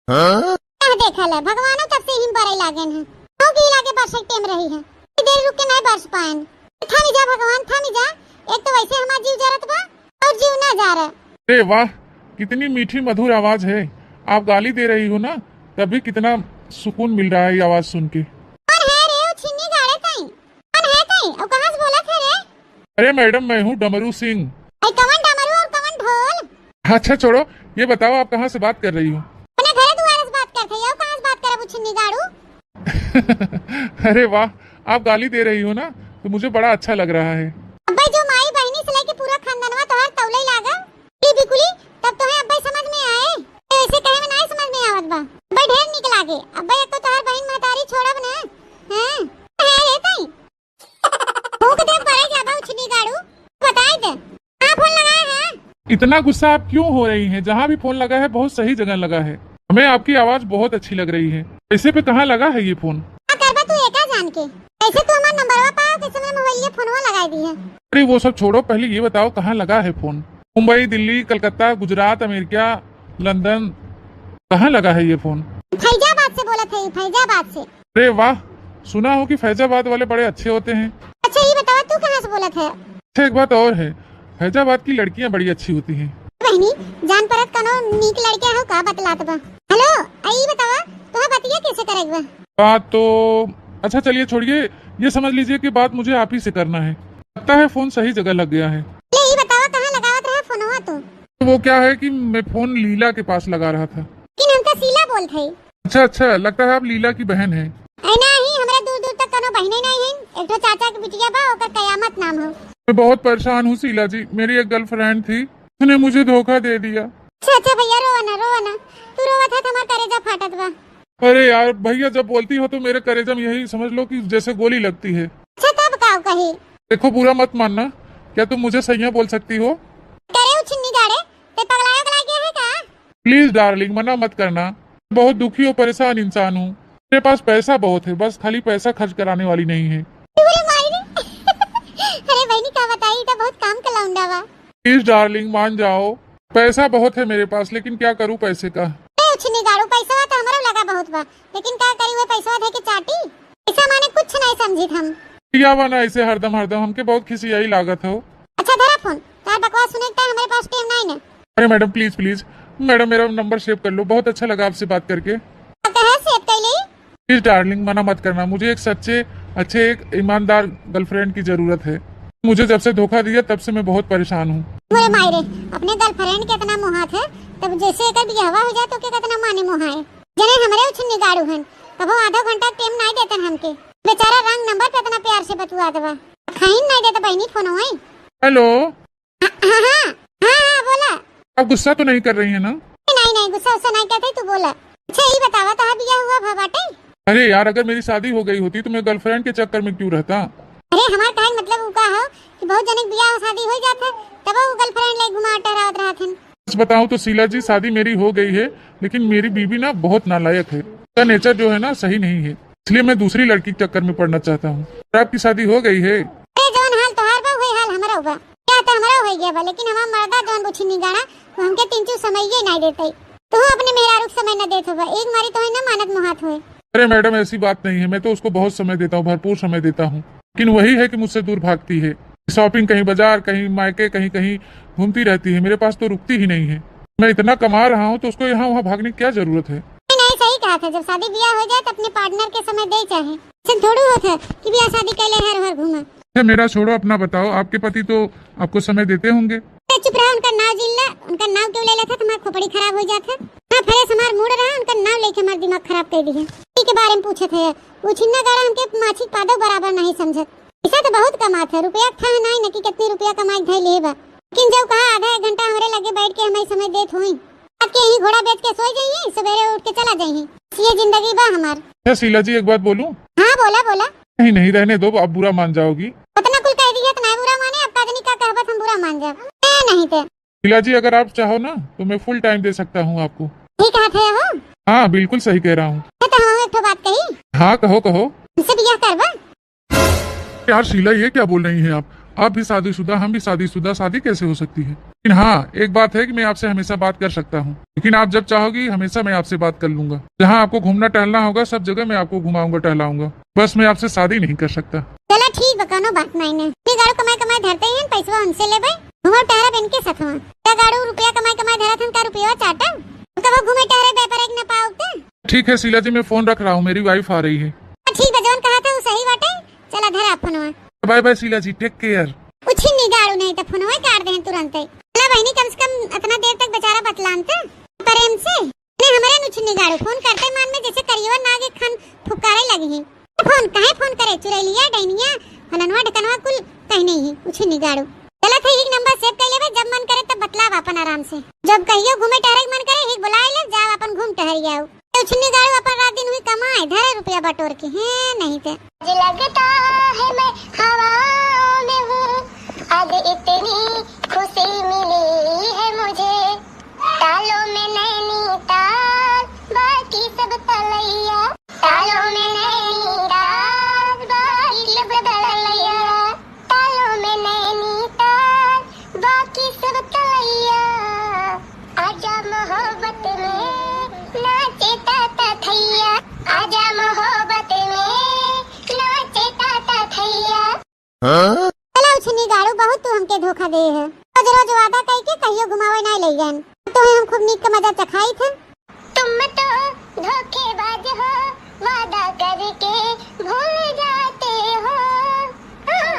[SPEAKER 2] कह देखल है भगवानो तब से हिम बरई लागेन है क्यों की लागे बरस टेम रही है देर रुक के नहीं बरस पाएन थामी जा भगवान थामी जा एक तो वैसे हमारा जीव जरत बा और जीव ना जा रहा।
[SPEAKER 3] अरे वाह, कितनी मीठी मधुर आवाज है। आप गाली दे रही हो ना, तभी कितना सुकून मिल रहा है ये आवाज सुन के।
[SPEAKER 2] कौन है रे उछिन्नी गाड़े ताई? कौन है ताई और कहां से बोलत है रे?
[SPEAKER 3] अरे मैडम, मैं हूँ डमरू सिंह।
[SPEAKER 2] आई कवन डमरू और कवन ढोल?
[SPEAKER 3] अच्छा छोड़ो, ये बताओ आप कहाँ से बात कर रही हो?
[SPEAKER 2] अपने घरे दुआरे से बात करते हो कहां से बात करब उछिन्नी गाड़ू?
[SPEAKER 3] अरे वाह, आप गाली दे रही हो ना, तो मुझे बड़ा अच्छा लग रहा है।
[SPEAKER 2] अब्बा जो माई बहनी से लेके पूरा खानदानवा तोहार तौले लागा की बिकुली तब तो है अब्बा समझ में आए ऐसे कहे में नहीं समझ में आवत बा। अब्बा ढेर निक लागे अब्बा एक तो तोहार बहन महतारी छोड़ब ना हैं है रे ताई भूख दे पड़े जाबा उछनी गाड़ू बताई दे हां फोन लगाए है।
[SPEAKER 3] इतना गुस्सा आप क्यों हो रही हैं? जहाँ भी फोन लगा है बहुत सही जगह लगा है। हमें आपकी आवाज बहुत अच्छी लग रही है। ऐसे पे कहाँ लगा है ये फोन?
[SPEAKER 2] करबा तू एका जान के ऐसे तू हमार नंबरवा पाओ कैसे मैं मोबाइल ये फोनवा लगाई दी है।
[SPEAKER 3] अरे वो सब छोड़ो, पहले ये बताओ कहाँ लगा है phone? Mumbai, Delhi, Calcutta, Gujarat, America, London, कहाँ लगा है ये फोन?
[SPEAKER 2] फैजाबाद से बोला थे फैजाबाद से।
[SPEAKER 3] अरे वाह, सुना हो कि फैजाबाद वाले बड़े अच्छे होते हैं।
[SPEAKER 2] अच्छा ये बताओ तू कहाँ से बोला था?
[SPEAKER 3] अच्छा एक बात और है, फैजाबाद की लड़कियाँ बड़ी अच्छी होती हैं।
[SPEAKER 2] बहनी जान परत कनो नीक लड़के हो का बतलात बा। हेलो आई बतावा तो बतिया कैसे करेग बा?
[SPEAKER 3] बात तो अच्छा चलिए छोड़िए, ये समझ लीजिए कि बात मुझे आप ही से करना है। लगता है फोन सही जगह लग गया है।
[SPEAKER 2] ले ये बतावा कहाँ लगावत रहा फोनवा तू?
[SPEAKER 3] तो वो क्या है कि मैं फोन लीला के पास लगा रहा था।
[SPEAKER 2] किन हमका सीला बोल थे।
[SPEAKER 3] अच्छा अच्छा, लगता है आप लीला की बहन हैं।
[SPEAKER 2] ऐना ही हमरा दूर दूर तक कनो बहने नहीं है एक तो चाचा के बिटिया बा ओकर कयामत नाम हो।
[SPEAKER 3] मैं बहुत परेशान हूँ शीला जी, मेरी एक गर्लफ्रेंड थी, उसने मुझे धोखा दे दिया।
[SPEAKER 2] अच्छा भैया रोवा ना तू रोवा था हमार करेजा फाटत बा।
[SPEAKER 3] अरे यार भैया, जब बोलती हो तो मेरे कलेजे में यही समझ लो कि जैसे गोली लगती है।
[SPEAKER 2] अच्छा तब काव कही?
[SPEAKER 3] देखो बुरा मत मानना, क्या तुम मुझे सही बोल सकती हो?
[SPEAKER 2] करे उछन्नी गाड़े ते पगलाया गला गया है का?
[SPEAKER 3] प्लीज डार्लिंग, मना मत करना। बहुत दुखी और परेशान इंसान हूँ। मेरे पास पैसा बहुत है, बस खाली पैसा खर्च कराने वाली नहीं है।
[SPEAKER 2] अरे माई अरे बहनी का बताई तो बहुत काम का लौंडा बा।
[SPEAKER 3] प्लीज डार्लिंग मान जाओ, पैसा बहुत है मेरे पास, लेकिन क्या करूँ पैसे का।
[SPEAKER 2] उछनी गाड़ू पैसा तो हमारा लगा बहुत बा, लेकिन क्या करी हुए पैसा दे के चाटी ऐसा माने कुछ नहीं समझी हम।
[SPEAKER 3] क्या बना ऐसे हरदम हरदम, हमके बहुत खिसियाई लागत हो।
[SPEAKER 2] अच्छा धरा फोन तार बकवास सुने का हमारे पास टाइम नहीं ना।
[SPEAKER 3] अरे मैडम प्लीज प्लीज, मैडम मेरा नंबर सेव कर लो, बहुत अच्छा लगा आपसे बात करके।
[SPEAKER 2] कहे सेव कर ली?
[SPEAKER 3] प्लीज डार्लिंग मना मत करना, मुझे एक सच्चे अच्छे एक ईमानदार गर्लफ्रेंड की जरूरत है। मुझे जब से धोखा दिया तब से मैं बहुत परेशान हूँ।
[SPEAKER 2] मेरे मायरे अपने गर्लफ्रेंड के इतना मोहात है, तब जैसे एकर बियाहवा हो जाए तो के कितना माने मोहाए जने हमरे उछनी गाड़ू हन तब आधा घंटा टाइम नहीं देतन हमके। बेचारा रंग नंबर पे इतना प्यार से बतुआ देबा खाइन नहीं देता बहनी फोन होई।
[SPEAKER 3] हेलो।
[SPEAKER 2] हां बोला।
[SPEAKER 3] आप गुस्सा तो नहीं कर रही है ना?
[SPEAKER 2] नहीं गुस्सा उस्सा नहीं कहते तू बोला। अच्छा ये बतावा ता बियाह हुआ भा बाटे?
[SPEAKER 3] अरे यार, अगर मेरी शादी हो गई होती तो मैं गर्लफ्रेंड के चक्कर में क्यों रहता?
[SPEAKER 2] अरे हमार कहन मतलब उ का हो कि बहुत जने के बियाह शादी हो जाता तब वो गर्लफ्रेंड ले घुमा टहरावत रहथन।
[SPEAKER 3] सच बताऊं तो शीला जी, शादी मेरी हो गई है, लेकिन मेरी बीवी ना बहुत नालायक है। उसका नेचर जो है ना सही नहीं है, इसलिए मैं दूसरी लड़की के चक्कर में पड़ना चाहता हूँ। आपकी शादी हो गई है?
[SPEAKER 2] अरे जौन हाल तोहार बा वही हाल हमारा बा। क्या तो हमारा हो गया बा, लेकिन हमार मर्दा जौन बुछनी गाना वो हमके 3 समय ही नहीं देते। तू अपने मेहरारू को समय न देत होगा, एक मारी तो है ना मानत मोहात होए।
[SPEAKER 3] अरे मैडम ऐसी बात नहीं है, मैं तो उसको बहुत समय देता हूँ, भरपूर समय देता हूँ, लेकिन वही है कि मुझसे दूर भागती है। शॉपिंग कहीं बाजार, कहीं मायके, कहीं कहीं घूमती रहती है, मेरे पास तो रुकती ही नहीं है। मैं इतना कमा रहा हूँ तो उसको यहाँ वहाँ भागने की क्या जरूरत है?
[SPEAKER 2] नहीं सही कहा था, जब शादी ब्याह हो जाए तो अपने पार्टनर के समय दे चाहे सिर्फ थोड़ी होता कि ब्याह शादी कैले हर हर घूमा।
[SPEAKER 3] मेरा छोड़ो, अपना बताओ, आपके पति तो आपको समय देते होंगे?
[SPEAKER 2] चुप रहा, उनका नाम जिल्ला, उनका नाम क्यों ले लेता था? हमारा खोपड़ी खराब हो जाता। हाँ फ्रेश हमार मूड रहा, उनका नाम लेके हमारा दिमाग खराब कर दिया। के बारे में पूछे थे वो छिन्ना गाड़ा हमके माछी पादो बराबर नहीं समझत। पैसा तो बहुत कमात है, रुपया था नहीं न कि कितनी रुपया कमाई धई लेबा, लेकिन जब कहा आधा एक घंटा हमारे लगे बैठ के हमें समय देत होई। आपके यही घोड़ा बेच के सोई जाइए, सवेरे उठ के चला जाइए, ये जिंदगी बा हमार।
[SPEAKER 3] क्या शीला जी एक बात बोलूं?
[SPEAKER 2] हाँ बोला।
[SPEAKER 3] नहीं नहीं रहने दो, आप बुरा मान जाओगी।
[SPEAKER 2] उतना कुल कह दिया तो नहीं बुरा माने, अब कादनी का कहबत हम बुरा मान जाब नहीं थे।
[SPEAKER 3] शीला जी अगर आप चाहो ना तो मैं फुल टाइम दे सकता हूँ आपको।
[SPEAKER 2] ठीक कहा थे हो?
[SPEAKER 3] हाँ बिल्कुल सही कह रहा हूँ।
[SPEAKER 2] तो हम एक बात कही।
[SPEAKER 3] हाँ कहो कहो।
[SPEAKER 2] मुझसे बियाह करवा?
[SPEAKER 3] यार शीला ये क्या बोल रही हैं आप? आप भी शादीशुदा, हम भी शादीशुदा, शादी कैसे हो सकती है? लेकिन हाँ, एक बात है कि मैं आपसे हमेशा बात कर सकता हूँ, लेकिन आप जब चाहोगी हमेशा मैं आपसे बात कर लूंगा। जहाँ आपको घूमना टहलना होगा सब जगह मैं आपको घुमाऊंगा टहलाऊंगा, बस मैं आपसे शादी नहीं कर सकता।
[SPEAKER 2] चलो ठीक बकानो बात मायने गाड़ू कमाई कमाई धरते हैं पैसा उनसे ले भाई घुमा टहरा बन के सथवा क्या गाड़ू रुपया कमाई कमाई धरा थन का रुपया चाटा कब घूमे टहरे व्यापार एक न पाओ।
[SPEAKER 3] ठीक है शीला जी, मैं फोन रख रहा हूँ, मेरी वाइफ आ रही है।
[SPEAKER 2] ठीक है, जवन कहा था वो सही बात है। चला धरा फोनवा।
[SPEAKER 3] बाय बाय शीला जी, टेक केयर।
[SPEAKER 2] उछी निगाड़ू नहीं तो फोनवा काट दे तुरंत। चला बहनी कम से कम इतना देर तक बेचारा बतलानता प्रेम से ने हमारे नुछ निगाड़ू फोन करते मान में जैसे करियो नागे खान फुकारे लगी है। फोन काहे फोन करे चुरैलिया डैनिया फलनवा ढकनवा कुल कहीं नहीं है उछी निगाड़ू। चला थे एक नंबर सेव कर लेबे, जब मन करे तब बतलाव अपन आराम से। जब कहियो घूमे टहरे मन करे ही बुलाए ले, जाओ अपन घूम टहर आओ। उछनी गाड़ू अपन रात दिन हुई कमाए धरे रुपया बटोर के हैं नहीं थे।
[SPEAKER 1] मुझे लगता है मैं हवाओं में हूँ, आज इतनी खुशी मिली है मुझे। तालों में नैनीताल बाकी सब तलैया, तालों में नैनीताल बाकी सब तलैया, तालों में नैनीताल बाकी सब तलैया। आजा मोहब्बत में नाचे ताता थैया, आजा मोहब्बत में नाचे ताता थैया।
[SPEAKER 2] चला उछनी गाड़ू बहुत तू हमके धोखा दे है। रोज रोज वादा कह के कहियो घुमावे नहीं ले जान तो हम खूब नीक का मजा चखाई थे।
[SPEAKER 1] तुम तो धोखेबाज हो, वादा करके भूल जाते हो।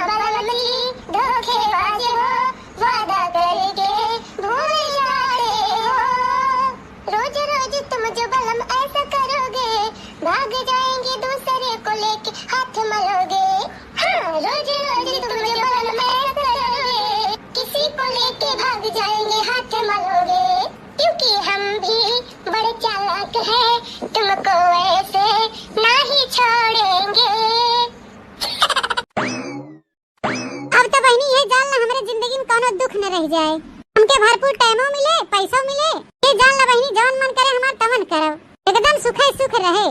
[SPEAKER 1] बदली धोखेबाज हो, वादा करके भूल जाते हो। रोज रोज तुम जो बलम ऐसा करोगे, भाग जाएंगे दूसरे को लेके हाथ मलोगे। रोज रोज तुम जो बलम ऐसा करोगे, किसी को लेके भाग जाएंगे हाथ मलोगे। क्योंकि हम भी बड़े चालाक हैं, तुमको ऐसे नहीं छोड़ेंगे।
[SPEAKER 2] अब तो बहनी ये जानना हमारे जिंदगी में कोनो दुख न रह जाए, हमके भरपूर टाइमो मिले पैसा मिले। ये जानना बहनी जवन मन करे हमार तमन करो, एकदम सुखे सुख रहे।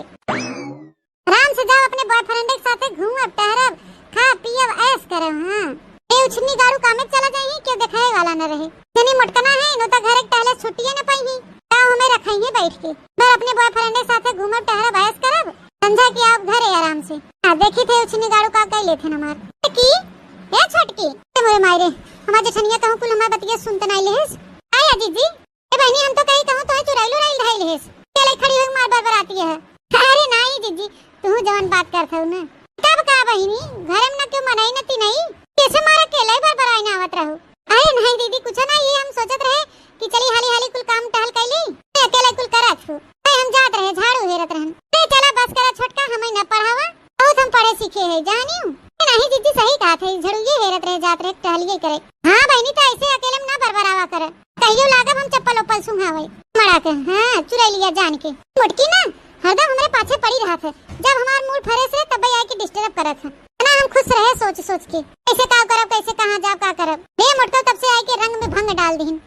[SPEAKER 2] आराम से जाओ अपने बॉयफ्रेंड के साथे घूमब टहरब खा पियब ऐश करब। हाँ ये उछनी गाड़ू कामे चला जाई क्यों दिखाए वाला न रहे। जनी मटकना है नो तो घर के टहले छुट्टियां न पाई ही गाँव में रखाई है बैठ के। मैं अपने बॉयफ्रेंड के साथे घूमब टहरब ऐश करब, समझा कि आप घरे आराम से। हाँ देखी थे उछनी गाड़ू का कह लेथे हमार की ए छटकी मोरे मायरे हमार जेठनिया कहूं कुल हमार बतिया सुनत नहीं लेस। आया जीजी ए बहनी हम तो कहीं कहूं तो चुराइलो राइल धाई लेस चले खड़ी हुई मार बरबराती है। अरे नहीं जीजी तू जवन बात करत हो ना तब का बहनी घरे में ना क्यों मनाई नती नहीं कैसे मारे केले बरबराई ना आवत रहू। अरे नहीं दीदी कुछ ना, ये हम सोचत रहे कि चली हाली हाली कुल काम टहल कैली अकेले कुल करत हूं। हम जात रहे झाड़ू हेरत रहन ते चला बस करा छोटका हमें न पढ़ावा बहुत हम पढ़े सीखे है जानियो। नहीं जीजी सही कहा थे, झाड़ू ये हेरत रहे जात रहे टहलिए करे। हाँ बहनी तो ऐसे अकेले में ना बरबरावा करे, कहियो लागब हम चप्पल ओप्पल सुंघावे मड़ा के। हाँ चुरा लिया जान के मुटकी ना हरदम हमारे पाछे पड़ी रहा थे, जब हमार मूड फ्रेश है तब आई के डिस्टर्ब करत है ना। हम खुश रहे सोच सोच के कैसे का करब कैसे कहां जाब का करब। हे मुटको तब से आई के रंग में भंग डाल दीन।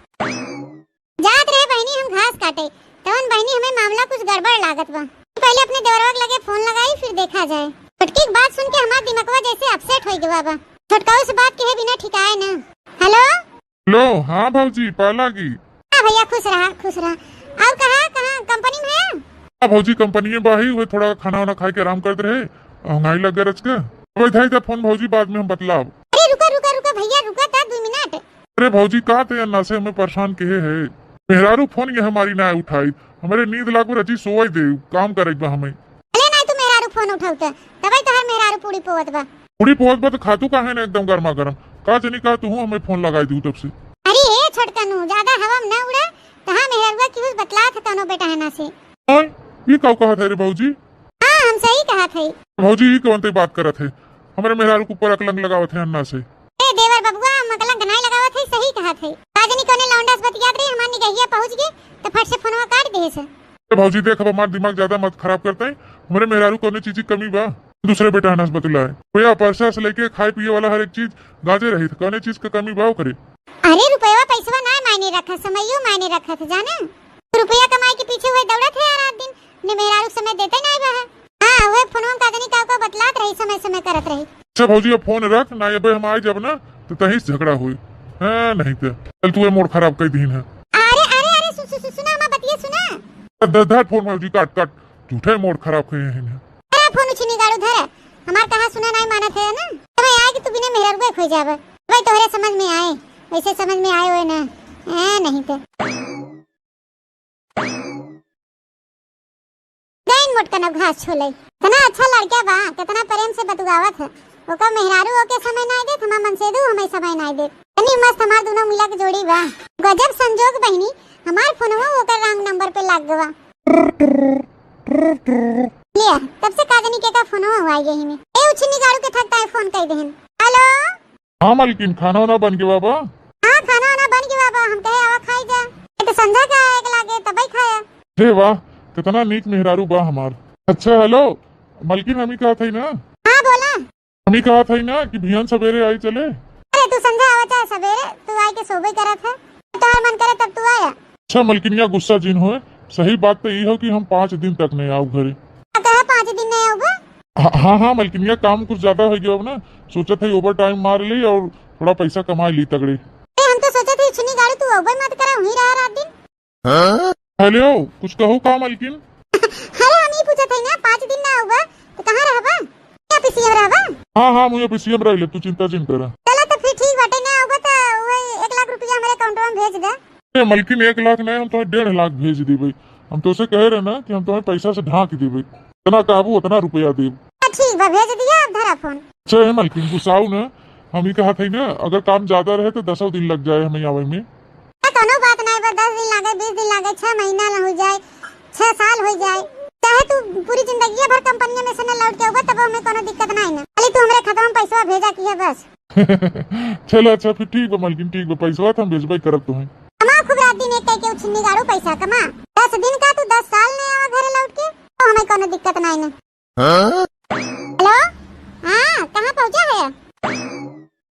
[SPEAKER 2] जात रहे बहनी हम घास काटे तवन बहनी हमें मामला कुछ गड़बड़ लागत बा। पहले अपने देवरवा लगे फोन लगाई फिर देखा जाए। छुटकी की बात सुन के हमार दिमागवा जैसे अपसेट हो गया बा। छुटकाऊ से बात कहे बिना ठिकाए ना। हेलो
[SPEAKER 3] लो हाँ भाजी पाला की।
[SPEAKER 2] हाँ भैया खुश रहा खुश रहा। और कहाँ कहाँ कंपनी में है?
[SPEAKER 3] हाँ भाजी कंपनी में बाही हुए थोड़ा खाना वाना खा के आराम करते रहे, महंगाई लग गया रच के। अब था फोन भाजी बाद में हम बतलाव।
[SPEAKER 2] अरे रुका रुका रुका भैया रुका था 2 मिनट।
[SPEAKER 3] अरे भाजी कहा थे अन्ना से हमें परेशान किए है। मेहरारू फोन ये हमारी ना उठाई, हमारे नींद लागू रची सोई दे काम करेगा हमें।
[SPEAKER 2] अरे नहीं तू मेहरारू फोन उठाउता तबई तो हर मेहरारू पूरी पोवत बा।
[SPEAKER 3] पूरी पोवत बा तो खातू का है ना एकदम गर्मा गर्म का जनी का तू हमें फोन लगाई दूं तब से।
[SPEAKER 2] अरे ए छोटकनू ज्यादा हवा में ना उड़ा तो हां मेहरारूआ की उस बतला था तनो बेटा है ना से।
[SPEAKER 3] हां ये का कहा थे रे भाजी?
[SPEAKER 2] हां हम सही कहा थे
[SPEAKER 3] भाजी ये कौन ते बात करत है, हमारे मेहरारू के ऊपर अकलंग लगावत है अन्ना से।
[SPEAKER 2] ए देवर बबुआ मकलंग नहीं लगावत है सही कहा थे। काजनी कोने लौंडास बतियात रही हमार निगहिया पहुंच गए तो फट से फोनवा काट दे से।
[SPEAKER 3] भाजी देख अब हमारा दिमाग ज्यादा मत खराब करते हैं, हमारे मेहरारू कोने चीज की कमी बा दूसरे बेटा अनास बतलाए भैया पैसा से लेके खाए पिए वाला हर एक चीज गाजे रही थे, कोने चीज का कमी भाव करे।
[SPEAKER 2] अरे रुपया पैसा ना मायने रखा समयो मायने रखा था जाना। रुपया कमाई के पीछे हुए दौड़त है रात दिन ने मेहरारू समय देते नहीं बहा। हां वो फोनवा काजनी का बतलात रही समय समय करत रही।
[SPEAKER 3] अच्छा भाजी अब फोन रख ना, ये हम आए जब ना तो तही से झगड़ा हुई है नहीं तो चल तू मोड़ खराब कर दीन है।
[SPEAKER 2] अरे अरे अरे सुना मां बतिया सुना।
[SPEAKER 3] धर फोन मौजी काट काट झूठे मोड़ खराब करे हैं।
[SPEAKER 2] अरे फोन उछनी गाड़ू धर हमार कहा सुना नहीं मानत है ना। तो मैं आए कि तू बिना मेहर रुए खोई जावे भाई तोहरे समझ में आए वैसे समझ में आए हुए ना नहीं तो देन मोट कनब घास छोले तना अच्छा लड़का बा कितना प्रेम से बतुगावत है ओका मेहरारू ओके समय नहीं दे हमा मन से दू हमें समय नहीं दे तनी मस्त हमार दोनों मिला के जोड़ी बा गजब संजोग बहनी हमार फोनवा ओकर रंग नंबर पे लाग गवा लिया तब से काजनी के का फोनवा हुआ यही में ए उछनी गाड़ू के थकता है फोन कर देहन। हेलो
[SPEAKER 3] हाँ मालकिन खाना वाना बन गया बाबा।
[SPEAKER 2] हाँ खाना वाना बन गया बाबा हम कहे आवा खाई जा ये तो संध्या का एक लागे तबई खाया।
[SPEAKER 3] हे वाह कितना नीक मेहरारू बा हमार। अच्छा हेलो मालकिन हमी कहा था ना।
[SPEAKER 2] हाँ बोला
[SPEAKER 3] हमी कहा था ना कि बिहान सवेरे आई चले।
[SPEAKER 2] अरे तू संध्या आवा चाहे सवेरे तू आई के सोबे करा था तो मन करे तब तू आया।
[SPEAKER 3] अच्छा मालकिन गुस्सा जिन हो सही बात तो ये हो कि हम 5 दिन तक नहीं आओ घरे।
[SPEAKER 2] कहा 5 दिन नहीं आओगे।
[SPEAKER 3] हाँ मालकिन काम कुछ ज्यादा हो गया ना सोचा था ओवर टाइम मार ली और थोड़ा पैसा कमा ली तगड़े।
[SPEAKER 2] हम तो सोचे थे इतनी गाड़ी तू ओवर मत करा वहीं रहा रात दिन।
[SPEAKER 3] हेलो कुछ कहो का मालकिन।
[SPEAKER 2] अरे हम ही पूछा था ना 5 दिन ना होगा तो कहाँ रहबा क्या पीसीएम रहबा।
[SPEAKER 3] हाँ मुझे पीसीएम रह ले तू चिंता जिन कर।
[SPEAKER 2] चलो तो फिर ठीक बाटे ना होगा तो वही 1 लाख रुपया हमारे अकाउंट में भेज दे।
[SPEAKER 3] मालकिन 1 लाख नहीं हम तुम्हें 1.5 लाख भेज दी भाई। हम तो उसे कह रहे ना कि हम तुम्हें पैसा से ढांक दी भाई जितना कहबू उतना रुपया दे।
[SPEAKER 2] ठीक बा भेज दिया अब धरा फोन।
[SPEAKER 3] अच्छा है मालकिन गुस्साऊ ना हम ही कहा था ना अगर काम ज्यादा रहे तो 10 दिन लग जाए हमें आवे में।
[SPEAKER 2] कोनो बात नहीं बस 10 दिन लागे 20 दिन लागे 6 महीना न हो जाए 6 साल हो जाए चाहे तू पूरी जिंदगी भर कंपनी में से न लौट के होगा तब हमें कोनो दिक्कत नहीं ना खाली तू हमरे खाता में पैसा भेजा की है बस।
[SPEAKER 3] चलो अच्छा फिर ठीक है मालकिन ठीक है पैसा हम भेजबे करब तुम्हें।
[SPEAKER 2] कमा खूब रात दिन एक कह के उछनी गाड़ू पैसा कमा 10 दिन का तू 10 साल नहीं आवा घरे लौट के तो हमें कोनो दिक्कत नहीं ना। हेलो हाँ कहाँ पहुँचा है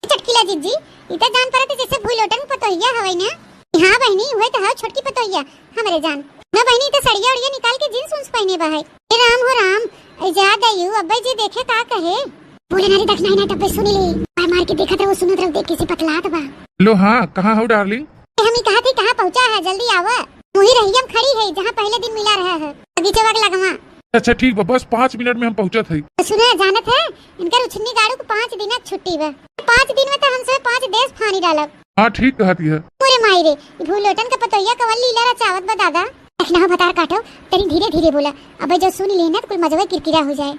[SPEAKER 2] चटकीला जीजी इतना जान पड़े थे जैसे भूल लोटन पतोहिया हवाई ना। हाँ बहनी हुए तो हाँ छोटकी पतोहिया हमारे जान ना बहनी तो सड़िया उड़िया निकाल के जींस उन्स पहने बा है। ए राम हो राम इजाद आयु अब्बे जी देखे का कहे बोले नारी दखना ही ना तब सुनी ली मार के देखा था वो सुनत रहो देख किसी पतलात बा।
[SPEAKER 3] लो हाँ कहाँ हो डार्लिंग।
[SPEAKER 2] हम ही कहा थी कहाँ पहुँचा है जल्दी आवा वही रही हम खड़ी है जहाँ पहले दिन मिला रहा है बगीचे वग लगवा।
[SPEAKER 3] अच्छा ठीक बा बस 5 मिनट में हम पहुँचा थे।
[SPEAKER 2] सुना जानत है इनका उछनी गाड़ू को 5 दिन छुट्टी बा 5 दिन में तो हमसे 5 देश फानी डालब।
[SPEAKER 3] हाँ ठीक कहती है।
[SPEAKER 2] पूरे मायरे भूल लोटन का पतोहिया कवल लीला रचावत बा दादा देखना हो बतार काटो तेरी धीरे धीरे बोला अबे जो सुन लेना तो कुल मजबे किरकिरा हो जाए।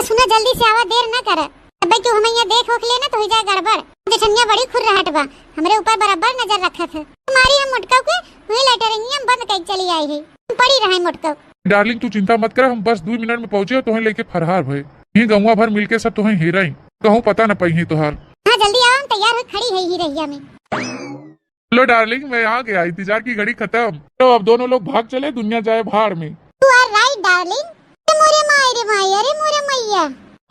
[SPEAKER 2] सुना जल्दी से आवा देर ना कर अबे तू हमें यहाँ देख होख लेना तो हो जाए गड़बड़ जठनिया बड़ी खुर रहट बा हमरे ऊपर बराबर नजर रखत है तुम्हारी हम मुटका के वही लेटरिंग हम बंद कर चली आई है पड़ी रहे मुटका।
[SPEAKER 3] डार्लिंग तू चिंता मत कर हम बस 2 मिनट में पहुँचे तुम्हें लेके फरहार भय ये गौवा भर मिलके सब तुम्हें हेराई कहूँ पता न पाई है तुहार।
[SPEAKER 2] हाँ जल्दी आओ हम तैयार हो खड़ी है ही रहिया में।
[SPEAKER 3] लो डार्लिंग मैं आ गया इंतजार की घड़ी खत्म तो अब दोनों लोग भाग चले दुनिया जाए भाड़ में।
[SPEAKER 2] You are right, darling. मोरे माई अरे मोरे मैया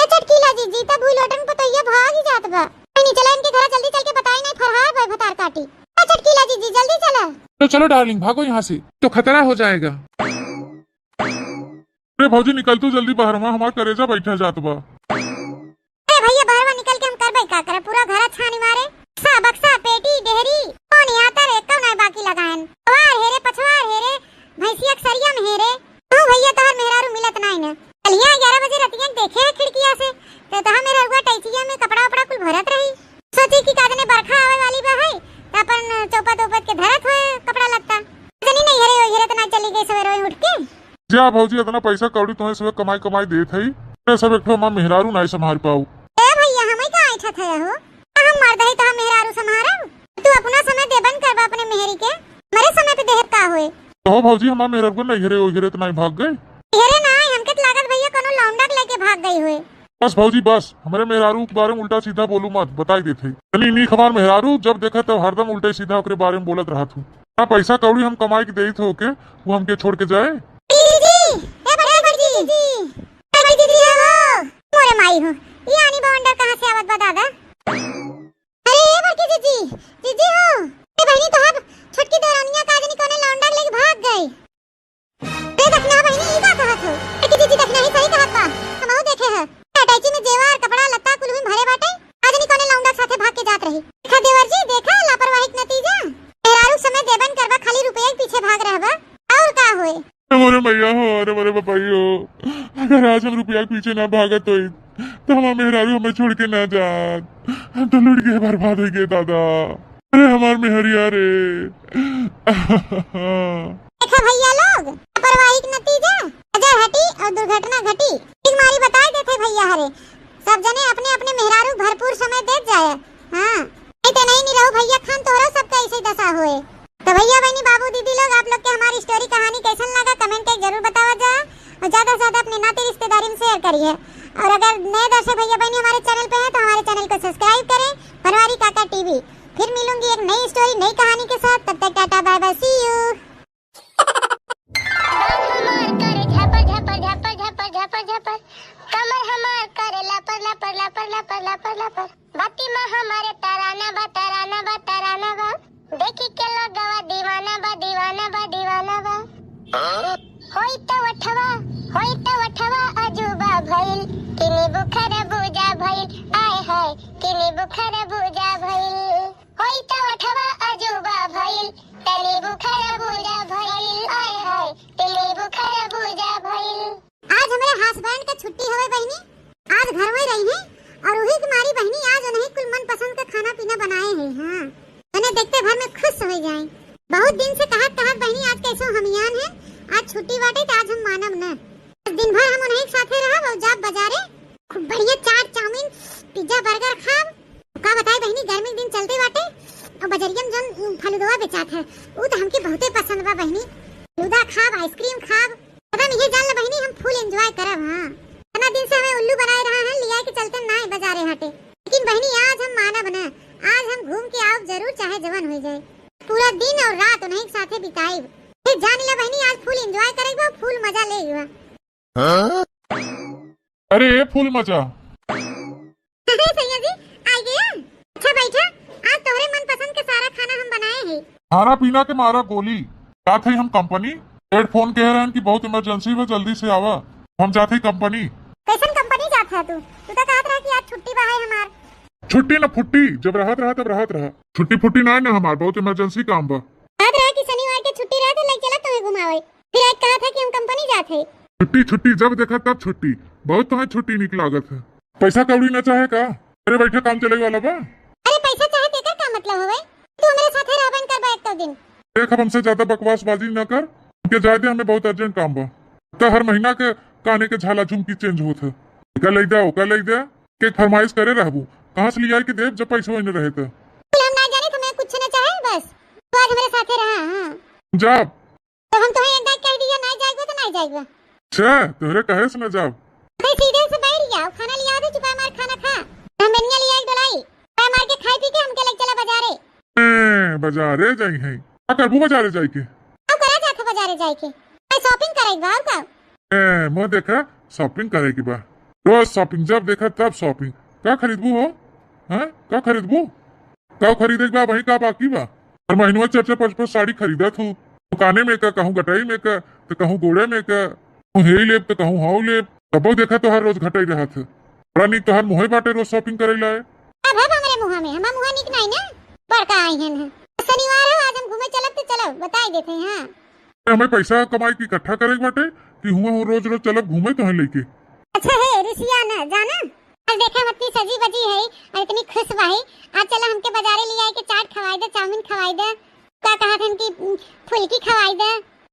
[SPEAKER 2] चटकीला जीजी तब भूल लोटन पतोहिया भाग ही जात बा नहीं चला इनके घर जल्दी चल के बताई नहीं फरहार भाई भतार काटी चटकीला जीजी जल्दी चला।
[SPEAKER 3] तो चलो डार्लिंग भागो यहाँ से तो खतरा हो जाएगा। अरे भौजी निकल तू जल्दी बाहर हमारा करेजा बैठा जात बा।
[SPEAKER 2] अरे भैया बाहर निकल के हम करबे का करे पूरा घर छानी मारे सा बक्सा पेटी डेहरी कौन आता रे कौन है बाकी लगान सवार हेरे पछवार हेरे भैंसिया सरिया में हेरे हां भैया तोहर मेहरारू मिलत नहीं ना चलिए 11 बजे रतिया देखे खिड़किया से तो तहा मेरा हुआ टैचिया में कपड़ा उपड़ा कुल भरत रही सोची कि कादने बरखा आवे वाली बा है त अपन चौपट ओपट के धरत होए कपड़ा लगता जनी नहीं हेरे तो ना चली गई सवेरे उठ के
[SPEAKER 3] जा भौजी इतना पैसा कौड़ी तुम्हें सब कमाई देत है सब एक हम मेहरारू नहीं संभाल पाऊ।
[SPEAKER 2] ए भैया हमें का ऐठा थे हो हम मर्द है तो हम मेहरारू संभारा तू अपना समय देबन करबा अपने मेहरी के मेरे समय पे देहत का होए
[SPEAKER 3] तो भौजी हमारा मेहरारू को नहीं हेरे तो नहीं भाग गए
[SPEAKER 2] हेरे ना हमके लागत भैया कोनो लौंडा लेके भाग गई हुए।
[SPEAKER 3] बस भौजी बस हमारे मेहरारू के बारे में उल्टा सीधा बोलू मत बताई देते नहीं खबर मेहरारू जब देखा तब हरदम उल्टे सीधा ओकरे बारे में बोलत रहा तू हाँ पैसा कौड़ी हम कमाई के देत हो के वो हमके छोड़ के जाए।
[SPEAKER 2] मोरे माई हो ये आनी बवंडर कहाँ से आवत बा दादा। अरे बड़की जीजी जीजी हो ए बहनी तो हम छोटकी देरानिया काजनी कोने लौंडा लेके भाग गई रे देखना बहनी ई का कहत हो बड़की जीजी देखना ही सही कहत बा हमहु देखे है अटैची में जेवर कपड़ा लत्ता कुल में भरे बाटे काजनी कोने लौंडा साथे भाग
[SPEAKER 3] रुपया के पीछे ना भागत तो हमार मेहरारू हमें छोड़ के ना जात। हम तो लुट गए, बर्बाद हो गए दादा। अरे हमार मेहरिया रे।
[SPEAKER 2] देखा भैया लोग, लापरवाही का नतीजा अजर हटी और दुर्घटना घटी। बीमारी बताए देते भैया हरे, सब जने अपने अपने मेहरारू भरपूर समय दे जाए। हाँ नहीं रहो भैया खान, तोहरा सबका ऐसे दशा हुए। तो भैया बहनी बाबू दीदी लोग, आप लोग के हमारी स्टोरी कहानी कैसन लगा कमेंट करके जरूर बतावा जा, और ज्यादा से ज्यादा अपने नाते रिश्तेदारी में शेयर करिए। और अगर नए दर्शक भैया बहनी हमारे चैनल पे हैं तो हमारे चैनल को सब्सक्राइब करें, बनवारी काका टीवी। फिर मिलूंगी एक नई स्टोरी नई कहानी के साथ, तब तक tata bye bye, see you.
[SPEAKER 1] हमार करे झपर झपर झपर झपर झपर झपर, कमर हमार करे लपर लपर लपर लपर लपर लपर, बाती में हमारे तराना बा तराना बा तराना बा, देखी के लोगवा दीवाना बा दीवाना बा दीवाना बा। होई तो वठवा अजूबा भइल, किनी बुखर बुजा भइल, आय हाय किनी बुखर बुजा भइल। होई तो वठवा अजूबा भइल, तनी बुखर बुजा भइल, आय हाय तनी बुखर बुजा भइल।
[SPEAKER 2] आज हमारे हस्बैंड का छुट्टी हवे बहनी, आज घर में रही हैं और वही तुम्हारी बहनी आज उन्हें कुल मन पसंद का खाना पीना बनाए हैं। हाँ उन्हें देखते भर में खुश हो जाएं। बहुत दिन से कहत बहनी आज कैसो हमियान है, आज छुट्टी बाटे तो आज हम मानब न। दिन भर हम उन्हें साथे रहब और जाब बाजारे खूब बढ़िया चाट चाउमीन पिज्जा बर्गर खाब। का बताए बहनी गर्मी के दिन चलते बाटे और बजरियन जन फलूदा बेचात है वो तो हमके बहुते पसंद बा बहनी। फलूदा खाब, आइसक्रीम खाब, पता नहीं जान ला बहनी हम फुल एंजॉय करब। हाँ इतना दिन से हमें उल्लू बनाए रहा है, लिया के चलते ना बाजारे हटे, लेकिन बहनी आज हम मानब न, आज हम घूम के आओ जरूर चाहे जवन हो जाए। पूरा दिन और रात उन्हें साथे बिताई, फिर जान ला बहनी आज फुल एंजॉय करेगा, फुल मजा लेगा।
[SPEAKER 3] अरे फुल मजा।
[SPEAKER 2] सैया जी आ गया, अच्छा बैठा। आज तोहरे मन पसंद के सारा खाना हम बनाए हैं।
[SPEAKER 3] खाना पीना के मारा गोली क्या थे हम कंपनी। हेडफोन कह रहे हैं कि बहुत इमरजेंसी में जल्दी से आवा, हम जाते कंपनी।
[SPEAKER 2] कैसन कंपनी जाता है तू तो कहत रहा कि आज छुट्टी बा है हमार।
[SPEAKER 3] छुट्टी न फुट्टी, जब राहत रहा तब राहत रहा, छुट्टी फुट्टी ना ना हमार, बहुत इमरजेंसी काम बा।
[SPEAKER 2] कहत रहा कि शनिवार के छुट्टी रहा तो ले चला तुम्हें घुमावे, फिर आज कहा था कि हम कंपनी जाते हैं।
[SPEAKER 3] छुट्टी छुट्टी जब देखा तब छुट्टी, बहुत तुम्हें छुट्टी निक लागत है। पैसा कौड़ी न चाहे का, अरे बैठे काम चले वाला बा।
[SPEAKER 2] अरे पैसा चाहे तेकर का मतलब होवे, तू मेरे साथे रहबन कर एक तो दिन।
[SPEAKER 3] देख अब हमसे ज्यादा बकवासबाजी न कर, उनके जायदे हमें बहुत अर्जेंट काम बा। तो हर महीना के काने के झाला झुमकी चेंज होत है, कल ले दे कल ले दे के फरमाइश करे रहबू, कहाँ से लिया के देव जब पैसा वही न रहे तो।
[SPEAKER 2] हम ना जाने तो मैं कुछ न चाहे, बस तू आज हमारे साथे रहा। हां
[SPEAKER 3] जाब
[SPEAKER 2] तो हम तुम्हें एक बार कह दिया ना जाएगा तो नहीं जाएगा।
[SPEAKER 3] अच्छा तोहरे कहे से न जाब,
[SPEAKER 2] तो सीधे से बैठ जाओ, खाना लिया दे, चुपा मार खाना खा। हम बेनिया लिया एक डलाई, चुपा मार के खाई पी के हमके ले चला बाजारे।
[SPEAKER 3] बाजारे जाई है, क्या करबू बाजारे जाई के।
[SPEAKER 2] अब करा जाता बाजारे जाए के, मैं शॉपिंग करे बा और का।
[SPEAKER 3] मैं देखा शॉपिंग करे की बा, रोज शॉपिंग, जब देखा तब शॉपिंग। का खरीदबू हो, हाँ का खरीदबू, का खरीदे बा वही का बाकी बा। हर महीनवा 4-5 साड़ी खरीदत हूँ, दुकाने में का, कहूँ गटाई में का, तो कहूँ गोड़े में का, कहूँ हे लेब तो कहूँ हाउ लेब। तबो देखा तो हर रोज घटाई रहा था। बड़ा निक तो हर मुहे बाटे रोज शॉपिंग करे लाए।
[SPEAKER 2] अब हमारे मुहा में, हमारा मुहा निक नहीं ना, बड़का आई है। शनिवार है आज हम घूमे चलब तो चलो बताई देते हैं। हाँ
[SPEAKER 3] हमें पैसा कमाई की इकट्ठा करे बाटे कि हुआ हो रोज रोज चलब घूमे तो है लेके।
[SPEAKER 2] अच्छा है रिसिया ना जाना, आज देखा मत्ती सजी बजी है और इतनी खुश भाई। आज चला हमके बाजारे ले आए के चाट खवाई दे, चाउमीन खवाई दे, क्या कहा था कि फुलकी खवाई दे,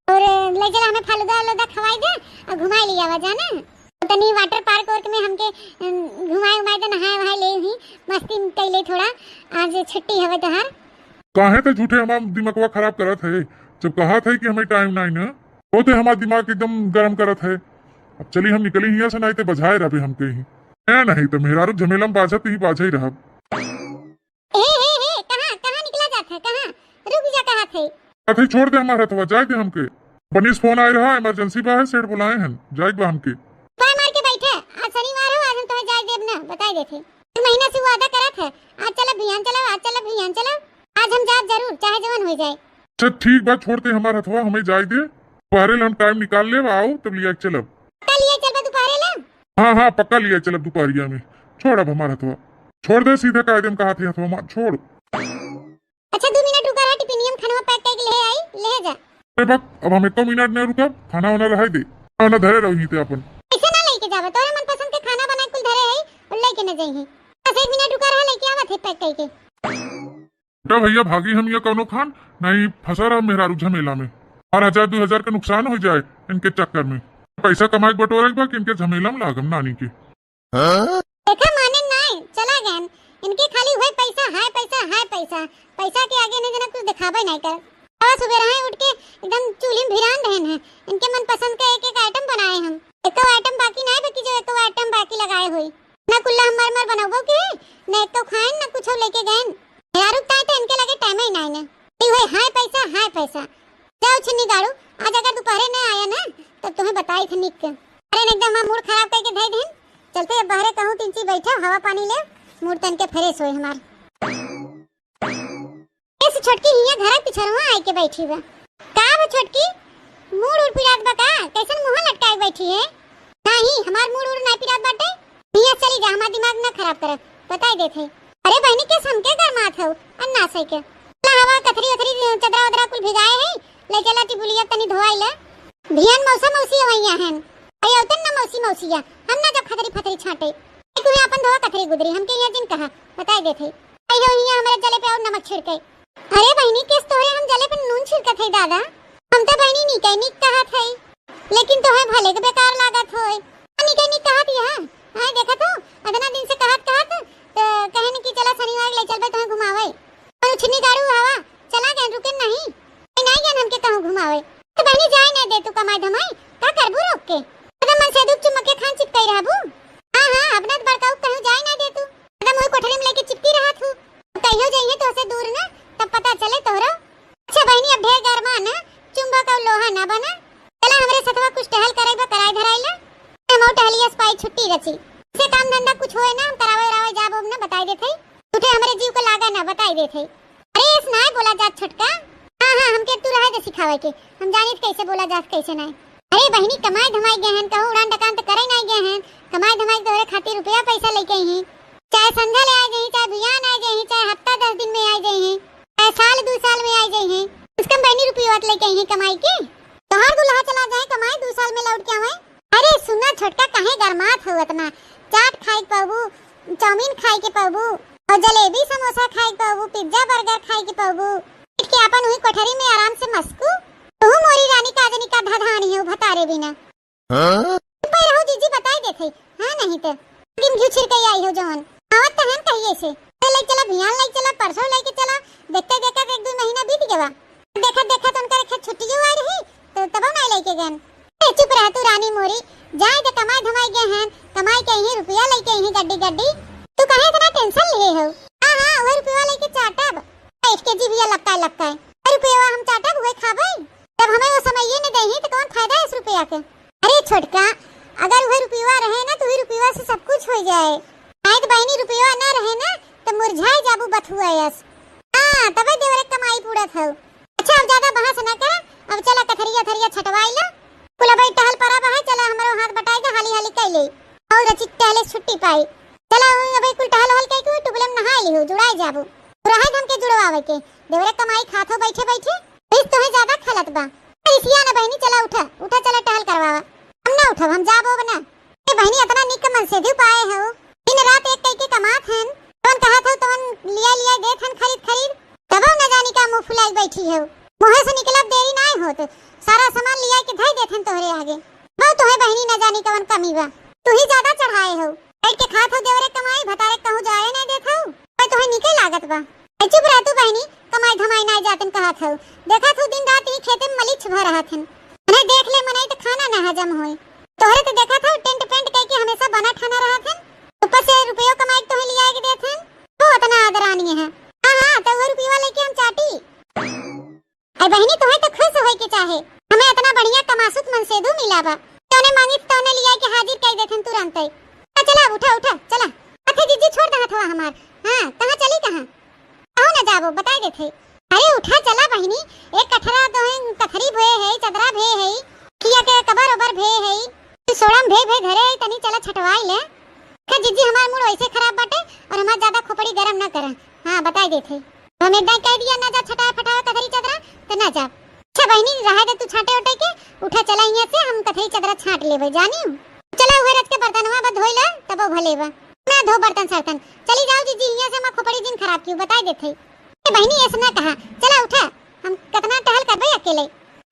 [SPEAKER 2] और ले चला हमें फलूदा वलूदा खवाई दे और घुमाई लिया वा जाना। तनी वाटर पार्क वर्क में हमके घुमाए उमाए दे, नहाए वहाए ले ही मस्ती कैले थोड़ा। आज छुट्टी हवे तोहार।
[SPEAKER 3] काहे तो झूठे हमारा दिमागवा खराब करत है, जब कहा था कि हमें टाइम नहीं ना, वो तो हमारा दिमाग एकदम गर्म करत है। अब चली हम निकली हिया से, नहीं तो बजाए रहे हमके ही, नहीं तो मेहरारू झमेला में बाजत ही बाजा ही रहा।
[SPEAKER 2] कहाँ कहाँ निकला जाता है, कहाँ रुक जा, कहाँ थे
[SPEAKER 3] अथे छोड़ दे हमारा तो जाए दे हमके। बनीस फोन आए रहा, इमरजेंसी बा है, सेठ बुलाए हैं, जाए बा हमके।
[SPEAKER 2] पाय मार के बैठे, आज शनिवार हो, आज हम तुम्हें जाए देब ना, बताई देते। एक महीना से वादा करा था, आज चलो भियान चलो, आज चलो भियान चलो, आज हम जाब जरूर चाहे जवन हो जाए।
[SPEAKER 3] अच्छा ठीक बात, छोड़ते हमारा हथवा, हमें जाए दे, दोपहरे हम टाइम निकाल ले, आओ तब लिया चलब।
[SPEAKER 2] पक्का लिया चल दोपहरे ला।
[SPEAKER 3] हाँ हाँ पक्का लिया चलब दोपहरिया में। छोड़ अब हमारा हथवा, छोड़ दे सीधे कायदे में कहा थे हथवा छोड़।
[SPEAKER 2] अच्छा 2 मिनट रुका रहा, टिफिनियम खाना पैक करके ले आई, ले जा।
[SPEAKER 3] अरे बक अब हम 1 मिनट नहीं रुका, खाना वाना रह दे, खाना धरे रही थे अपन।
[SPEAKER 2] पैसा ना ले लेके जावे? तोरे मन पसंद के खाना बना कुल धरे है और लेके न जाई है। बस 1 मिनट रुका रहा, लेके आवत है पैक करके।
[SPEAKER 3] बेटा भैया भागी हम ये कौनो खान नहीं फंसा रहा मेहरारू झमेला में, और 1000-2000 का नुकसान हो जाए इनके चक्कर में। पैसा कमाए बटोरे के बाद इनके झमेला में लागम नानी के।
[SPEAKER 2] देखा माने नहीं चला गन, इनके खाली हुए पैसा हाय पैसा हाय पैसा, पैसा के आगे न जना कुछ दिखावे नहीं कर। आज सुबह रहे उठ के एकदम चूल्ही में भिरान रहन है, इनके मन पसंद का एक एक आइटम बनाए हम। एक तो आइटम बाकी नहीं बाकी जो एक तो आइटम बाकी लगाए हुई ना कुल्ला हम मर बनाबो के न एक तो खाएं ना कुछ लेके गए यार। उठता तो इनके लगे टाइम ही नहीं ना हुए हाय पैसा। जाओ छिन्नी गाड़ू, आज अगर दोपहर न आया ना तब तुम्हें बताई थी निक। अरे एकदम हम मूड खराब करके धई दिन चलते अब बहरे कहूं तिंची बैठा हवा पानी ले मूड तन के फ्रेश होए हमार। ऐसे छोटकी हिया घर पिछरवा आए के बैठी बा का बा छोटकी मूड उड़ पिरात बा का? कैसन मुंह लटकाए बैठी है? नहीं हमार मूड उड़ नहीं पिरात बाटे। हिया चली जा, हमार दिमाग ना खराब कर बताई देथे। अरे बहनी के समके गरमात हो अन्ना सही के ला हवा कथरी चदरा उदरा कुल भिगाए है ले चला टिबुलिया तनी धोआई ले। भियान मौसी होइया हन अय औतन ना मौसिया हम ना जब खतरी फतरी छाटे तू अपन धोआ कथरी गुदरी हमके यहाँ जिन कहा बताई देथे। अयो हिया हमारे जले पे और नमक छिड़के। अरे बहनी किस तोरे हम जले पे नून छिड़कत है दादा? हम तो बहनी नी कहनी कहत है लेकिन तो है भले के बेकार लागत होय। नी कहनी कहत है हां देखा तो अदना दिन से कहत तो कहने की चला शनिवार ले चलबे तोहे घुमावे और छिनी गाड़ू हवा चला गए रुके नहीं गए हमके कहूं घुमावे। तो बहनी जाए ना दे तू कमाई धमाई का करबू रोक के एकदम मन से दुख चुमके खान चिपकाई रहबू। हां अपना बड़काऊ कहूं जाए ना दे तू एकदम ओई कोठरी में लेके चिपकी रहा तू कहियो जाइए तो से दूर ना तब पता चले तोहरो। अच्छा बहनी अब ढेर गरमा ना चुंबक और लोहा ना बना चला हमरे सतवा कुछ टहल करेबा कराई धराइला हम टहलिया स्पाई छुट्टी रची से काम धंधा कुछ होए ना हम करावे जाबो ना बताई देथे उठे हमरे जीव को लागा ना बताई देथे। अरे इस ना बोला जात छोटका। हां हमके तू रहे दे सिखावे के हम जानित कैसे बोला जात कैसे नहीं। अरे बहनी कमाई धमाई गए हैं कहूं उड़ान टकान तो करे नहीं गए हैं कमाई धमाई तोरे खातिर रुपया पैसा लेके ही चाहे संध्या ले आ गई चाहे बियान आ गई चाहे हफ्ता 10 दिन में आ गई हैं चाहे साल 2 साल में आ गई हैं उसका बहनी रुपया लेके ही कमाई के तोहार दुल्हा चला जाए कमाई 2 साल में लौट के आवे। अरे सुनना छोटका काहे गरमात होत ना चाट खाई पाबू चाउमीन खाई के पाबू और जलेबी समोसा खाई पाबू पिज्जा बर्गर खाई के पाबू के अपन हुई कोठरी में आराम से मस्कू तू मोरी रानी काजनी का धाधानी है भतारे बिना। हां पर हो जीजी बताई देथे हां नहीं तो दिन घिउ छिड़के आई हो जवन आवत तो हम कहिए से ले चला बियान ले चला परसों लेके चला देखते देखते 1-2 महीना बीत गया देखा तो उनका छुट्टी आ रही तो तब ना लेके गए। चुप रह तू रानी मोरी जाए तो कमाई धमाई गए हैं कमाई के ही रुपया लेके ही गड्डी तू काहे इतना टेंशन लिए हो? हां वो रुपया लेके चाटब इसके जीविया लगता है रुपया हम चाटब हुए खाबे तब हमें वो समय ये न देही तो कौन फायदा है इस रुपया के? अरे छोटका अगर वो रुपया रहे ना तो ही रुपया से सब कुछ हो जाए शायद बहनी रुपया ना रहे ना तो मुरझाए जाबू बथुआयस। हां तबे देवरे कमाई पूरा था। अच्छा अब ज्यादा बहस ना कर अब चला कथरिया छटवाइला कुला भाई टहल परा बहा चला हमरो हाथ बटाएगा हाली कैले और रची टहले छुट्टी पाई चला अबे कुल टहल हल के टुबलम नहाई हो जुड़ाई जाबू रहा हम के जुड़वावे के देवरे कमाई खाथो बैठे इस तोहे ज्यादा खलत बा। इसिया ना बहनी चला उठा चला टहल करवावा हम ना उठब हम जाबो बना। ए बहनी इतना निक मन से भी पाए हो दिन रात एक कई के कमात हन तोन कहत हो तोन लिया देत हन खरीद तब ना जानी का मुंह फुलाई बैठी हो मुंह से निकलब देरी नहीं होत सारा सामान लिया के धई देथन तोहरे आगे बहु तोहे बहनी ना जानी कवन कमी बा तू ही ज्यादा चढ़ाए हो बैठ के खात हो देवरे कमाई भतारे कहूं जाए नहीं देत हो तोहे निके लागत बा। चुप रह तू बहनी कमाई धमाई ना जातन कहत हो देखा तू दिन रात ही खेते में मलिच भर रहत हन अरे देख ले मनाई तो खाना ना हजम होई तोहरे तो देखा था टेंट पेंट कह के हमेशा बना ठाना रहत हन ऊपर से रुपया कमाई तोहे लिया के देत हन तो इतना आदरानी है। हां तो वो रुपया लेके हम चाटी अरे बहनी तोहे तो खुश होए के चाहे हमें इतना बढ़िया कमासुत मन से दू मिला बा तोने मांगी तोने लिया के हाजिर कर देथन तुरंत ही चला उठा चला अथे जीजी छोड़ दहत हो हमार। हां कहां चली कहां आओ ना जाबो बताई देथे। अरे उठा चला बहनी एक कठरा तो है कथरी भे है चदरा भे है किया के कबर ओबर भे है सोड़म भे घरे है तनी चला छटवाई ले के जीजी हमार मूड वैसे खराब बाटे और हमार ज्यादा खोपड़ी गरम ना करे। हां बताई देथे हम एक कह दिया ना जा छटाए फटाए कथरी चदरा तो ना जा। अच्छा बहनी रहा दे तू छाटे उठे के उठा चला यहां से हम कथरी चदरा छाट लेबे जानी चला हुए रच के बर्तनवा बा धोई ला तब भले बा ना धो बर्तन सर्तन। चली जाओ जीजी यहाँ से मैं खोपड़ी दिन खराब क्यों बताई देथे। ए बहनी ऐसे ना कहा, चला उठा हम कितना टहल करबे अकेले।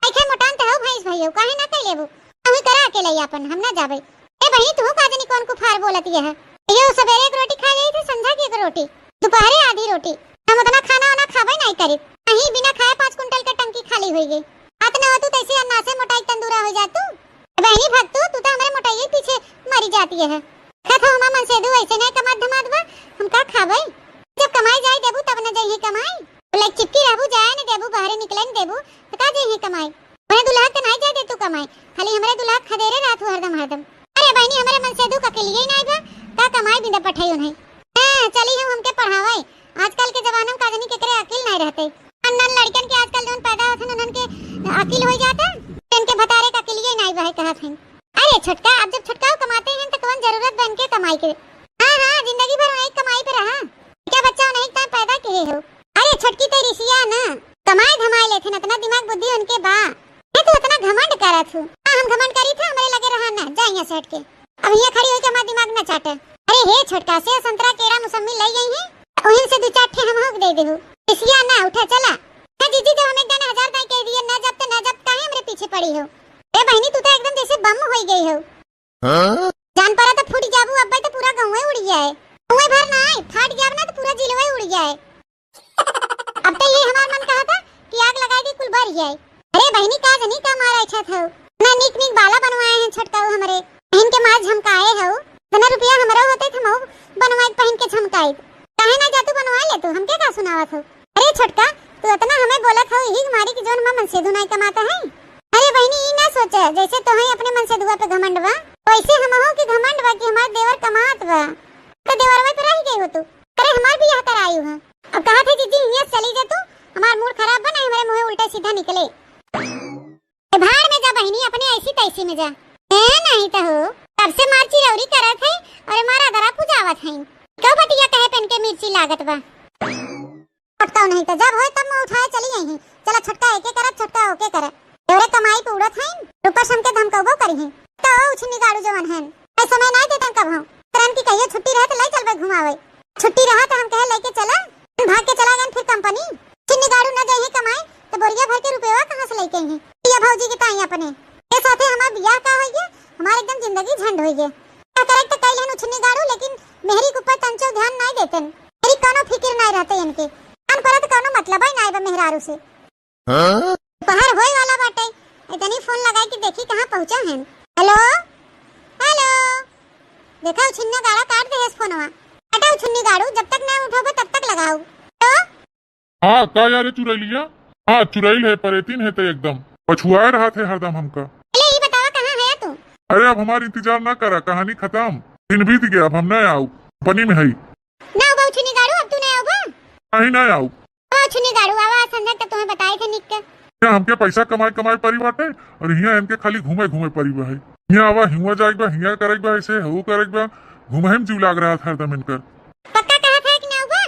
[SPEAKER 2] ऐखे मोटान त हो भैंस भइयो काहे ना कह लेबो, हम करा अकेले अपन हम ना जाबे। ए बहनी तू का जानी कौन कुफार बोलती है। ये सवेरे एक रोटी खा गई थी, संध्या की एक रोटी, दोपहरे आधी रोटी। हम उतना खाना वाना खाबे नहीं करी, कहीं बिना खाए 5 कुंटल का टंकी खाली होई गई। आतना हो तू तैसे अन्ना से मोटाई तंदूरा हो जा तू। बहनी भक्तू तू तो हमारे मोटाई पीछे मरी जाती है। खत हो हम मन से दू ऐसे नहीं कमात धमात बा, हम का खाबे। जब कमाई जाए देबू तब न जाई कमाई, लाइक चिपकी रहबू जाए न देबू बाहर निकले न देबू त का जाई कमाई। हमरे दुल्हा के नहीं जाए दे तू कमाई, खाली हमरे दुल्हा खदेरे रात हरदम हरदम। अरे बहनी हमरे मन से दू का के लिए नहीं बा का कमाई बिना पठाइयो नहीं। हां चली हम हमके पढ़ावे, आजकल के जमाना में काजनी केकरे अकिल नहीं रहते। अनन लड़कन के आजकल जोन पैदा होथन उनन के अकिल हो जाता, इनके भतारे का अकिल नहीं बा कहत हैं। अरे छोटका अब जब छोटका कमाते हैं तो कौन जरूरत बन के कमाई के। हां जिंदगी भर एक कमाई पे रहा, क्या बच्चा नहीं टाइम पैदा किए हो। अरे छोटकी तो ऋषिया ना कमाई धमाई लेथे, इतना दिमाग बुद्धि उनके बा। मैं तो इतना घमंड करत हूं। हम घमंड करी था हमरे लगे रहा ना जा यहां से हट के, अब यहां खड़ी होके हमारा दिमाग ना चाटे। अरे हे छोटका से संतरा केरा मौसमी ले गई है, ओहिन से 2-4 ठे हम होक दे देहु। ऋषिया ना उठा चला। हां जीजी जब हम एक दिन 1000 दाई कह दिए ना जब काहे हमरे पीछे पड़ी हो। ए बहनी तू तो एकदम जैसे बम हो गई हो। हां जान पड़ा तो फूट जाबू, अब तो पूरा गांव ही उड़ जाए। गांव भर ना आए फाट जाब ना तो पूरा जिलवा ही उड़ जाए। अब तो ये हमार मन कहा था कि आग लगाई दी कुल भर जाए। अरे बहनी का जनी का मारा इच्छा था ना, निक निक बाला बनवाए हैं छोटकाऊ हमरे बहन के मार झमकाए हो। तना रुपया हमरा होते थे मऊ बनवाई पहन के झमकाई, काहे ना जातू बनवा ले तू हमके का सुनावत हो। अरे छोटका तू इतना हमें बोलत हो ही मारी की जोन मन से दुनाई कमाता है। अरे बहनी ई ना सोचे जैसे तो है अपने मन से दुआ पे घमंड बा, वैसे हम हो कि घमंड बा कि हमार देवर कमात बा। तो देवरवा पे रह गई हो तू। अरे हमार भी यह कराई हो। अब कहा थे जीजी यहां चली जा तू, हमार मूड खराब बना हमारे मुंह उल्टा सीधा निकले। भाड़ में जा बहनी अपने ऐसी तैसी में जा। ए नहीं तो हो तब से मार चिरौरी करत है और मारा दरा पुजावत है। क्यों बटिया कहे पेन के मिर्ची लागत बा। पटता नहीं तो जब होए तब मैं उठाए चली आई। चला छोटका एके करत छोटका ओके करे, एवरे कमाई पे उड़त है ऊपर सम के धमकावो करी है। तो उछनी गाड़ू जवन है ऐ समय नहीं देतन कब हम तुरंत की कहियो छुट्टी रहे तो ले चलबे घुमावे। छुट्टी रहा तो हम कहे लेके चला, भाग के चला गन फिर कंपनी। छिन्नी गाड़ू न जाए कमाई तो बोरिया भर के रुपया कहां से लेके आए। ये भौजी के ताई अपने के साथे हमार बियाह का होई गया, हमारे एकदम जिंदगी झंड होई गया। का करेक्ट कइले न उछनी गाड़ू, लेकिन मेहरी के ऊपर तंचो ध्यान नहीं देतन। मेरी कोनो फिक्र नहीं रहते इनके, अन परत कोनो मतलब ही नहीं बा मेहरारू से। हां बाहर होए वाला बाटे, इतनी फोन लगाई कि देखी कहां पहुंचा है। हेलो हेलो देखा उछन्ना गाड़ा काट दे इस फोनवा। हटाओ छुन्नी गाड़ू, जब तक ना उठोगे तब तक लगाओ। तो
[SPEAKER 3] हाँ का यार चुरैलिया। हाँ चुरैल है परेतीन है तो एकदम पछुआ रहा थे हरदम हमका।
[SPEAKER 2] पहले ये बतावा कहाँ है तू।
[SPEAKER 3] अरे अब हमारी इंतजार ना करा, कहानी खत्म, दिन बीत गया, अब हम न आऊ कंपनी में है
[SPEAKER 2] ना। उबा छुन्नी गाड़ू अब तू नहीं आओगा।
[SPEAKER 3] नहीं ना आऊ
[SPEAKER 2] छुन्नी गाड़ू आवा संजय तक तुम्हें बताए थे निक के।
[SPEAKER 3] यहाँ हमके पैसा कमाए परी बाटे और यहाँ इनके खाली घूमे परी बा है। यहाँ आवा हिवा जाए बा, हिया करे बा, ऐसे हु करे बा, घूमे में जीव लाग रहा था हरदम इनकर।
[SPEAKER 2] पक्का कहा था कि ना आऊगा।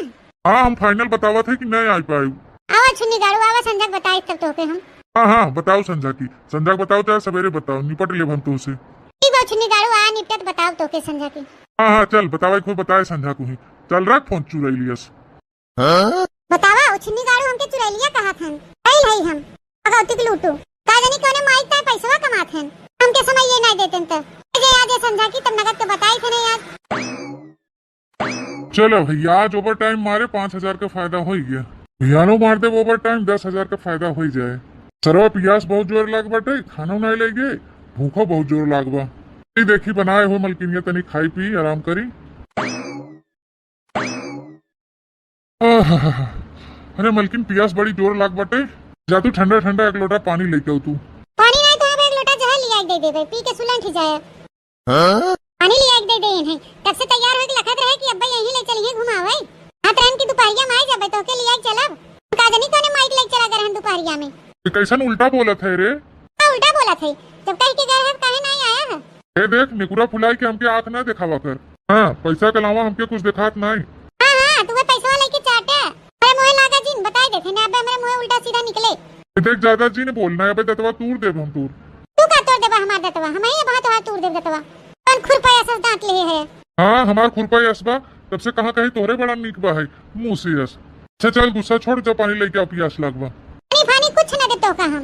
[SPEAKER 3] हाँ हम फाइनल बतावा थे कि नहीं आ पाए।
[SPEAKER 2] आवा छुन्नी गाड़ू आवा संजय बताए तब तो के हम।
[SPEAKER 3] हाँ बताओ संजा की, संजा बताओ चाहे सवेरे बताओ, निपट ले हम तो उसे।
[SPEAKER 2] ठीक है छुन्नी गाड़ू आ निपटत बताओ तो के संजय की।
[SPEAKER 3] हाँ चल बतावा कोई बताए संजा को ही। चल रख फोन चुरैलियस।
[SPEAKER 2] बतावा छुन्नी गाड़ू हमके चुरैलिया कहा था कइल है हम अगौती के लूटू का जानी कोने माइक ता पैसा कमात हैं हमके समय ये नहीं देते त आज संजा की तब नगद के बताई थे नहीं आज।
[SPEAKER 3] चलो भैया आज ओवर टाइम मारे 5000 का फायदा हो गया। भैयानो मार दे ओवर टाइम 10,000 का फायदा हो जाए। सरवा पियास बहुत जोर लाग बाटे, खाना नहीं लेगे, भूखो बहुत जोर लाग बा। देखी बनाए हो मलकिनिया तनी खाई पी आराम करी। अरे मलकिन पियास बड़ी जोर लाग बाटे, जा तू ठंडा ठंडा एक लोटा पानी लेके आओ तू।
[SPEAKER 2] पानी नहीं तो अब एक लोटा जहर लिया दे दे पी के सुलन ठी जाए। पानी लिया दे दे इन्हें तब से तैयार होके लखत रहे कि अब्बा यहीं ले चलिए घुमावे। हां ट्रेन की दोपहरिया में आ जाबे तो के लिया चलब का जानी कोने माइक ले चला कर हम दोपहरिया में।
[SPEAKER 3] कैसन उल्टा बोलत है रे।
[SPEAKER 2] उल्टा बोला थे जब कह के गए काहे नहीं आया है।
[SPEAKER 3] ए देख निकुरा फुलाई के हमके आंख ना दिखावा कर। हां पैसा के अलावा हमके कुछ दिखात नहीं।
[SPEAKER 2] हां तू पैसा लेके चाटे अरे मोहे लागा जिन बताई देथे ना अबे मेरे मुंह उल्टा सीधा निकले।
[SPEAKER 3] देख ज्यादा जी ने बोलना है, अबे दतवा तूर देब हम तूर।
[SPEAKER 2] तू का तोड़ देबा हमार दतवा, हम ही बात तोड़ देब दतवा। कौन खुरपा ऐसा दांत ले है।
[SPEAKER 3] हाँ हमार खुरपा यसबा तब से कहाँ कहीं तोहरे बड़ा नीक बा है मुँह से यस। अच्छा चल गुस्सा छोड़, जा पानी लेके आओ, पियास लागबा।
[SPEAKER 2] पानी फानी कुछ न देतो का हम।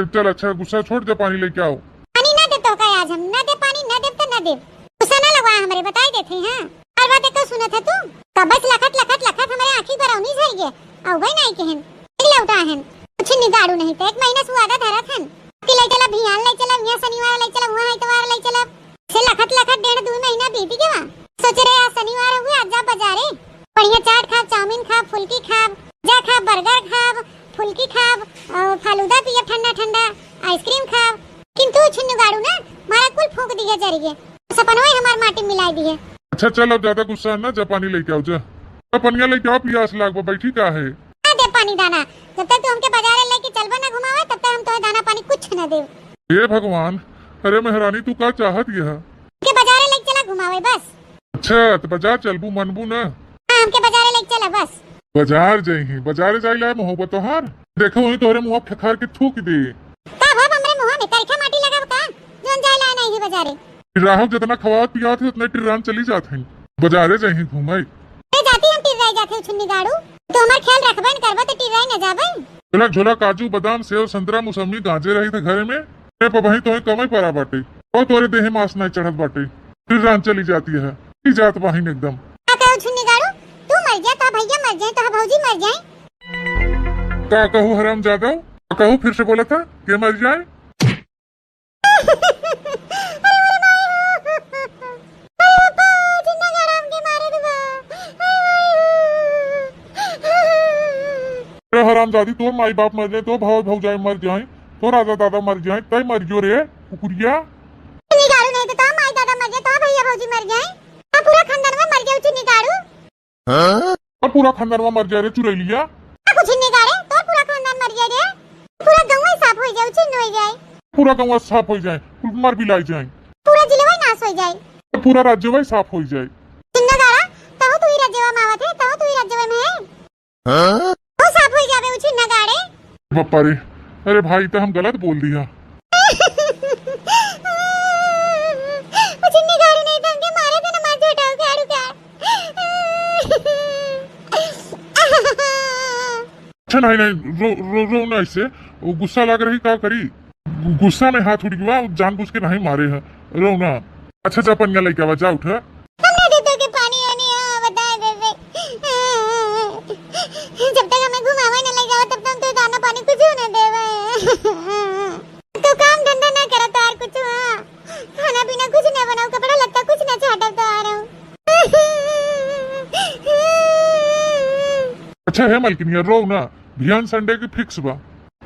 [SPEAKER 3] चल अच्छा गुस्सा छोड़, जा पानी लेके आओ।
[SPEAKER 2] पानी न देतो का आज हम, न दे पानी, न दे तो न दे। गुस्सा न लगवा हमारे, बताई देते हैं। हर बात एक सुना था तू का बस लखत लखत लखत हमारे आंखी पर औनी झर गए। औ भाई नहीं कहन लौटा हन कुछ निगाड़ू नहीं तो 1 महीना सुआदा धरा थन कि ले चला भियान ले चला, यहाँ शनिवार ले चला, वहाँ इतवार ले चला, से लखत लखत 1.5-2 महीना बीत गया। सोच रहे आज शनिवार हुए, आज जा बाजारे बढ़िया चाट खाब, चाउमीन खाब, फुल्की खाब, जा खाब बर्गर खाब, फुल्की खाब और फालूदा पियब ठंडा ठंडा, आइसक्रीम खाब। किंतु छिन्नु गाड़ू ना मारा कुल फूंक दिए जरिए, सपनों हमार माटी मिलाई दिए।
[SPEAKER 3] अच्छा चल अब ज्यादा गुस्सा न, जा पानी लेके आओ, जा पनिया लेके आओ, पियास लागबा। बैठी का है
[SPEAKER 2] दे पानी दाना, जब तक तू हमके बाजारे लेके चलबा ना घुमावे तब तक हम तोहे दाना पानी कुछ न दे।
[SPEAKER 3] हे भगवान, अरे मेहरानी तू का चाहत यह
[SPEAKER 2] के बाजारे लेके चला घुमावे बस।
[SPEAKER 3] अच्छा तो बाजार चलबू मनबू न?
[SPEAKER 2] हाँ हमके बाजारे लेके चला बस।
[SPEAKER 3] बाजार जाई, बाजारे जाइला मोहब्बत तोहार। देखो वही तोहरे मुँह ठखार के थूक दे।
[SPEAKER 2] का भाव हमरे मुंह में करखा माटी लगाव का जोन जाइला नहीं है बाजारे।
[SPEAKER 3] राहु जितना खवात पियात है उतना टिरान चली जात है, बाजारे जाई घूमाई।
[SPEAKER 2] जाती हम टिर रह जाते छुन्नी गाड़ू, तो हमार ख्याल रखबन करबा तो टिर रह न जाबन।
[SPEAKER 3] झोला झोला काजू बादाम सेव संतरा मौसमी गांजे रही थे घरे में, वही तो कमई पड़ा बाटे और तोरे देहे मांस नहीं चढ़त बाटे, टिरान चली जाती है जात वाहिन एकदम।
[SPEAKER 2] का कहू छुन्नी गाड़ू, तू मर जा तो भैया मर जाए तो भौजी मर जाए।
[SPEAKER 3] का कहूँ हराम ज्यादा कहूँ, फिर से बोला था के मर जाए। हराम दादी तो माई बाप मर जाए, तो भाव भौजाई मर जाए, तो राजा दादा मर जाए, तय मर जो रे कुकुरिया।
[SPEAKER 2] निकालू नहीं तो माई दादा मर जाए, तो भैया भौजी मर जाए, तो पूरा खानदान में मर जाए निकालू।
[SPEAKER 3] और पूरा खानदान में मर जाए रे चुरैलिया।
[SPEAKER 2] कुछ निकाले तो पूरा खानदान मर जाए रे, पूरा गांव ही साफ हो जाए, चिन्ह हो जाए,
[SPEAKER 3] पूरा गांव साफ हो जाए, मर भी लाई जाए,
[SPEAKER 2] पूरा जिला नाश हो जाए,
[SPEAKER 3] पूरा राज्य वही साफ हो जाए।
[SPEAKER 2] चिन्ह गाड़ा तो तू ही राज्य में आवत है, तो तू ही राज्य में है, तो साफ हो जावे उछि न गाड़े।
[SPEAKER 3] बापा रे, अरे भाई तो हम गलत बोल दिया।
[SPEAKER 2] उछि न गाड़ी नहीं तो हमके मारे थे ना, मार झोटाऊ गाड़ू का।
[SPEAKER 3] अच्छा नहीं नहीं रो ना, इससे वो गुस्सा लग रही का करी, गुस्सा में हाथ उड़ गया, जानबूझ के नहीं मारे हैं, रो ना। अच्छा जा पनिया लेके आवा, जा उठ।
[SPEAKER 2] हमने दे दो के पानी आने बताए दे, जब तक हमें घुमावे न ले जाओ तब तक तो दाना पानी कुछ न देवे। तो काम धंधा न करा तो और कुछ, खाना पीना कुछ न बनाओ, कपड़ा लत्ता कुछ न छाटा तो आ रहा हूँ।
[SPEAKER 3] अच्छा है मलकिनिया, रो ना, भियान संडे की फिक्स बा,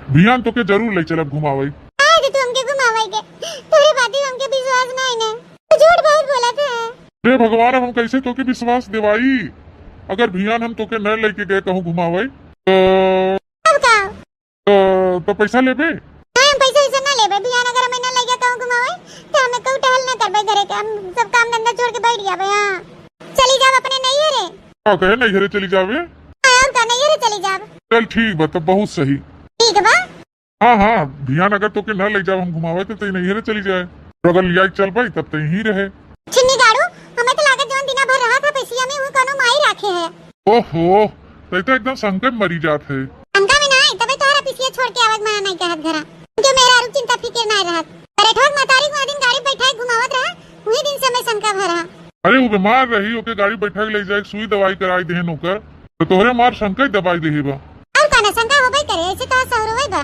[SPEAKER 3] भियान तो के जरूर ले चलब घुमावे।
[SPEAKER 2] आज तू हमके घुमावे के, तेरे बातें हमके विश्वास नहीं ना, तू झूठ बहुत बोला था।
[SPEAKER 3] रे भगवान, हम कैसे तो के विश्वास दिवाई? अगर भियान हम तो के न लेके गए कहूँ घुमावे तो पैसा लेबे?
[SPEAKER 2] हम पैसा ऐसा ना लेबे, भियान अगर हमें न ले गया कहूँ घुमावे तो हमें कहूँ टहल न करबे घरे के, हम सब काम धंधा छोड़ के बैठ जाबे। हां चली जाब अपने नैहरे।
[SPEAKER 3] का कहे नैहरे चली जावे?
[SPEAKER 2] और का नैहरे चली जाब।
[SPEAKER 3] चल ठीक बा, तब बहुत सही।
[SPEAKER 2] ठीक बा।
[SPEAKER 3] हाँ भियान अगर तो के न ले जाओ हम घुमावे तो नैहरे चली जाए, तो अगर लिया चल पाई तब तो यहीं रहे।
[SPEAKER 2] छिन्नी गाड़ू, हमें तो लागत जोन दिना भर रहा था पैसिया में वो कोनो माई राखे है।
[SPEAKER 3] ओहो, तो एकदम संकट मरी जात है।
[SPEAKER 2] अंका में नहीं, तबे तोहरा पिसिया छोड़ के आवत माना नहीं कहत घरा, क्यों मेरा रुक चिंता फिक्र नहीं रहत। अरे ठोक मतारी को दिन गाड़ी बैठाए घुमावत रहा, वही दिन से मैं शंका भरा।
[SPEAKER 3] अरे वो बीमार रही, ओके गाड़ी बैठा के ले जाए, सुई दवाई कराई दे नौकर, तो तोहरे मार शंका ही दवाई दे बा।
[SPEAKER 2] और काना शंका होबे करे, ऐसे तो सहर होई बा।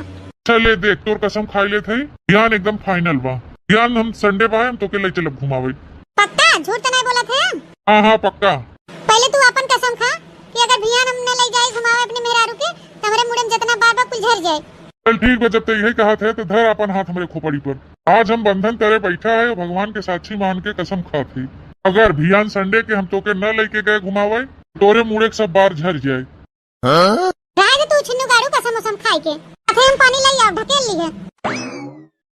[SPEAKER 3] चले देख, तोर कसम खाई ले थे, ध्यान एकदम फाइनल बा, ध्यान हम संडे बा हम तो के ले चलब घुमावे।
[SPEAKER 2] पक्का झूठ तो नहीं बोला था?
[SPEAKER 3] हाँ पक्का।
[SPEAKER 2] पहले तू अपन कसम खा कि अगर भियान हम न ले जाए घुमावे अपने मेहरारू के, तो हमरे मुड़न जितना बार बार कुल झर जाए।
[SPEAKER 3] चल ठीक है, जब तो यही कहा थे तो धर अपन हाथ हमारे खोपड़ी पर। आज हम बंधन करे बैठा है, भगवान के साक्षी मान के कसम खा थी, अगर भियान संडे के हम तो के न लेके गए घुमावे, तोरे मुड़े के सब बार झर जाए।
[SPEAKER 2] राज तू छिन्नू गाड़ू कसम उसम खाई के, अथे हम पानी ले आओ ढकेल ली है।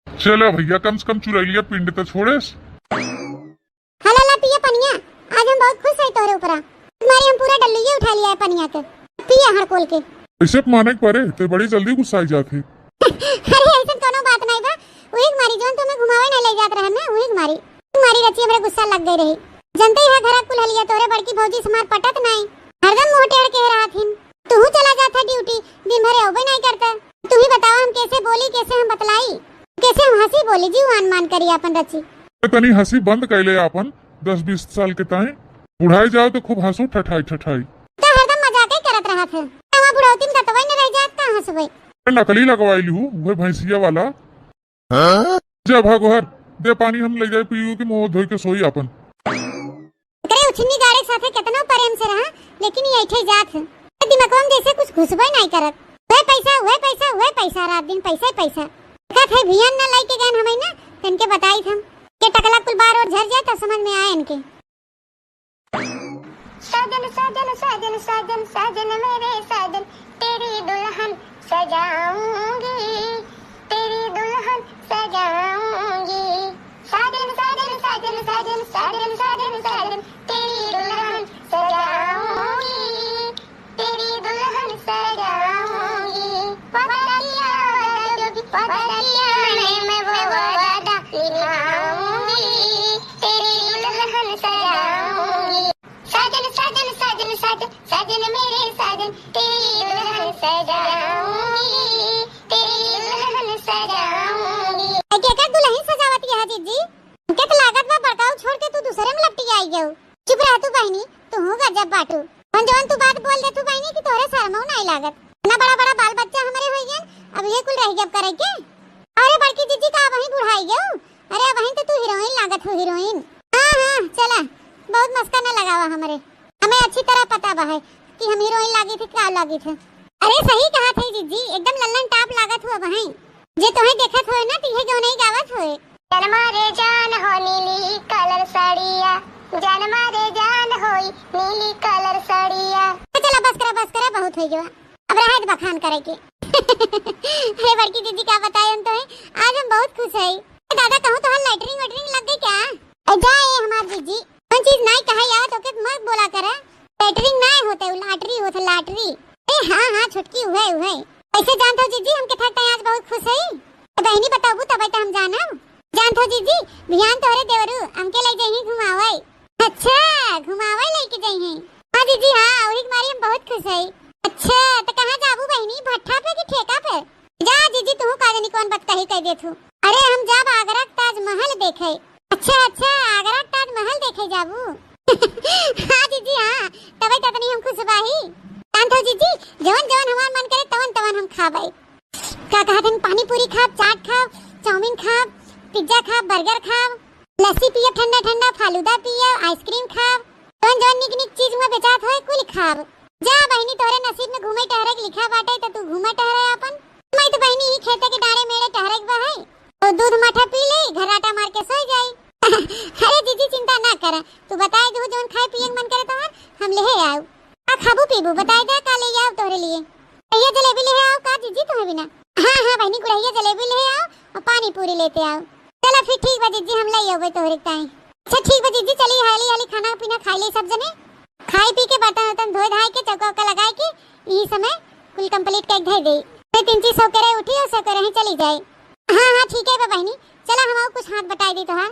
[SPEAKER 3] चलो भैया, कम से कम चुरैलिया पिंड तो छोड़े।
[SPEAKER 2] हला ला पिया पनिया, आज हम बहुत खुश है तोरे ऊपर, तुम्हारी हम पूरा डल्लू उठा लिया है पनिया के, पिया हर कोल के।
[SPEAKER 3] ऐसे माने के परे तो बड़ी जल्दी गुस्सा आई जाती।
[SPEAKER 2] अरे ऐसा कोनो बात नहीं बा, वही मारी जोन तुम्हें घुमावे न ले जात रहन ना, वही मारी तुम्हारी रची हमरे गुस्सा लग गई रही। जनते है घरा कुल हलिया तोरे बड़की भौजी से मार पटत नहीं, हरदम मुंह टेढ़ के रहा थीन। तू चला जाता ड्यूटी, दिन भर ओबे नहीं करता। तू ही बताओ हम कैसे बोली, कैसे हम बतलाई, कैसे हम हंसी बोली जी मान करी अपन रची।
[SPEAKER 3] तनी हंसी बंद कैले अपन 10-20 साल के ताए बुढ़ाई जाओ तो खूब हंसू ठठाई ठठाई।
[SPEAKER 2] तो हरदम मजाक ही करत रहा था। वहाँ बुढ़ौती में कतवई न रह जात का हंसबई।
[SPEAKER 3] नकली लगवाई लू वही भैंसिया वाला। जा भगोहर दे पानी हम ले जाए पीयू के मुंह धोई के सोई अपन।
[SPEAKER 2] करे उछनी गाड़ी साथे कितना प्रेम से रहा, लेकिन ये ऐठे जात दिमागवा में जैसे कुछ घुसबई नहीं करत। वह पैसा रात दिन पैसा ही पैसा। कहत है भियन न लाई के गन हमें ना तनके बताई हम के टकला कुल बार और झर जाए तो समझ में आए इनके।
[SPEAKER 1] साजन साजन साजन साजन साजन मेरे साजन, तेरी दुल्हन सजाऊंगी, तेरी दुल्हन सजाऊंगी। साजन साजन साजन साजन साजन साजन साजन, तेरी दुल्हन सजाऊंगी, तेरी दुल्हन सजाऊंगी। वादा मैं वो वादा निभाऊंगी, तेरी दुल्हन सजाऊंगी। साजन साजन साजन साजन साजन मेरे साजन, तेरी दुल्हन सजाऊंगी, तेरी दुल्हन सजाऊंगी।
[SPEAKER 2] क्या दुल्हन सजावत है जीजी? क्या तो लागत बा बड़काऊ छोड़ के तू दूसरे में लपटी आई गयो। चुप रह तू बहनी, तू हो गजब बाटू। जवन तू बात बोल दे तू बहनी कि तोरे शर्मौ नहीं लागत। ना बड़ा बड़ा बाल बच्चा हमरे होई गन, अब ये कुल रह गब करे के। अरे बड़की जीजी का वही बुढ़ाई गयो। अरे वही तो तू हीरोइन लागत हो, हीरोइन। हां चला बहुत मस्का न लगावा हमरे, हमें अच्छी तरह पता बा है कि हम हीरोइन लागी थी का लागी थे। अरे सही कहा थे जीजी, एकदम लल्लन टाप लागत हुआ बहन। जे तोहे देखत होए ना तिहे क्यों नहीं गावत होए।
[SPEAKER 1] जान मारे जान हो नीली कलर साड़िया, जान मारे जान होई नीली कलर साड़िया।
[SPEAKER 2] चला बस करा बहुत हो गया, अब रहा है बखान करे के। अरे बड़की दीदी का बताए हम तो है, आज हम बहुत खुश है। दादा कहूँ तो लैटरिंग वेटरिंग लग गई क्या? जाए हमार जीजी कौन चीज नहीं कहा यार तो के मत बोला करे। लैटरिंग नहीं होते लाटरी होते लाटरी। ए हाँ छुटकी हुए ऐसे जानते हो जीजी हम के थे आज बहुत खुश है। बहनी बताबू तब तो हम जानब। जानते हो जीजी बिहान तोरे देवरू हमके ले जाई घुमावे। अच्छा घुमावे लेके जाई हैं। हां जीजी हां वही मारी हम बहुत खुश है। अच्छा तो कहां जाबू बहनी, भट्ठा पे कि ठेका पे? जा जीजी तू का जानी कौन बात कही कह देथू। अरे हम जाब आगरा ताजमहल देखे। अच्छा आगरा ताजमहल देखे जाबू। हां जीजी हां तबे ततनी हम खुश बाही। जानते हो जीजी जवन हमार मन करे तवन हम खाबै। का कहत हैं पानी पूरी खाब, चाट खाब, चाउमीन खाब, पिज्जा खाब, बर्गर खाब, लस्सी पिए ठंडा फालूदा पिए, आइसक्रीम खाब, जवन निक चीज में बेचात होए कुल खाब। जा बहनी तोरे नसीब में घूमे टहरे के लिखा बाटे तो तू घूमे टहरे अपन। मैं तो बहनी ही खेते के डारे मेरे टहरे के बहाई तो दूध मठा पी ले घराटा मार के सो जाई। अरे जीजी चिंता ना कर, तू बताए जो जोन खाए पिए मन करे तो हम ले आओ। आ खाबू पीबू बताए दे का ले आओ तोरे लिए। ये जलेबी ले आओ का जीजी तुम्हें बिना। हां बहनी गुड़ैया जलेबी ले आओ और पानी पूरी लेते आओ। चलो फिर ठीक बा जीजी हम ले आवे तोरे ताई। अच्छा ठीक बा जीजी चली हाली खाना पीना खा ले सब जने। खाई पी के बर्तन धोए धाए के चौका लगाए के यही समय कुल कंप्लीट कर दे दे। मैं 3 सौ करे उठी और सो करे चली जाए। हां ठीक है बहनी चला हम कुछ हाथ बटाई दी तो हां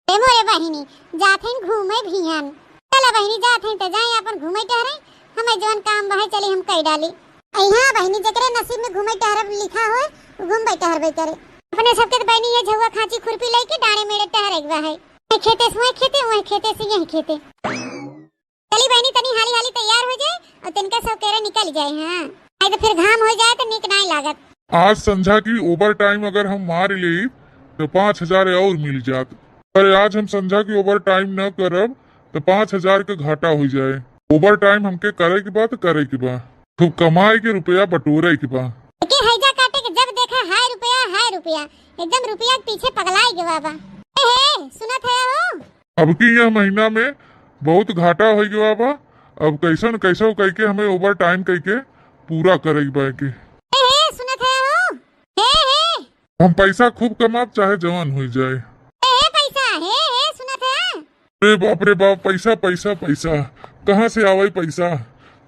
[SPEAKER 2] ए मोरे बहनी जाथे घूमे भियान। चला बहनी जाथे तो जाए अपन घूमे टहरे हमें जवन काम बहे चली हम कई डाली। हां बहनी जकरे नसीब में घूमे टहरे लिखा हो घूम टहरबे करे। अपने सबके बहनी ये झुआ खांची खुरपी लेके डाणे मेरे टहरे गवा है। खेते से यही खेते। चली बहनी तनी हाली तैयार हो जाए और तिनका सब केरे निकल जाए। हां नहीं तो फिर घाम हो जाए तो निक नहीं लागत।
[SPEAKER 3] आज संझा की ओवर टाइम अगर हम मार ले तो 5000 और मिल जात, पर आज हम संझा की ओवर टाइम न करब तो 5000 के घाटा हो जाए। ओवर टाइम हमके करे के बाद करे के बाद खूब कमाए के रुपया बटोरे के बाद
[SPEAKER 2] के हैजा काटे के जब देखा हाय रुपया एकदम रुपया के पीछे पगलाए के बाबा। ए सुनत है हो
[SPEAKER 3] अब की यह महीना में बहुत घाटा हो गया बा। अब कैसन कह के हमें ओवर टाइम कह के पूरा करे के।
[SPEAKER 2] सुनत है हो
[SPEAKER 3] हम पैसा खूब कमाब चाहे जवान हो जाए।
[SPEAKER 2] पैसा सुनत है।
[SPEAKER 3] रे बाप पैसा कहाँ से आवे पैसा,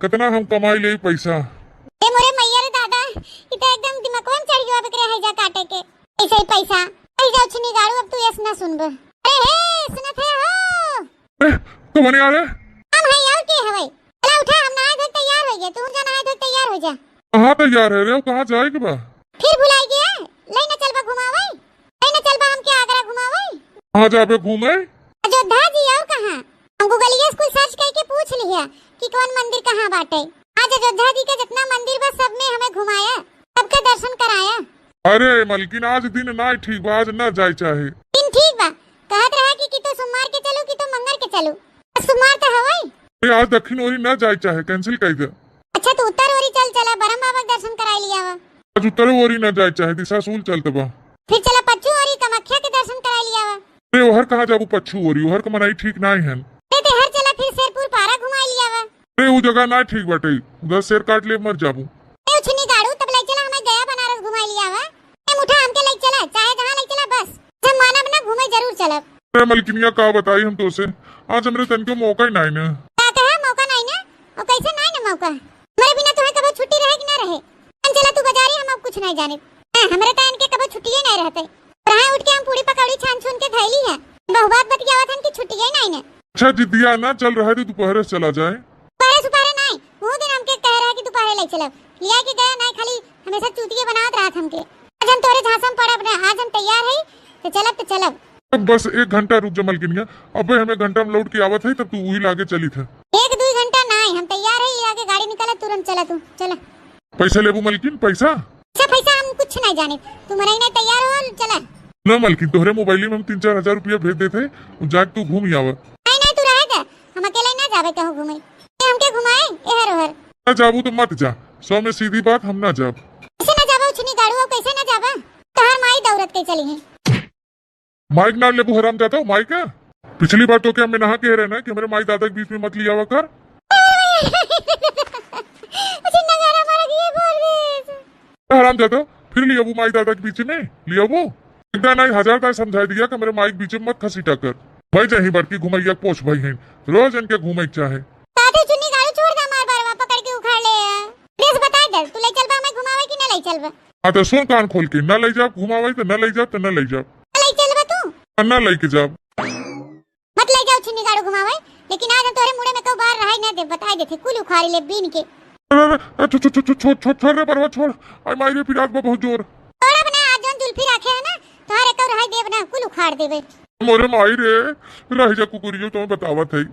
[SPEAKER 3] कितना हम कमाई ले पैसा।
[SPEAKER 2] मोरे मैया रे दादा ई तो एकदम दिमाग कौन चढ़ गयो अब करे हैजा काटे के। ऐसे ही पैसा आई जाओ छनी गाड़ू अब तू ऐसे ना सुनबे।
[SPEAKER 3] तो बने आ रहे
[SPEAKER 2] हम है और के हवे चला उठा हम नहाए धोए तैयार हो गए तू जा नहाए धोए तैयार हो जा
[SPEAKER 3] कहाँ तैयार है रे कहाँ जाएगी बा
[SPEAKER 2] फिर भुलाई गया ले ना चलबा घुमावे ले ना चलबा हमके आगरा घुमावे
[SPEAKER 3] कहाँ जाबे घूमे
[SPEAKER 2] अयोध्या जी और कहाँ हम गूगलिया स्कूल सर्च करके पूछ लिया कि कौन मंदिर कहाँ बाटे आज अयोध्या जी के जितना मंदिर बा सब में हमें घुमाया सबके दर्शन कराया
[SPEAKER 3] अरे मलकिन आज दिन ना ठीक बा आज न जाए चाहे
[SPEAKER 2] दिन ठीक बा कहत रहा कि तो सोमवार के चलो कि तो मंगल के चलो सोमवार तो हवाई
[SPEAKER 3] आज दक्षिण ओरी न जाए चाहे कैंसिल कर दे
[SPEAKER 2] अच्छा तो उत्तर ओरी चल चला ब्रह्म बाबा के दर्शन कराई लिया वा
[SPEAKER 3] आज उत्तर ओरी न जाए चाहे दिशा सूल चलते बा
[SPEAKER 2] फिर चला पश्चिम ओरी कामाख्या के दर्शन कराई लिया वा
[SPEAKER 3] अरे ओहर कहाँ जाबू पच्छू ओरी ओहर का मनाई ठीक नहीं है
[SPEAKER 2] ते हर चला फिर शेरपुर पारा घुमाई लिया वा
[SPEAKER 3] अरे वो जगह ना ठीक बाटे उधर शेर काट ले मर जाबू
[SPEAKER 2] ए उछनी गाड़ू तब ले चला हमें गया बनारस घुमाई लिया वा ए मुठा हमके ले चला चाहे जहां ले चला बस जब मानब ना घूमे जरूर चलब
[SPEAKER 3] अरे मलकिनिया का बताई हम तो से आज हमरे तन को मौका ही नहीं ना
[SPEAKER 2] का कहा मौका नहीं ना और कैसे नहीं ना मौका मेरे बिना तुम्हें कभी छुट्टी रहे कि ना रहे हम चला तू बाजारी हम अब कुछ नहीं जाने हमरे टाइम के कभी छुट्टी नहीं रहते रहा उठ के हम पूरी पकौड़ी छान छून के थैली है बहुबात बतियावत हन की छुट्टी नहीं ना
[SPEAKER 3] अच्छा जिद्दिया ना चल रहा है तो दोपहर से चला जाए
[SPEAKER 2] सुपारे सुपारे नहीं वो दिन हमके कह रहा है कि दोपहर ले चलब लिया के गया नहीं खाली हमेशा चूतिए बनात रहा हमके आज हम तोरे झांसम पड़ब ना आज हम तैयार है तो चलब
[SPEAKER 3] अब बस 1 घंटा रुक जा मलकिनिया अबे हमें घंटा में लौट के आवत है तब तू वही लागे चली था
[SPEAKER 2] 1-2 घंटा नहीं हम तैयार है आगे गाड़ी निकला तुरंत चला तू चला
[SPEAKER 3] पैसा लेबू मलकिन पैसा
[SPEAKER 2] अच्छा पैसा हम कुछ नहीं जाने तू मरे नहीं तैयार हो चला
[SPEAKER 3] न मलकिन तोहरे मोबाइल में हम 3-4 हजार रुपया भेज देते जाके तू घूम आवा
[SPEAKER 2] नहीं तू रहेगा हम अकेले ना जावे कहूं घूमे हमके घुमाए एहर ओहर
[SPEAKER 3] ना जाबू तो मत जा 100 में सीधी बात हम ना जाब
[SPEAKER 2] कैसे ना जावा उछनी गाड़ू कैसे ना जावा तोहर माई दौड़त के चली है
[SPEAKER 3] माइक ना लेबू हराम जाता हूँ माइक है पिछली बार तो क्या मैं नहा के रहना कि हमारे माई दादा के बीच में मत लिया हुआ कर हराम जाता फिर लिया वो माई दादा के बीच में लिया वो एकदम नहीं 1000 बार समझा दिया कि मेरे माइक बीच में मत खसीटा कर भाई जही बड़की घुमैया पोछ भाई हैं रोज इनके घूमे चाहे
[SPEAKER 2] चुन्नी गाड़ी छोड़ दे हमार बारवा पकड़ के उखाड़ ले प्लीज बता दे तू ले चलबा मैं घुमावे कि ना ले चलबा
[SPEAKER 3] हाँ तो सुन कान खोल के न ले जा घुमावे तो न ले जा तो न ले जा
[SPEAKER 2] ले चलबा तू
[SPEAKER 3] न लेके जा
[SPEAKER 2] मत ले जाओ चुन्नी गाड़ी घुमावे लेकिन आज तोरे मुड़े में को बाहर रहाई ना दे बता दे थे कुल उखाड़ी ले बीन के
[SPEAKER 3] छोड़ रे परवा छोड़ आई माई रे पिरात बहुत जोर
[SPEAKER 2] तोड़ा बना आज जोन जुल्फी रखे है ना तोहरे को रहाई देव ना कुल उखाड़ देवे
[SPEAKER 3] मोरे माई रे रह जा कुकुरियो तो बतावत है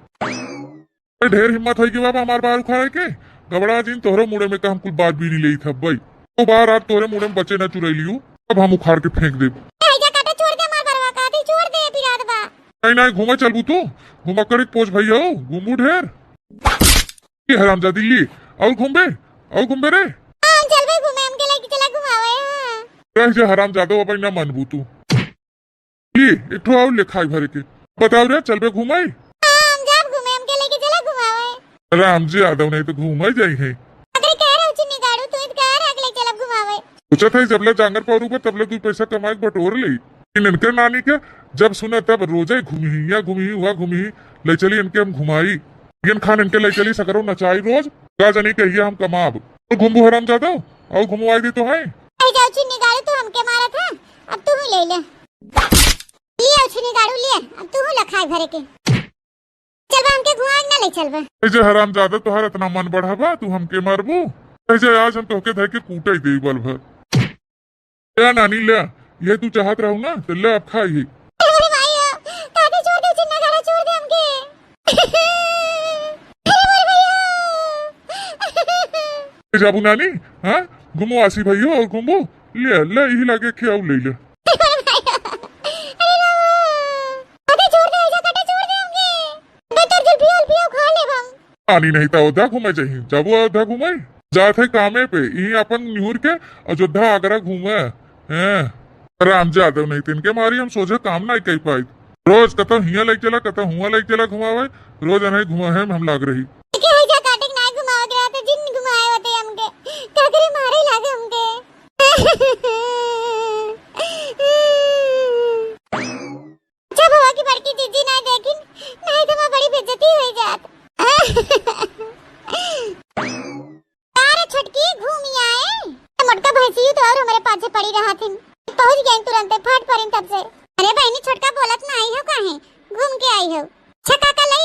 [SPEAKER 3] ढेर हिम्मत है कि बाबा हमार बाल उखाड़े के गबड़ा जिन तोहरे मुड़े में का हम कुल बात भी नहीं ली था भाई तो बार आप तोहरे मुड़े में बचे न चुराई लियो अब हम उखाड़ के फेंक दे नहीं घूमा चलबू तो घुमा कर पोछ भैया घूमू ढेर हरामजादी ली और घूमे रे
[SPEAKER 2] चल भाई घूमे हमके लेके चला घुमावे हां
[SPEAKER 3] रह जा हरामजादो अब ना मनबू तू ली एक ठो और लिखाई भरे के बताओ रे चल बे घुमाई
[SPEAKER 2] हम जब घूमे हमके लेके चला घुमावे
[SPEAKER 3] राम जी यादव नहीं तो घूमा जाई है
[SPEAKER 2] अगर कह रहे उचनी गाड़ू तू इत कह रहा अगले चला घुमावे
[SPEAKER 3] सोचा था जबले जांगर पारू पर तबले तू पैसा कमाए बटोर ले इनके नानी के जब सुना तब रोजे घूमी हुआ ले चली इनके हम घुमाई यन खान इनके ले चली सकरो नचाई रोज का जानी कहिए हम कमाब तो घुमबू हराम जादा और घुमवाई दी तो है
[SPEAKER 2] जाओ चुन्नी गाड़ू तू हमके मारा था अब तू ले ले चुन्नी गाड़ू ले अब तू लखाई भरे के चल हमके घुमाए ना ले चलबा
[SPEAKER 3] ऐसे हराम जादा तोहर इतना मन बढ़ावा तू हमके मारबू ऐसे आज हम तोहके धर के कूटे दे बल भर क्या नानी ले ये तू चाहत रहू ना तो ले अब खाई जाबू नानी हाँ घूमो आसी भैया और घूमो ले ले यही लागे खियाऊ ले ले आनी नहीं था उधा घूमे चाहिए जाबू उधा घूमे जात है कामे पे यही अपन न्यूर के अयोध्या आगरा घूमे हैं राम जादव नहीं तीन के मारी हम सोचे काम नहीं कही पाई रोज कत हिया लग चला कत हुआ लग चला घुमावे रोज नहीं घुमा है हम लाग रही
[SPEAKER 2] पड़ी रहा थी पहुंच गए तुरंत फट पड़ी तब से अरे बहनी छोटका बोलत ना आई हो काहे घूम के आई हो छका का ले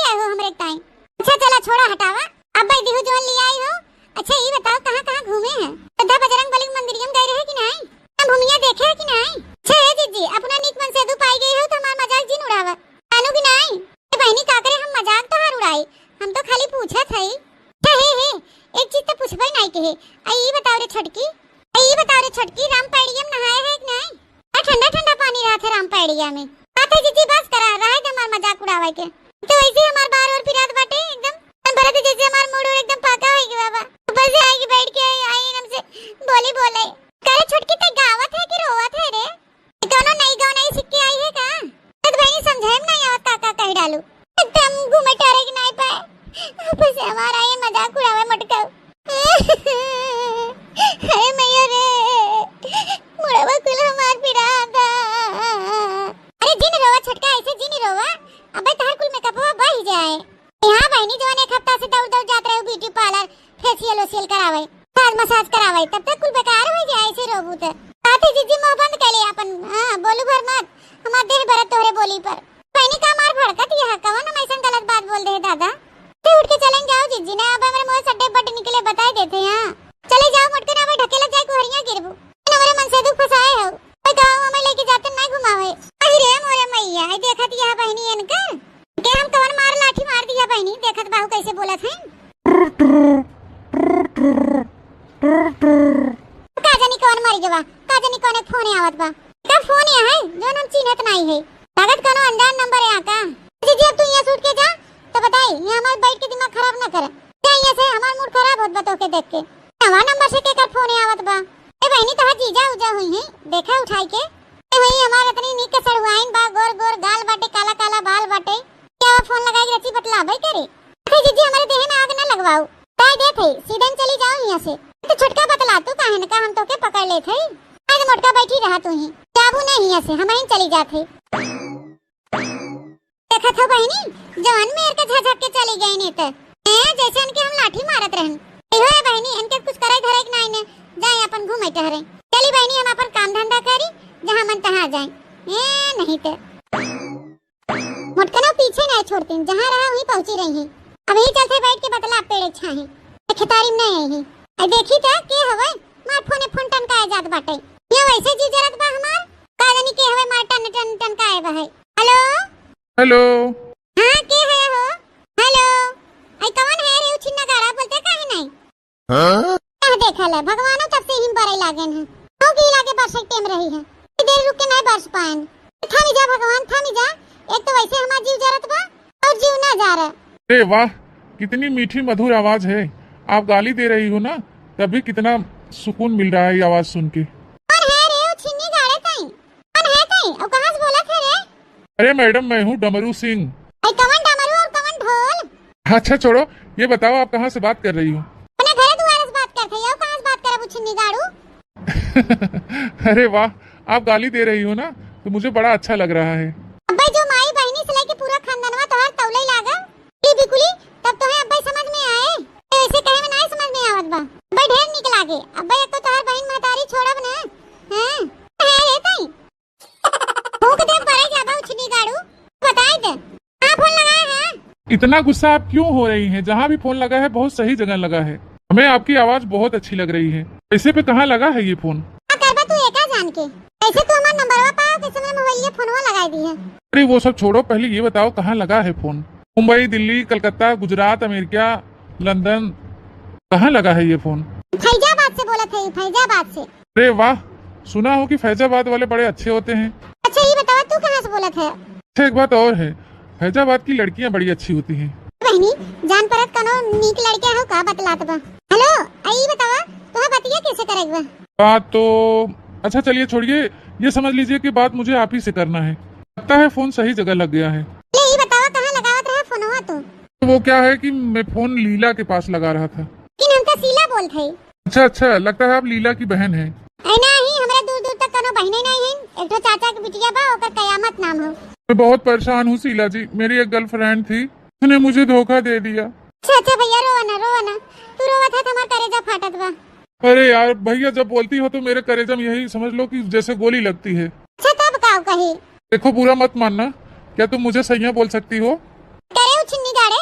[SPEAKER 2] तोरे टाइम। अच्छा चला छोड़ा हटावा, अब भाई दिहु जोन ले आई हो। अच्छा ये बताओ कहाँ कहाँ घूमे हैं? श्रद्धा बजरंग बली मंदिरियम गए रहे कि नहीं? भूमिया देखे है कि नहीं? छे जीजी अपना नीक मन से दू पाई गई हो तो हमार मजाक जिन उड़ावा कानू की नहीं। बहनी का करे हम मजाक तो हर उड़ाई, हम तो खाली पूछा थई। हे एक चीज तो पूछबई नहीं के आई बताओ रे छटकी, आई बताओ रे छटकी राम पैड़ियम नहाए है कि नहीं? ठंडा ठंडा पानी रहा था राम पैड़िया में। आते जीजी बस करा रहा है हमार मजाक उड़ावे के। तो ऐसे हमार बार और पिरात बाटे एकदम भरत जैसे हमार मूड एकदम पाका है कि बाबा ऊपर से आएगी बैठ के आई हमसे बोली बोले करे छटकी ते गावत है कि रोवत है रे? कोनो नई गाँव नई सिक्के आई है का? तो भाई समझे नहीं आवत का कह डालू एकदम घूमे टारे के नहीं पाए ऊपर से हमारा ये मजाक उड़ावे मटका। अरे मैया रे मुड़वा कुल हमार पिरादा। अरे जिन रोवा छटका ऐसे जिन रोवा अबे तार कुल में कपवा बह जाए। यहाँ बहनी जवान एक हफ्ता से दौड़ दौड़ जात रहे ब्यूटी पार्लर फेशियल ओशियल करावे मसाज करावे तब तक कुल बेकार हो जाए ऐसे रोबू त। साथे जीजी मुंह बंद कर ले अपन। हां बोलू भर मत हमार देह भरत तोहरे बोली पर। बहनी का मार भड़कत यह कवन हम ऐसा गलत बात बोल दे दादा। ते उठ के चलें जाओ जीजी ने अब मेरे मुंह सड्डे बट निकले बता देते हैं। चले जाओ मटके ना ढके लग जाए गोहरियां गिरबू हमारे मन से दुख फसाए हो कोई गांव में लेके जाते नहीं घुमावे। अरे मोरे मैया आई देखत यह बहनी इनका के हम कवन मार लाठी मार दिया बहनी देखत बाहु कैसे बोलत है। का जानी कौन मर गवा का जानी कौन फोन आवत बा का फोन है जो हम चिन्हत नहीं है लागत कोनो अनजान नंबर है का। जीजी अब तू यहां से उठ के जा तो बताई ये हमारे बैठ के दिमाग खराब न करे क्या यहां से हमार मूड खराब होत बा तो के देख के नवा नंबर से केकर फोन आवत बा। ए बहनी तो जीजा उजा हुई है देखा उठाई के ए वही हमार इतनी नीक के सड़वाइन बा गोर गोर गाल बाटे काला काला बाल बाटे क्या फोन लगाई रची बतला भाई करे। अरे जीजी हमारे देह में आग न लगवाओ ताई दे थे सीधे चली जाओ यहां से तो छटका बतला तू काहे न का हम तो के पकड़ ले थे आज मोटका बैठी रहा तू ही जाबू नहीं यहां से हम ही चली जाते। देखा था बहनी जवान मेर के झझक के चली गई ने त जैसे इनके हम लाठी मारत रहन एहो है बहनी इनके कुछ करे धरे के नहीं ने जाए अपन घूमे टहरे। चली बहनी हम अपन काम धंधा करी जहां मन तहां जाए ए नहीं तो मोटका ना पीछे नहीं छोड़ती जहां रहा वहीं पहुंची रही है। अब यही चलते बैठ के बतला पेड़ छाहे खेतारी में नहीं है आई देखी था के हवे मार फोन टन का जात बाटे ये वैसे जी जरत बा हमार का जानी के हवे मार टन का आए बा है। हेलो
[SPEAKER 3] हेलो
[SPEAKER 2] हां के है हो हेलो आई कौन है रे उछिन्ना गाड़ा बोलते काहे नहीं?
[SPEAKER 3] हां
[SPEAKER 2] कह देखा ले भगवानो तब से हिम बरे लागन है तो की लागे बरस टाइम रही है देर रुक के नहीं बरस पाएन। थामी जा भगवान थामी जा एक तो वैसे हमार जीव जरत बा और जीव ना जा रहा।
[SPEAKER 3] अरे वाह कितनी मीठी मधुर आवाज है। आप गाली दे रही हो ना तभी कितना सुकून मिल रहा है ये आवाज सुन के।
[SPEAKER 2] कौन है रे उछिन्नी गाड़े ताई कौन है ताई और कहां से बोला थे रे?
[SPEAKER 3] अरे मैडम मैं हूँ डमरू सिंह।
[SPEAKER 2] आई कवन डमरू और कवन ढोल?
[SPEAKER 3] अच्छा छोड़ो ये बताओ आप कहाँ से बात कर रही हो?
[SPEAKER 2] अपने घर द्वार से बात करते हो कहां से बात करे उछिन्नी गाड़ू?
[SPEAKER 3] अरे वाह आप गाली दे रही हो ना तो मुझे बड़ा अच्छा लग रहा है।
[SPEAKER 2] अब्बा जो माई बहनी से लेके पूरा खानदानवा तोहर तौले लागा बिकुली तब तो है अब्बा समझ में आए ऐसे कहे में नहीं समझ में आवत बा अब्बा ढेर निक लागे अब्बा एक तो तोहर बहन महतारी छोड़ब ना हां है रे ताई भूख दे पड़े जाबा उछनी गाड़ू बताई दे हां फोन लगाए है।
[SPEAKER 3] इतना गुस्सा आप क्यों हो रही हैं? जहाँ भी फोन लगा है बहुत सही जगह लगा है। हमें आपकी आवाज बहुत अच्छी लग रही है। ऐसे पे कहाँ लगा है ये फोन?
[SPEAKER 2] करबा तू एका जान के ऐसे तू हमार नंबरवा पाओ के समय मोबाइल ये फोनवा लगाई दी है।
[SPEAKER 3] अरे वो सब छोड़ो पहले ये बताओ कहाँ लगा है phone? Mumbai Delhi Calcutta Gujarat America London कहाँ लगा है ये फोन?
[SPEAKER 2] फैजाबाद से बोला थे फैजाबाद से।
[SPEAKER 3] अरे वाह सुना हो कि फैजाबाद वाले बड़े अच्छे होते हैं।
[SPEAKER 2] अच्छा ये बताओ तू कहाँ से बोला था?
[SPEAKER 3] अच्छा एक बात और है फैजाबाद की लड़कियाँ बड़ी अच्छी होती हैं।
[SPEAKER 2] बहनी जान परत कनो नीक लड़कियां हो का बतलात बा। हेलो आई बतावा तोहा बतिया कैसे करेगबा?
[SPEAKER 3] बात तो अच्छा चलिए छोड़िए ये समझ लीजिए कि बात मुझे आप ही से करना है। लगता है फोन सही जगह लग गया है।
[SPEAKER 2] ले ये बतावा कहाँ लगावत रहा फोनवा तो?
[SPEAKER 3] वो क्या है कि मैं फोन लीला के पास लगा रहा था।
[SPEAKER 2] लेकिन हम तो सीला बोल थे।
[SPEAKER 3] अच्छा लगता है आप लीला की बहन है।
[SPEAKER 2] नहीं हमरा दूर दूर तक कनो बहने नहीं है एक तो चाचा की बिटिया बा ओकर कयामत नाम हो।
[SPEAKER 3] मैं बहुत परेशान हूँ शीला जी मेरी एक गर्लफ्रेंड थी उसने मुझे धोखा दे दिया।
[SPEAKER 2] अच्छा भैया रोना तू रोवा था हमार करेजा फाटत बा।
[SPEAKER 3] अरे यार भैया जब बोलती हो तो मेरे करेजा में यही समझ लो कि जैसे गोली लगती है।
[SPEAKER 2] अच्छा तब काव कही?
[SPEAKER 3] देखो बुरा मत मानना क्या तुम मुझे सैया बोल सकती हो?
[SPEAKER 2] करे उछिन्नी गाड़े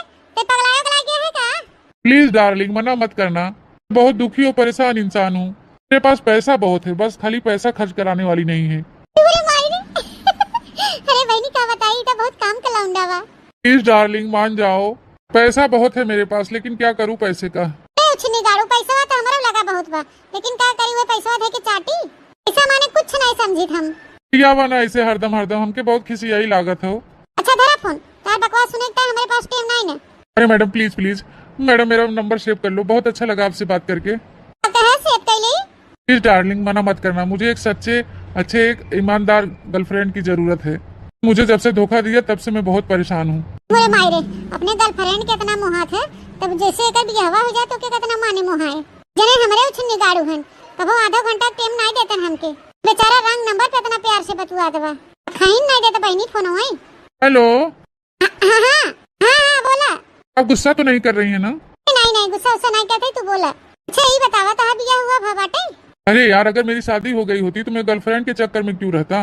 [SPEAKER 3] प्लीज डार्लिंग, मना मत करना। बहुत दुखी और परेशान इंसान हूँ। मेरे पास पैसा बहुत है, बस खाली पैसा खर्च कराने वाली नहीं है।
[SPEAKER 2] अरे मायरे अरे बहनी का बताई तो बहुत काम का लौंडा बा।
[SPEAKER 3] प्लीज डार्लिंग मान जाओ, पैसा बहुत है मेरे पास, लेकिन क्या करूँ पैसे का।
[SPEAKER 2] उछनी गाड़ू पैसा तो हमारा लगा बहुत बा, लेकिन क्या करी वो पैसा दे के चाटी। पैसा माने कुछ नहीं समझी हम।
[SPEAKER 3] क्या बना ऐसे हरदम हरदम, हमके बहुत खिसियाई लागत हो।
[SPEAKER 2] अच्छा धरा फोन, तार बकवास सुने का हमारे पास टाइम नहीं है।
[SPEAKER 3] अरे मैडम प्लीज प्लीज, मैडम मेरा नंबर सेव कर लो, बहुत अच्छा लगा आपसे बात करके।
[SPEAKER 2] कहा सेव कर ली?
[SPEAKER 3] प्लीज डार्लिंग मना मत करना, मुझे एक सच्चे अच्छे एक ईमानदार गर्लफ्रेंड की जरूरत है। मुझे जब से धोखा दिया तब से मैं बहुत परेशान हूँ।
[SPEAKER 2] मेरे मायरे अपने गर्लफ्रेंड के इतना मुहात है, तब जैसे एक भी हवा हो जाए तो के कितना माने मुहा है। जने हमारे उछनी गाड़ू हन, कबो आधा घंटा टाइम नहीं देतन हमके। बेचारा रंग नंबर पे इतना प्यार से बतुआ देवा, खाइन नहीं देता बहनी फोन होई।
[SPEAKER 3] हेलो।
[SPEAKER 2] हाँ बोला।
[SPEAKER 3] आप गुस्सा तो नहीं कर रही है ना?
[SPEAKER 2] नहीं गुस्सा नहीं करते, तू बोला। अच्छा ये बतावा तो बिया हुआ भा बाटे?
[SPEAKER 3] अरे यार, अगर मेरी शादी हो गई होती तो मैं गर्लफ्रेंड के चक्कर में क्यों रहता।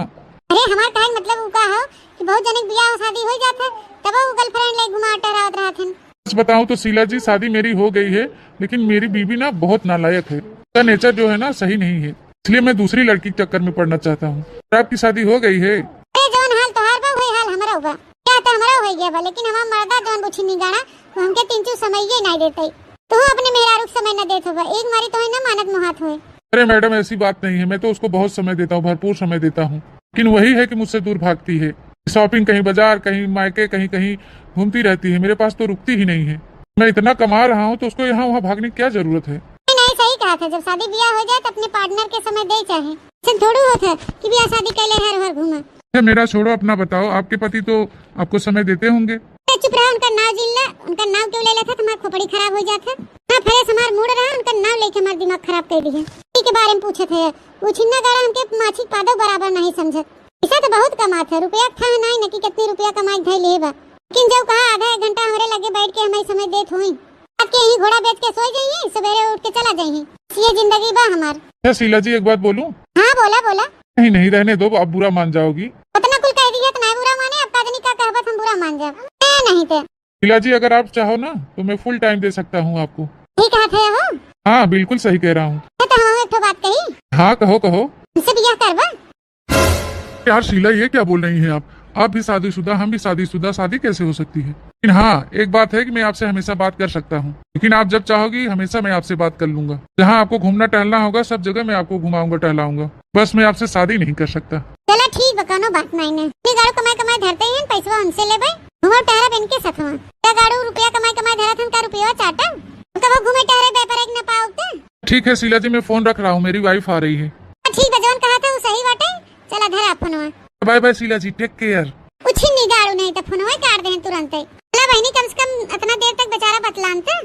[SPEAKER 2] अरे हमार कहने मतलब उका हो कि बहुत जने बिया और शादी हो जाता, तब वो गर्लफ्रेंड ले घुमा टहरावत रहथन।
[SPEAKER 3] सच बताऊं तो शीला जी, शादी मेरी हो गई है, लेकिन मेरी बीवी ना बहुत नालायक है। उसका नेचर जो है ना सही नहीं है, इसलिए मैं दूसरी लड़की के चक्कर में पड़ना चाहता हूँ। आपकी शादी हो गई है?
[SPEAKER 2] अरे जौन हाल तोहार बा वही हाल हमारा होगा। क्या तो हमारा हो गया बा, लेकिन हमार मर्दा जौन बुछी नहीं गाना वो हमके 3 समय ये नहीं देते। तो अपने मेहरारू समय न देत होगा, एक मारी तो है ना मानत मुहात होए।
[SPEAKER 3] अरे मैडम ऐसी बात नहीं है, मैं तो उसको बहुत समय देता हूँ, भरपूर समय देता हूँ, लेकिन वही है कि मुझसे दूर भागती है। शॉपिंग कहीं बाजार, कहीं मायके, कहीं कहीं घूमती रहती है। मेरे पास तो रुकती ही नहीं है। मैं इतना कमा रहा हूँ तो उसको यहाँ वहाँ भागने की क्या जरूरत है।
[SPEAKER 2] नहीं सही कहा था, जब शादी ब्याह हो जाए तो अपने पार्टनर के समय दे चाहे। सिर्फ थोड़ी होता कि ब्याह शादी कैले हर हर घूमा।
[SPEAKER 3] मेरा छोड़ो, अपना बताओ। आपके पति तो आपको समय देते होंगे।
[SPEAKER 2] चुप रहा, उनका नाम जिल्ला, उनका नाम क्यों ले लेता? तुम्हारा खोपड़ी खराब हो जाता। हाँ फ्रेश हमार मूड रहा, उनका नाम लेके हमारा दिमाग खराब कर दिया। के बारे में पूछे थे, वो छिन्ना गाड़ा हमके माछी पादो बराबर नहीं समझत। पैसा तो बहुत कमात है, रुपया था नहीं न कि कितनी रुपया कमाई धै लेबा, लेकिन जब कहा आधा एक घंटा हमारे लगे बैठ के हमें समय देत हुई। अब के यही घोड़ा बेच के सो जाइए, सवेरे उठ के चला जाइए। ये जिंदगी बा हमार।
[SPEAKER 3] क्या शीला जी एक बात बोलूं?
[SPEAKER 2] हाँ बोला।
[SPEAKER 3] नहीं नहीं रहने दो, आप बुरा मान जाओगी।
[SPEAKER 2] उतना कुल कह दिया तो नहीं बुरा माने, अब कादनी का कहबत हम बुरा मान जाए नहीं थे।
[SPEAKER 3] शीला जी अगर आप चाहो ना तो मैं फुल टाइम दे सकता हूँ आपको।
[SPEAKER 2] ठीक है हो?
[SPEAKER 3] हाँ बिल्कुल सही कह रहा हूँ।
[SPEAKER 2] तो हम एक बात कही।
[SPEAKER 3] हाँ कहो।
[SPEAKER 2] हमसे ब्याह करवा?
[SPEAKER 3] यार शीला ये क्या बोल रही हैं आप भी शादीशुदा, हम भी शादीशुदा, शादी कैसे हो सकती है? लेकिन हाँ एक बात है कि मैं आपसे हमेशा बात कर सकता हूँ, लेकिन आप जब चाहोगी हमेशा मैं आपसे बात कर लूंगा। जहाँ आपको घूमना टहलना होगा सब जगह मैं आपको घुमाऊंगा टहलाऊंगा, बस मैं आपसे शादी नहीं कर सकता।
[SPEAKER 2] चलो ठीक है, कोनो बात नहीं है। गाड़ू कमाई धरते हैं, पैसा हमसे ले भाई, घूमो टहरा बन के साथ में। क्या गाड़ू रुपया कमाई धरा था, रुपया चाटा कब घूमे टहरे व्यापार एक न पाओगे।
[SPEAKER 3] ठीक है शीला जी, मैं फोन रख रहा हूँ, मेरी वाइफ आ रही है।
[SPEAKER 2] ठीक है, जौन कहा था वो सही बाटे। चला धरा फोनवा।
[SPEAKER 3] बाय बाय शीला जी, टेक केयर।
[SPEAKER 2] कुछ नहीं गाड़ू नहीं तो फोनवा काट दे तुरंत। चला बहनी, कम से कम इतना देर तक बेचारा बतलानता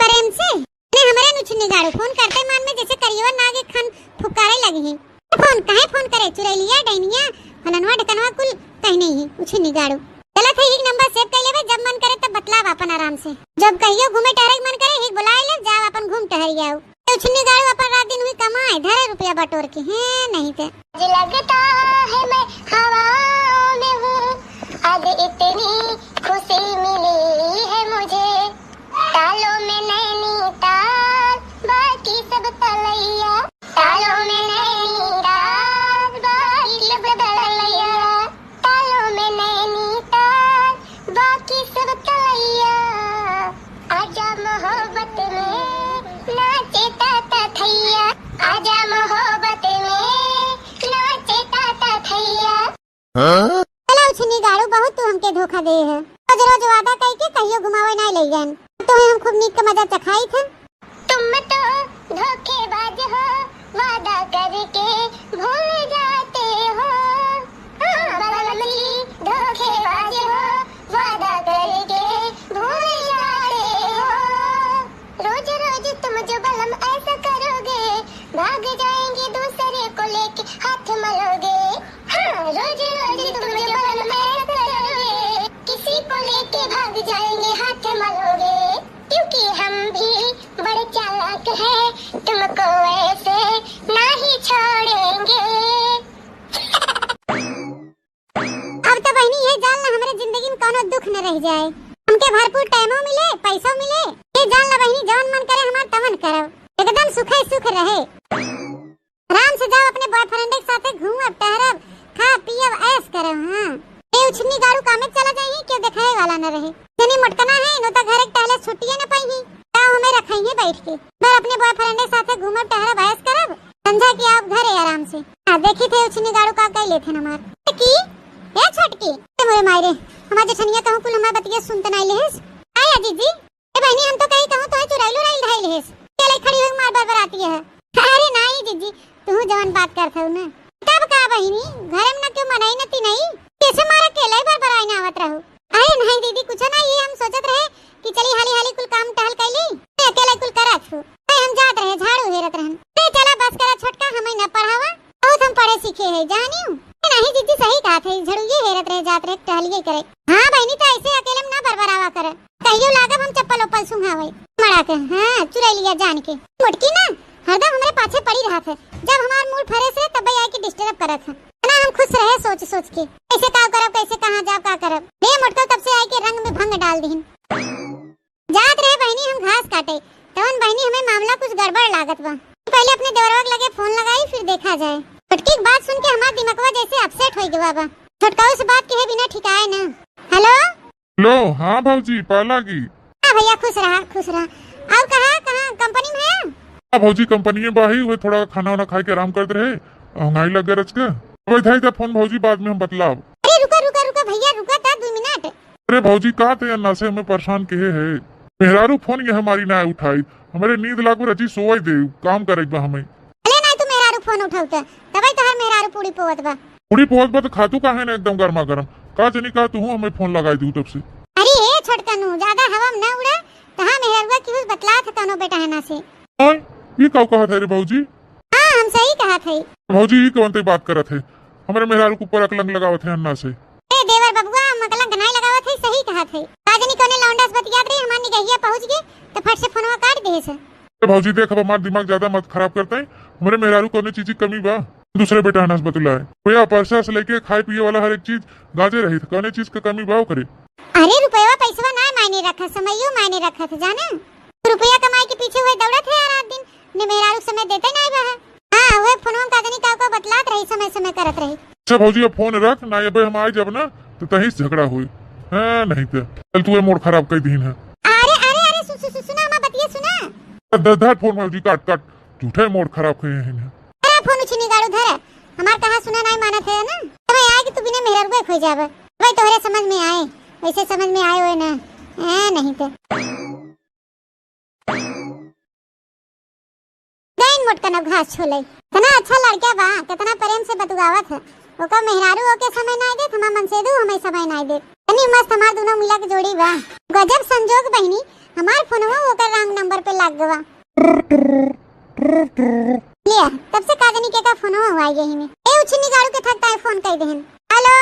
[SPEAKER 2] प्रेम से। ने हमारे नुचनी गाड़ू फोन करते मान में जैसे करियवा नाग एक खन फुकारे लगी है। फोन काहे फोन करे, चुरैलिया डैनिया फलनवा ढकनवा कुल कहीं नहीं है। कुछ नहीं गाड़ू। चला था एक नंबर सेव कर लेबे, जब मन करे तब बतलाव अपन आराम से। जब कहियो घूमे टहरे मन करे ही बुला ले, जाओ अपन घूम टहर आओ। उछनी गाड़ू अपन रात दिन हुई कमाए धरे रुपया बटोर के हैं नहीं थे।
[SPEAKER 1] लगता है मैं हवाओं में हूँ, आज इतनी खुशी मिली है मुझे। तालों में नैनीताल, बाकी सब तलैया। तालों में नैनीताल, बाकी सब तलैया। तालों में नैनीताल, बाकी सब तलैया। आजा मोहब्बत में नाचे ताता थैया। आजा मोहब्बत में नाचे ताता थैया।
[SPEAKER 2] चला उछनी गाड़ू, बहुत तू हमके धोखा दे है। रोज वादा कह के कहियो घुमावे नहीं ले जान, तो हम खूब नीक का मजा चखाई थे।
[SPEAKER 1] तुम तो धोखेबाज हो, वादा करके भूल जाते हो। बदलती धोखेबाज हो, वादा करके भूल जाते हो। रोज रोज तुम जो बलम ऐसा करोगे, भाग जाएंगे दूसरे को लेके हाथ मलोगे। हाँ रोज रोज तुम जो बलम ऐसा करोगे, किसी को लेके भाग जाएंगे हाथ मलोगे। क्योंकि हम भी बड़े चालाक हैं, तुमको ऐसे नहीं छोड़ेंगे।
[SPEAKER 2] अब तो बहनी ये जान ना हमारे जिंदगी में कोनो दुख न रह जाए। हमके भरपूर टाइमो मिले, पैसों मिले, ये जान ला बहनी, जवन मन करे हमार तवन करब, एकदम सुखे सुख रहे। आराम से जाओ अपने बॉयफ्रेंड के साथे घूमब टहरब, खा पियब ऐश करब। हां ए उछनी गाड़ू कामे चला जाई, क्यों देखाए वाला न रहे। जनी मटकना है नो त घर एक टहले छुट्टी न पाई, ताऊ हमें रखई है बैठ के। मैं अपने बॉयफ्रेंड के साथे घूमब टहरब ऐश करब, समझा कि आप घरे आराम से। हां देखी थे उछनी गाड़ू का कई लेथे न मार की ए छोटकी मोरे मायरे हमार जेठनिया कहूं कुल हमार बतिया सुनत नहीं लेस। आय जीजी ए बहनी हम तो कहीं कहूं तो चुराइलो राइल ढाई लेस, चले खड़ी हो मार बार आती है। अरे नहीं जीजी तू जवन बात करत हऊ न तब का बहनी घर में न क्यों मनाई नती नहीं, कैसे मारा केले बार बार आईना आवत रहू। अरे नहीं दीदी कुछ ना, ये हम सोचत रहे कि चली हाली हाली कुल काम टहल कैली अकेले कुल करत हूं। हम जात रहे झाड़ू हेरत रहन, ते चला बस करा छोटका हमें न पढ़ावा, बहुत हम पढ़े सीखे है जानियो। नहीं जीजी सही कहा थे, झाड़ू ये हेरत रहे जात रहे टहलिए करे। हां बहनी तो ऐसे अकेले में ना बरबरावा करे, कहियो लागब हम चप्पल ओप्पल सुंघावे मड़ा के। हां चुरा लिया जान के, मुटकी ना हरदम हमरे पाछे पड़ी रहत है, जब हमार मूड फरे से तब आई के डिस्टर्ब करत है ना। हम खुश रहे सोच सोच के कैसे का करब, कैसे कहां जाब का करब। बे मुटका तब से आई के रंग में भंग डाल दीन। जात रहे बहनी हम घास काटे, तवन बहनी हमें मामला कुछ गड़बड़ लागत बा। पहले अपने देवरवा के लगे फोन लगाई फिर देखा जाए। छोटकी की बात सुन के हमार दिमागवा जैसे अपसेट हो गया बा। छोटकाऊ से बात कहे बिना ठिकाए ना। हेलो
[SPEAKER 3] लो हाँ भाजी पाला की।
[SPEAKER 2] हां भैया खुश रहा खुश रहा। और कहां कंपनी में है?
[SPEAKER 3] हाँ भाजी कंपनी में बाही हुए, थोड़ा खाना वाना खा के आराम करते रहे, हंगाई लग गया रच के। अब इधर इधर फोन भाजी बाद में हम बतलाब।
[SPEAKER 2] अरे रुका रुका रुका भैया रुका था 2 मिनट।
[SPEAKER 3] अरे भाजी का थे अन्ना से हमें परेशान कहे है, मेहरारू फोन ये हमारी ना उठाई, हमारे नींद लागू रची सोई दे काम करेगा हमें।
[SPEAKER 2] अरे नहीं तू मेहरारू फोन उठाउता तबई तो हर मेहरारू पूरी पोवत बा।
[SPEAKER 3] पूरी पहुंच बा तो खातू का है ना एकदम गर्मा गर्म का जनी का तू हमें फोन लगाई दू तब से।
[SPEAKER 2] अरे ए छोटकनू ज्यादा हवा में ना उड़ा, तहां मेहरारूआ की उस बतला था तनो बेटा है ना से।
[SPEAKER 3] हां ये का कहा था रे भाजी?
[SPEAKER 2] हां हम सही कहा थे
[SPEAKER 3] भाजी ये कौन ते बात करत है, हमारे मेहरारू के ऊपर अकलंग लगावत है अन्ना से।
[SPEAKER 2] ए देवर बबुआ मकलंग नहीं लगावत है, सही कहा थे। काजनी कोने लौंडास बतियात रही हमार निगहिया पहुंच गए तो फट से फोनवा काट दे से।
[SPEAKER 3] भाजी देख अब हमारा दिमाग ज्यादा मत खराब करते हैं, हमारे मेहरारू कोने चीज की कमी बा दूसरे बेटा हनास बतलाए। भैया पैसा से लेके खाए पिए वाला हर एक चीज गाजे रही थी, कोने चीज का कमी भाव करे।
[SPEAKER 2] अरे रुपया पैसा ना मायने रखा, समयो मायने रखा था जाना। रुपया कमाई के पीछे हुए दौड़त है रात दिन, ने मेहरारू समय देते नहीं बा। हां वे फोनवा काजनी का बतलात रही, समय समय करत रही।
[SPEAKER 3] अच्छा भाजी अब फोन रख ना, ये हम आए जब ना तो तहीं से झगड़ा हुई है नहीं तो चल तू मूड खराब कर दीन है।
[SPEAKER 2] अरे अरे अरे सुना मैं बतिया सुना।
[SPEAKER 3] दर फोन भाजी काट काट झूठे मूड खराब करे हैं।
[SPEAKER 2] अरे फोन उछनी गाड़ू धर, हमार कहा सुना नहीं मानत है ना। तब आए कि तू बिना मेहरारू खो जाबे, भाई तोहरे समझ में आए वैसे समझ में आए होए ना ए नहीं तो गैन मोटकन घास छोले। कितना अच्छा लड़का बा, कितना प्रेम से बतुगावत है। ओका मेहरारू ओके समय नहीं दे, हमार मन से दू हमें समय नहीं दे। तनी मस्त हमार दोनों मिला के जोड़ी बा। गजब संजोग बहनी, हमार फोनवा ओकर रंग नंबर पे लग गवा। लिया तब से काजनी के का फोनवा हुआ यही में। ए उछनी गाड़ू के थकता है फोन कर देहन। हेलो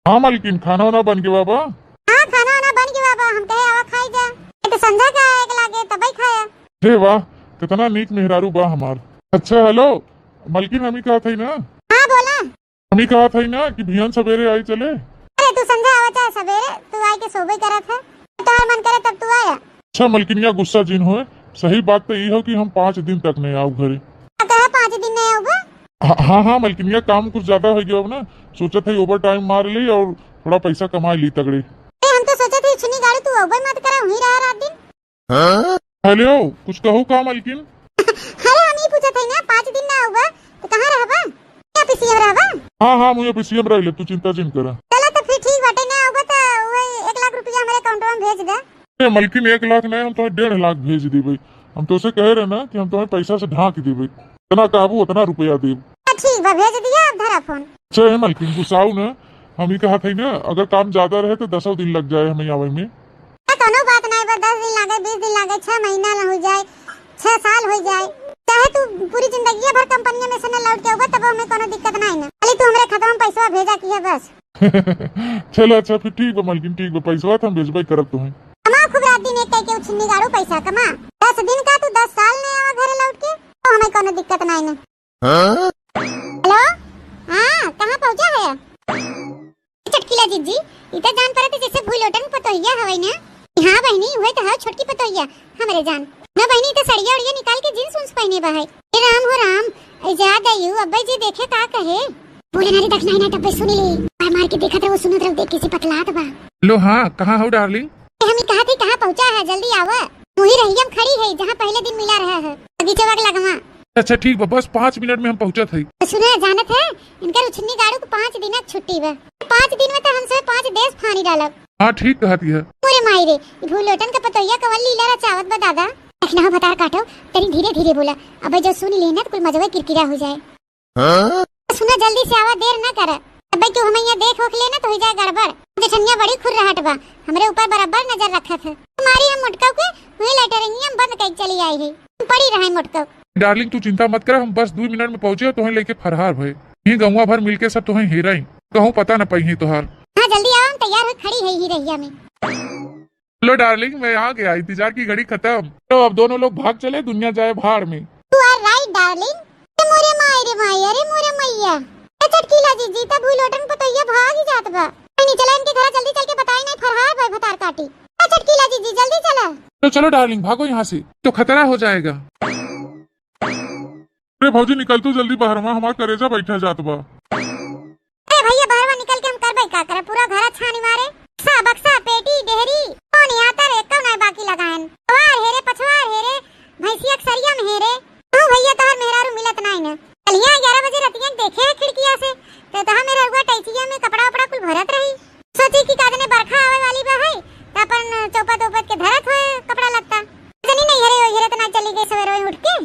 [SPEAKER 3] हाँ मालकिन खाना वाना बन गया बाबा?
[SPEAKER 2] हां खाना वाना बन गया बाबा, हम कहे आवा खाई जा। ए तो संध्या का एक लागे तबई खाया।
[SPEAKER 3] हे वाह कितना नीक मेहरारू बा हमार। अच्छा हेलो मालकिन हमी कहा था ना?
[SPEAKER 2] हां बोला।
[SPEAKER 3] हमी कहा था ना कि बिहान सवेरे आई चले।
[SPEAKER 2] अरे तू संध्या आवा चाहे सवेरे, तू आई के सोबे करत है, तोहर मन करे तब तू आया।
[SPEAKER 3] अच्छा मालकिनिया गुस्सा जिन होए, सही बात तो ये हो कि हम 5 दिन तक नहीं आओ घरे।
[SPEAKER 2] कहा 5 दिन नहीं आओगे?
[SPEAKER 3] हाँ मलकिनिया काम कुछ ज्यादा हो गया ना, सोचा था ओवर टाइम मार ली और थोड़ा पैसा कमा ली तगड़े।
[SPEAKER 2] हम तो सोचे थे इछनी गाड़ी तू ओवर मत करा, वहीं रहा रात दिन।
[SPEAKER 3] हेलो कुछ कहो का मालकिन?
[SPEAKER 2] अरे हम ही पूछा था ना 5 दिन ना होगा तो कहां रहबा? क्या पीसीएम रहबा?
[SPEAKER 3] हाँ मुझे पीसीएम रह ले, तू चिंता जिन करा।
[SPEAKER 2] चलो तो फिर ठीक बाटे ना होगा तो वही 1 लाख रुपया हमारे अकाउंट में भेज दे।
[SPEAKER 3] मलकिन 1 लाख नहीं हम तुम्हें 1.5 लाख भेज देवे। हम तो उसे कह रहे ना कि हम तुम्हें पैसा से ढांक देवे, इतना काबू उतना रुपया देव।
[SPEAKER 2] ठीक बा भेज दिया, अब धरा फोन।
[SPEAKER 3] अच्छा है मलकिन गुस्साऊ ना, हम ही कहा था ना अगर काम ज्यादा रहे तो 10 दिन लग जाए हमें आवे में।
[SPEAKER 2] कोनो बात नहीं बा, 10 दिन लागे 20 दिन लागे 6 महीना ना हो जाए 6 साल हो जाए, चाहे तू पूरी जिंदगी भर कंपनी में से न लौट के होगा तब हमें कोनो दिक्कत नहीं ना। खाली तू हमरे खाता में पैसा भेजा की है बस।
[SPEAKER 3] चलो अच्छा फिर ठीक है मलकिन, ठीक है पैसा हम भेजबे करब तुम्हें।
[SPEAKER 2] कमा खूब रात दिन एक के उछनी गाड़ू पैसा कमा, 10 दिन का तू 10 साल नहीं आवा घरे लौट के तो हमें कोनो दिक्कत नहीं ना। हेलो हां कहां पहुंचा है? चटकीला जीजी इतना जान पड़े जैसे भूल लोटन पतोहिया हवे ना। हां बहनी हुए तो है छोटकी पतोहिया। भैया हमारे जान ना बहनी तो सड़िया उड़िया निकाल के जींस उन्स पहने बा है। ए राम हो राम याद आयु अब्बा जी देखे का कहे बोले नारी देखना ही ना तब सुनी ली मार के देखा था वो सुनत रह देख किसी पतलात बा।
[SPEAKER 4] लो हाँ कहाँ हो डार्लिंग?
[SPEAKER 2] हम कहा थी कहाँ पहुँचा है जल्दी आवा वही रही हम खड़ी है जहाँ पहले दिन मिला रहा है बगीचे वग लगवा।
[SPEAKER 4] अच्छा ठीक बा बस 5 मिनट में हम पहुँचा थे।
[SPEAKER 2] सुने जानत है इनका उछन्नी गाड़ू को 5 दिन छुट्टी बा 5 दिन में तो हमसे 5 देश फानी डालब।
[SPEAKER 4] हाँ ठीक कहती है।
[SPEAKER 2] पूरे मायरे भूलोटन का पतोया कवल लीला चावत बा दादा देखना हो बता काटो तेरी धीरे धीरे बोला अब जो सुन लेना तो कुल मजबा किरकिरा हो जाए। सुना जल्दी से आवा देर न कर अब तू हम यहाँ देख ओख लेना तो हो जाए गड़बड़। जठनिया बड़ी खुर्राहट बा हमरे ऊपर बराबर नजर रखत है हमारी हम मुटका के वही लेटरिंग बंद कर चली आई है पड़ी रहे मुटका।
[SPEAKER 4] डार्लिंग तू चिंता मत कर हम बस 2 मिनट में पहुँचे तुम्हें लेके फरहार भय ये गौवा भर मिलके सब तुम्हें हेरा ही कहूँ पता न पाई तोहार।
[SPEAKER 2] हाँ जल्दी आओ हम तैयार हो खड़ी है ही रहिया में।
[SPEAKER 4] लो डार्लिंग मैं आ गया इंतजार की घड़ी खत्म तो अब दोनों लोग भाग चले दुनिया जाए भाड़ में।
[SPEAKER 2] You are right, darling. मोरे माई अरे मोरे मैया चटकीला जीजी तब भूलोटन पतोया भाग ही जात बा नहीं चला इनके घर जल्दी चल के बताई नहीं फरहार भाई भतार काटी चटकीला जीजी जल्दी चला।
[SPEAKER 4] तो चलो डार्लिंग भागो यहाँ से तो खतरा हो जाएगा।
[SPEAKER 3] अरे भौजी निकल तू जल्दी बाहर वहाँ हमारा करेजा बैठा जात बा।
[SPEAKER 2] अरे भैया बाहर निकल के हम कर का करे पूरा घर छानी मारे सा बक्सा पेटी डेहरी कौन आता रे कौन है बाकी लगान वार हेरे पछवार हेरे भैंसिया सरिया में हेरे हां भैया तोहर मेहरारू मिलत नहीं न कलिया 11 बजे रतिया देखे खिड़किया से तो तहा मेरा हुआ टैचिया में कपड़ा उपड़ा कुल भरत रही सोची कि कादने बरखा आवे वाली बा है त अपन चौपट उपट के धरत होए कपड़ा लत्ता जनी नहीं हेरे त ना चली गई सवेरे उठ के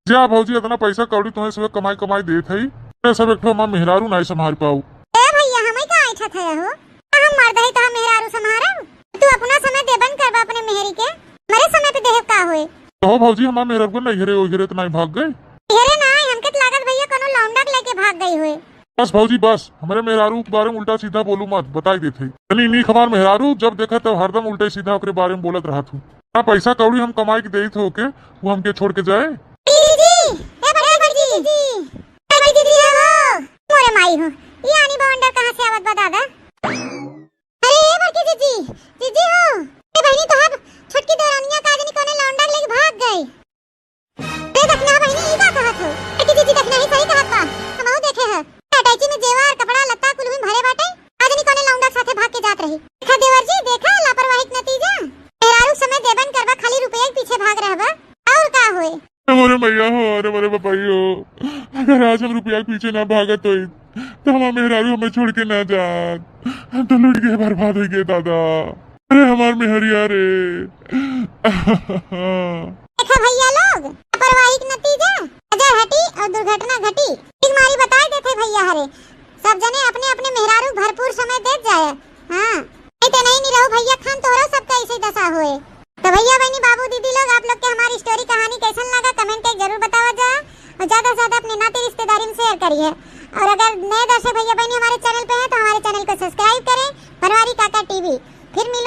[SPEAKER 3] जा भौजी इतना पैसा कौड़ी तुम्हें सब कमाई देत है सब एक मां मेहरारू नहीं संभाल पाऊ।
[SPEAKER 2] ए भैया हमें का ऐठा थे हो हम मर्द है तो हम मेहरारू संभारब तू अपना समय देबन करबा अपने मेहरी के मेरे समय पे देह का होए
[SPEAKER 3] तो भौजी हमारा मेहरारू को नहीं हेरे तो नहीं भाग गए
[SPEAKER 2] हेरे ना हमके तो लागत भैया कोनो लौंडा लेके भाग गई हुए।
[SPEAKER 3] बस भौजी बस हमारे मेहरारू के बारे में उल्टा सीधा बोलू मत बताई देते नहीं नहीं खबर मेहरारू जब देखा तब हरदम उल्टे सीधा ओकरे बारे में बोलत रहा तू ना पैसा कौड़ी हम कमाई के देत हो के वो हमके छोड़ के जाए।
[SPEAKER 2] मोरे माई हो ये आनी बवंडर कहां से आवत बा दादा। अरे ए बड़की जीजी हो ए बहनी तो अब छोटकी देरानिया काजनी कोने लौंडा लेके भाग गई रे देखना बहनी ई का कहत हो बड़की जीजी देखना ही सही कहत बा हमहु देखे है अटैची में जेवर कपड़ा लत्ता कुल में भरे बाटे काजनी कोने लौंडा साथे भाग के जात रही देखा देवर जी देखा लापरवाही का नतीजा मेहरारू समय देबन करबा खाली रुपया के पीछे भाग रहबा और का होए।
[SPEAKER 3] मोरे मैया हो अरे मोरे बपाई हो अगर आज हम रुपया के पीछे ना भागत तो हमारा मेहरारू हमें छोड़ के ना जात हम तो लुट गए बर्बाद हो गए दादा अरे हमार मेहरिया रे।
[SPEAKER 2] देखा भैया लोग लापरवाही का नतीजा अजय हटी और दुर्घटना घटी ठीक मारी बताए देते भैया हरे सब जने अपने अपने मेहरारू भरपूर समय दे जाए। हाँ नहीं रहो भैया खान तोहरा सबका ऐसे दशा हुए। तो भैया बहनी बाबू दीदी लोग आप लोग के हमारी स्टोरी कहानी कैसन लगा कमेंट करके जरूर बतावा जा और ज्यादा से ज्यादा अपने नाते रिश्तेदारी में शेयर करिए और अगर नए दर्शक भैया बहनी हमारे चैनल पे हैं तो हमारे चैनल को सब्सक्राइब करें बनवारी काका टीवी। फिर मिलूं